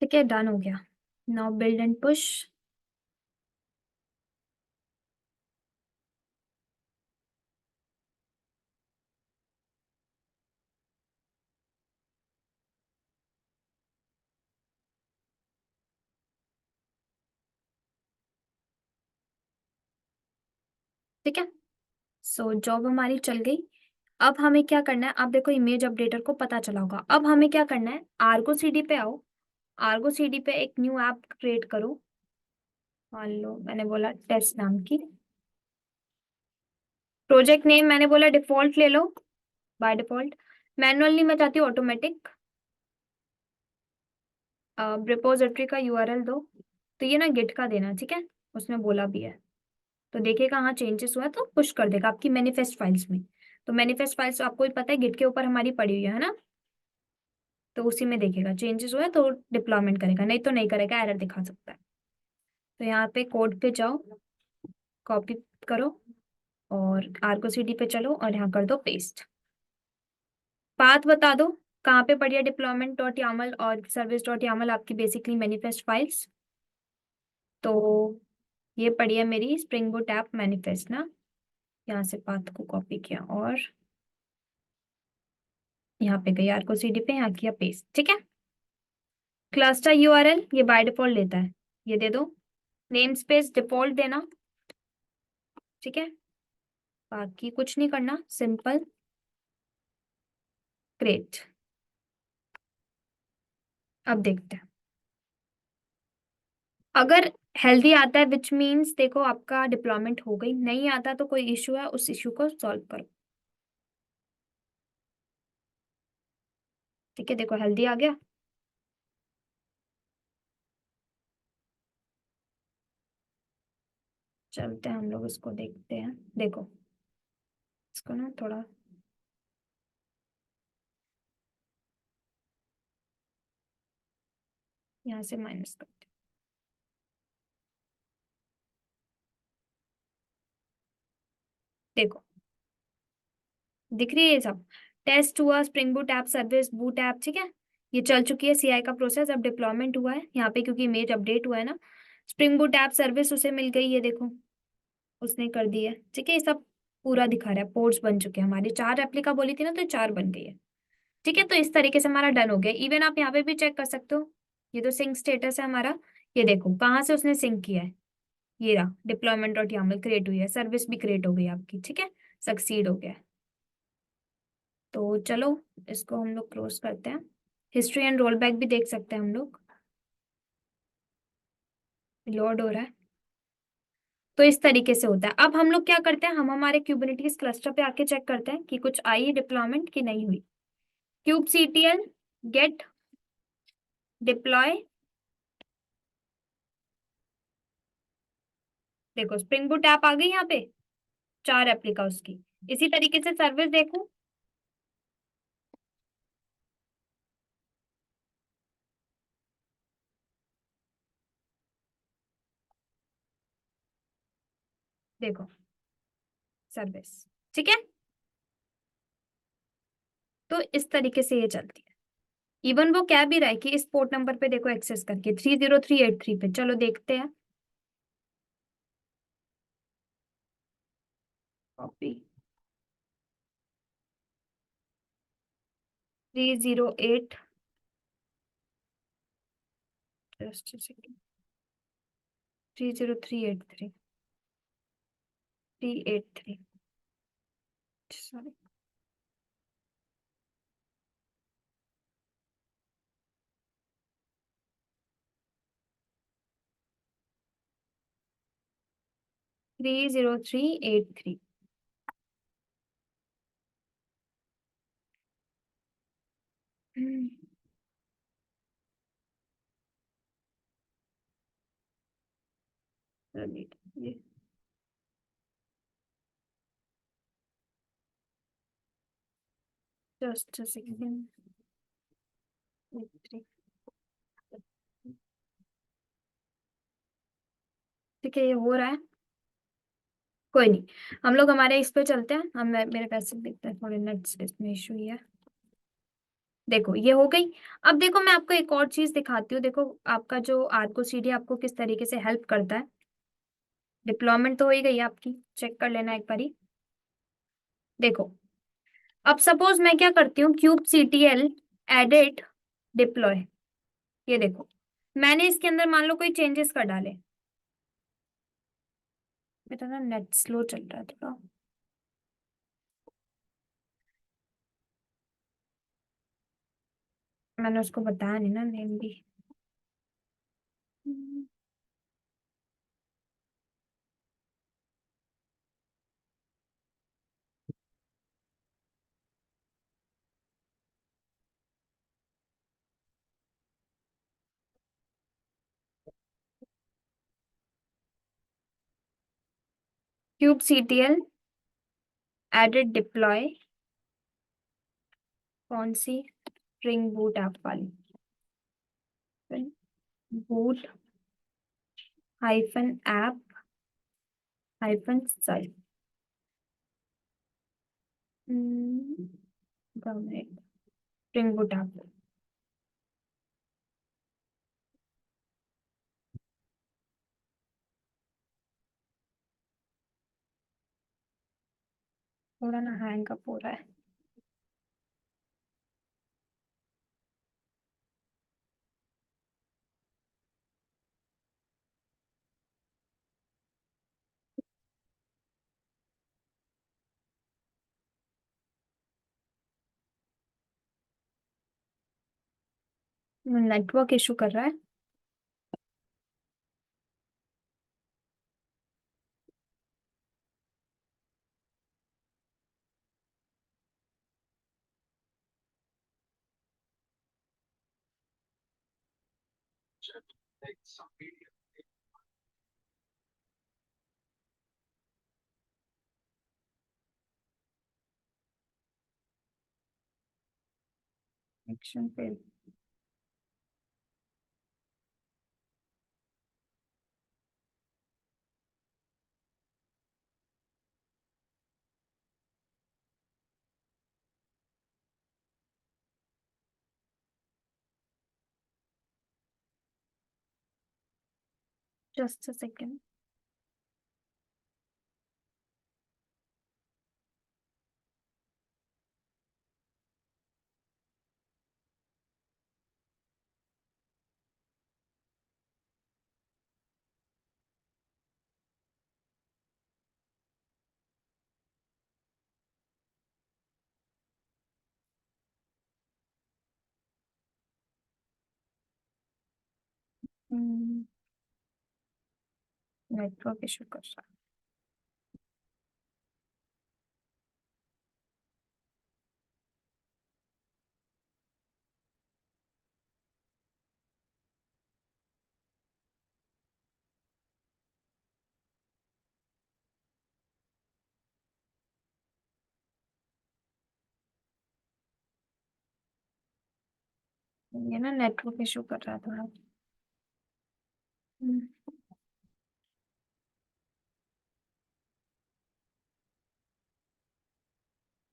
ठीक है, डन हो गया। Now build and push. ठीक है, सो जॉब हमारी चल गई। अब हमें क्या करना है, आप देखो इमेज अपडेटर को पता चला होगा। अब हमें क्या करना है, आर्गो CD पे आओ। आर्गो CD पे एक न्यू ऐप क्रिएट करो। मान लो मैंने बोला टेस्ट नाम की। प्रोजेक्ट नेम मैंने बोला डिफॉल्ट ले लो, बाय डिफॉल्ट। मैनुअल नहीं, मैं चाहती हूँ ऑटोमेटिक। रिपोजिटरी का यूआरएल दो। तो ये ना गिट का देना, ठीक है, उसने बोला भी है। तो देखेगा हाँ चेंजेस हुआ तो पुश कर देगा आपकी मैनिफेस्ट फाइल्स में। तो मैनिफेस्ट फाइल्स आपको ही पता है गिट के ऊपर हमारी पड़ी हुई है ना। तो उसी में देखेगा चेंजेस हुआ है तो डिप्लॉयमेंट करेगा, नहीं तो नहीं करेगा, एरर दिखा सकता है। तो यहाँ पे कोड पे जाओ, कॉपी करो, और आर्को सीडी पे चलो और यहाँ कर दो पेस्ट। पाथ बता दो कहाँ पे पड़ी है डिप्लॉयमेंट डॉट यामल और सर्विस डॉट यामल आपकी बेसिकली मैनिफेस्ट फाइल्स। तो ये पड़ी है मेरी स्प्रिंग बूट ऐप मैनिफेस्ट ना। यहाँ से पाथ को कॉपी किया और यहाँ पे गई आर्को सीडी पे, यहाँ किया पेस्ट, ठीक है। क्लस्टर यूआरएल ये बाय डिफॉल्ट लेता है, ये दे दो। नेम स्पेस डिफॉल्ट देना, ठीक है। बाकी कुछ नहीं करना, सिंपल ग्रेट। अब देखते हैं अगर हेल्दी आता है, विच मीन्स देखो आपका डिप्लॉयमेंट हो गई, नहीं आता तो कोई इशू है, उस इशू को सॉल्व करो। ठीक है, देखो हेल्दी आ गया। चलते हैं हम लोग इसको देखते हैं। देखो इसको ना थोड़ा यहाँ से माइनस करते हैं। देखो दिख रही है ये सब। टेस्ट हुआ, spring boot app service boot app, ठीक है। ये चल चुकी है सीआई का प्रोसेस, अब डिप्लॉयमेंट हुआ है यहाँ पे क्योंकि इमेज अपडेट हुआ है ना। स्प्रिंग बूट ऐप सर्विस उसे मिल गई, ये देखो उसने कर दी है, ठीक है। ये सब पूरा दिखा रहा है, पोर्ट्स बन चुके हैं हमारी, 4 रेप्लिका बोली थी ना, तो ये 4 बन गई है। ठीक है, तो इस तरीके से हमारा डन हो गया। इवन आप यहाँ पे भी चेक कर सकते हो, ये तो सिंक स्टेटस है हमारा। ये देखो कहाँ से उसने सिंक किया है, ये रहा डिप्लॉयमेंट डॉट यामल क्रिएट हुई है, सर्विस भी क्रिएट हो गई आपकी, ठीक है, सक्सीड हो गया है। तो चलो इसको हम लोग क्लोज करते हैं। हिस्ट्री एंड रोल बैक भी देख सकते हैं हम लोग, लोड हो रहा है। तो इस तरीके से होता है। अब हम लोग क्या करते हैं, हम हमारे क्यूबिनिटीज क्लस्टर पे आके चेक करते हैं कि कुछ आई डिप्लॉयमेंट की नहीं हुई। kubectl गेट डिप्लॉय, देखो स्प्रिंग बूट ऐप आ गई यहाँ पे, 4 रेप्लिका उसकी। इसी तरीके से सर्विस देखो, देखो सर्विस, ठीक है। तो इस तरीके से ये चलती है। इवन वो क्या भी रहा है कि इस पोर्ट नंबर पे देखो एक्सेस करके 30383 पे, चलो देखते हैं। Copy 308, just 30383, 383, sorry. 30383। ये जस्ट सेकेंड, ठीक है, ये हो रहा है, कोई नहीं। हम लोग हमारे इस पे चलते हैं, हम मेरे पैसे देखते हैं, थोड़े नेट इसमें इशू ही है। देखो ये हो गई। अब देखो मैं आपको एक और चीज दिखाती हूँ, देखो आपका जो आर्को सीडी आपको किस तरीके से हेल्प करता है। डिप्लॉयमेंट तो हो ही गई है आपकी, चेक कर लेना एक बारी। देखो अब सपोज मैं क्या करती हूँ, क्यूब सीटीएल एडिट डिप्लॉय, ये देखो मैंने इसके अंदर मान लो कोई चेंजेस कर डाले। मेरा ना नेट स्लो चल रहा है थोड़ा। मैंने उसको बताया नहीं ना नेम भी। kubectl एडिट डिप्लॉय कौन सी, स्प्रिंग बूट ऐप वाली, boot hyphen app hyphen site, spring boot app. थोड़ा ना हैंग अप हो रहा है। नेटवर्क इशू कर रहा है। एक्शन पे just a second. Network issue कर रहा है, ये ना नेटवर्क इशू कर रहा है थोड़ा। हम्म,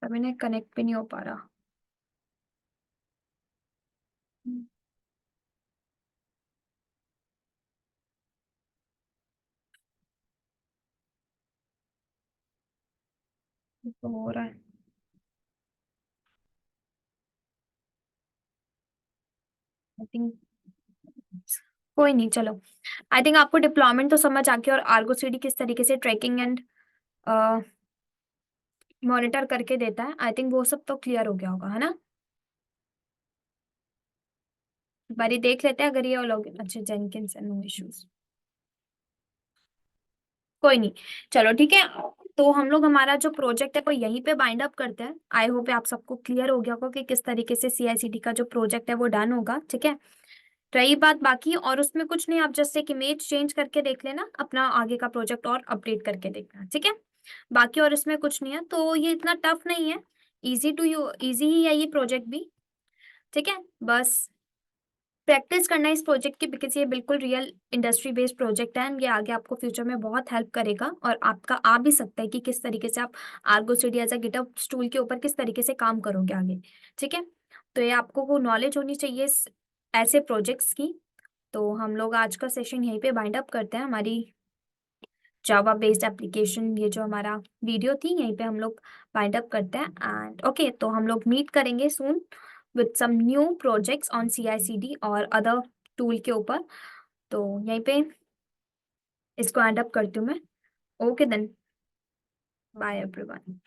तभी ना कनेक्ट भी नहीं हो पा रहा। हम्म, ये तो हो रहा है। आई थिंक कोई नहीं, चलो। आई थिंक आपको डिप्लॉयमेंट तो समझ आ गया, और आर्गो सीडी किस तरीके से ट्रैकिंग एंड मॉनिटर करके देता है, आई थिंक वो सब तो क्लियर हो गया होगा, है ना। एक बारी देख लेते हैं अगर ये लॉग अच्छा, जेनकिंस एंड नो इश्यूज। कोई नहीं, चलो ठीक है। तो हम लोग हमारा जो प्रोजेक्ट है वो यहीं पे बाइंड अप करते हैं। आई होप आप सबको क्लियर हो गया होगा कि किस तरीके से सीआईसीडी का जो प्रोजेक्ट है वो डन होगा, ठीक है। रही बात बाकी, और उसमें कुछ नहीं, आप जस्ट एक इमेज चेंज करके देख लेना, अपना आगे का प्रोजेक्ट और अपडेट करके देखना, ठीक है। बाकी और इसमें कुछ नहीं है, तो ये इतना टफ नहीं है। इजी टू यू, इजी ही है ये प्रोजेक्ट भी, ठीक है। बस प्रैक्टिस करना है इस प्रोजेक्ट की, बिकॉज ये बिल्कुल रियल इंडस्ट्री बेस्ड प्रोजेक्ट है, एंड ये आगे आपको फ्यूचर में बहुत हेल्प करेगा, और आपका आ भी सकता है कि किस तरीके से आप Argo CD as a GitHub tool के ऊपर किस तरीके से काम करोगे आगे, ठीक है। तो ये आपको वो नॉलेज होनी चाहिए ऐसे प्रोजेक्ट्स की। तो हम लोग आज का सेशन यहीं पे बाइंड अप करते हैं। हमारी जावा बेस्ड एप्लीकेशन, ये जो हमारा वीडियो थी, यहीं पे हम लोग बाइंड अप करते हैं। एंड ओके, तो हम लोग मीट करेंगे soon with some new projects on CICD और अदर टूल के ऊपर। तो यहीं पे इसको एंड अप करती हूँ मैं। Okay then, bye everyone.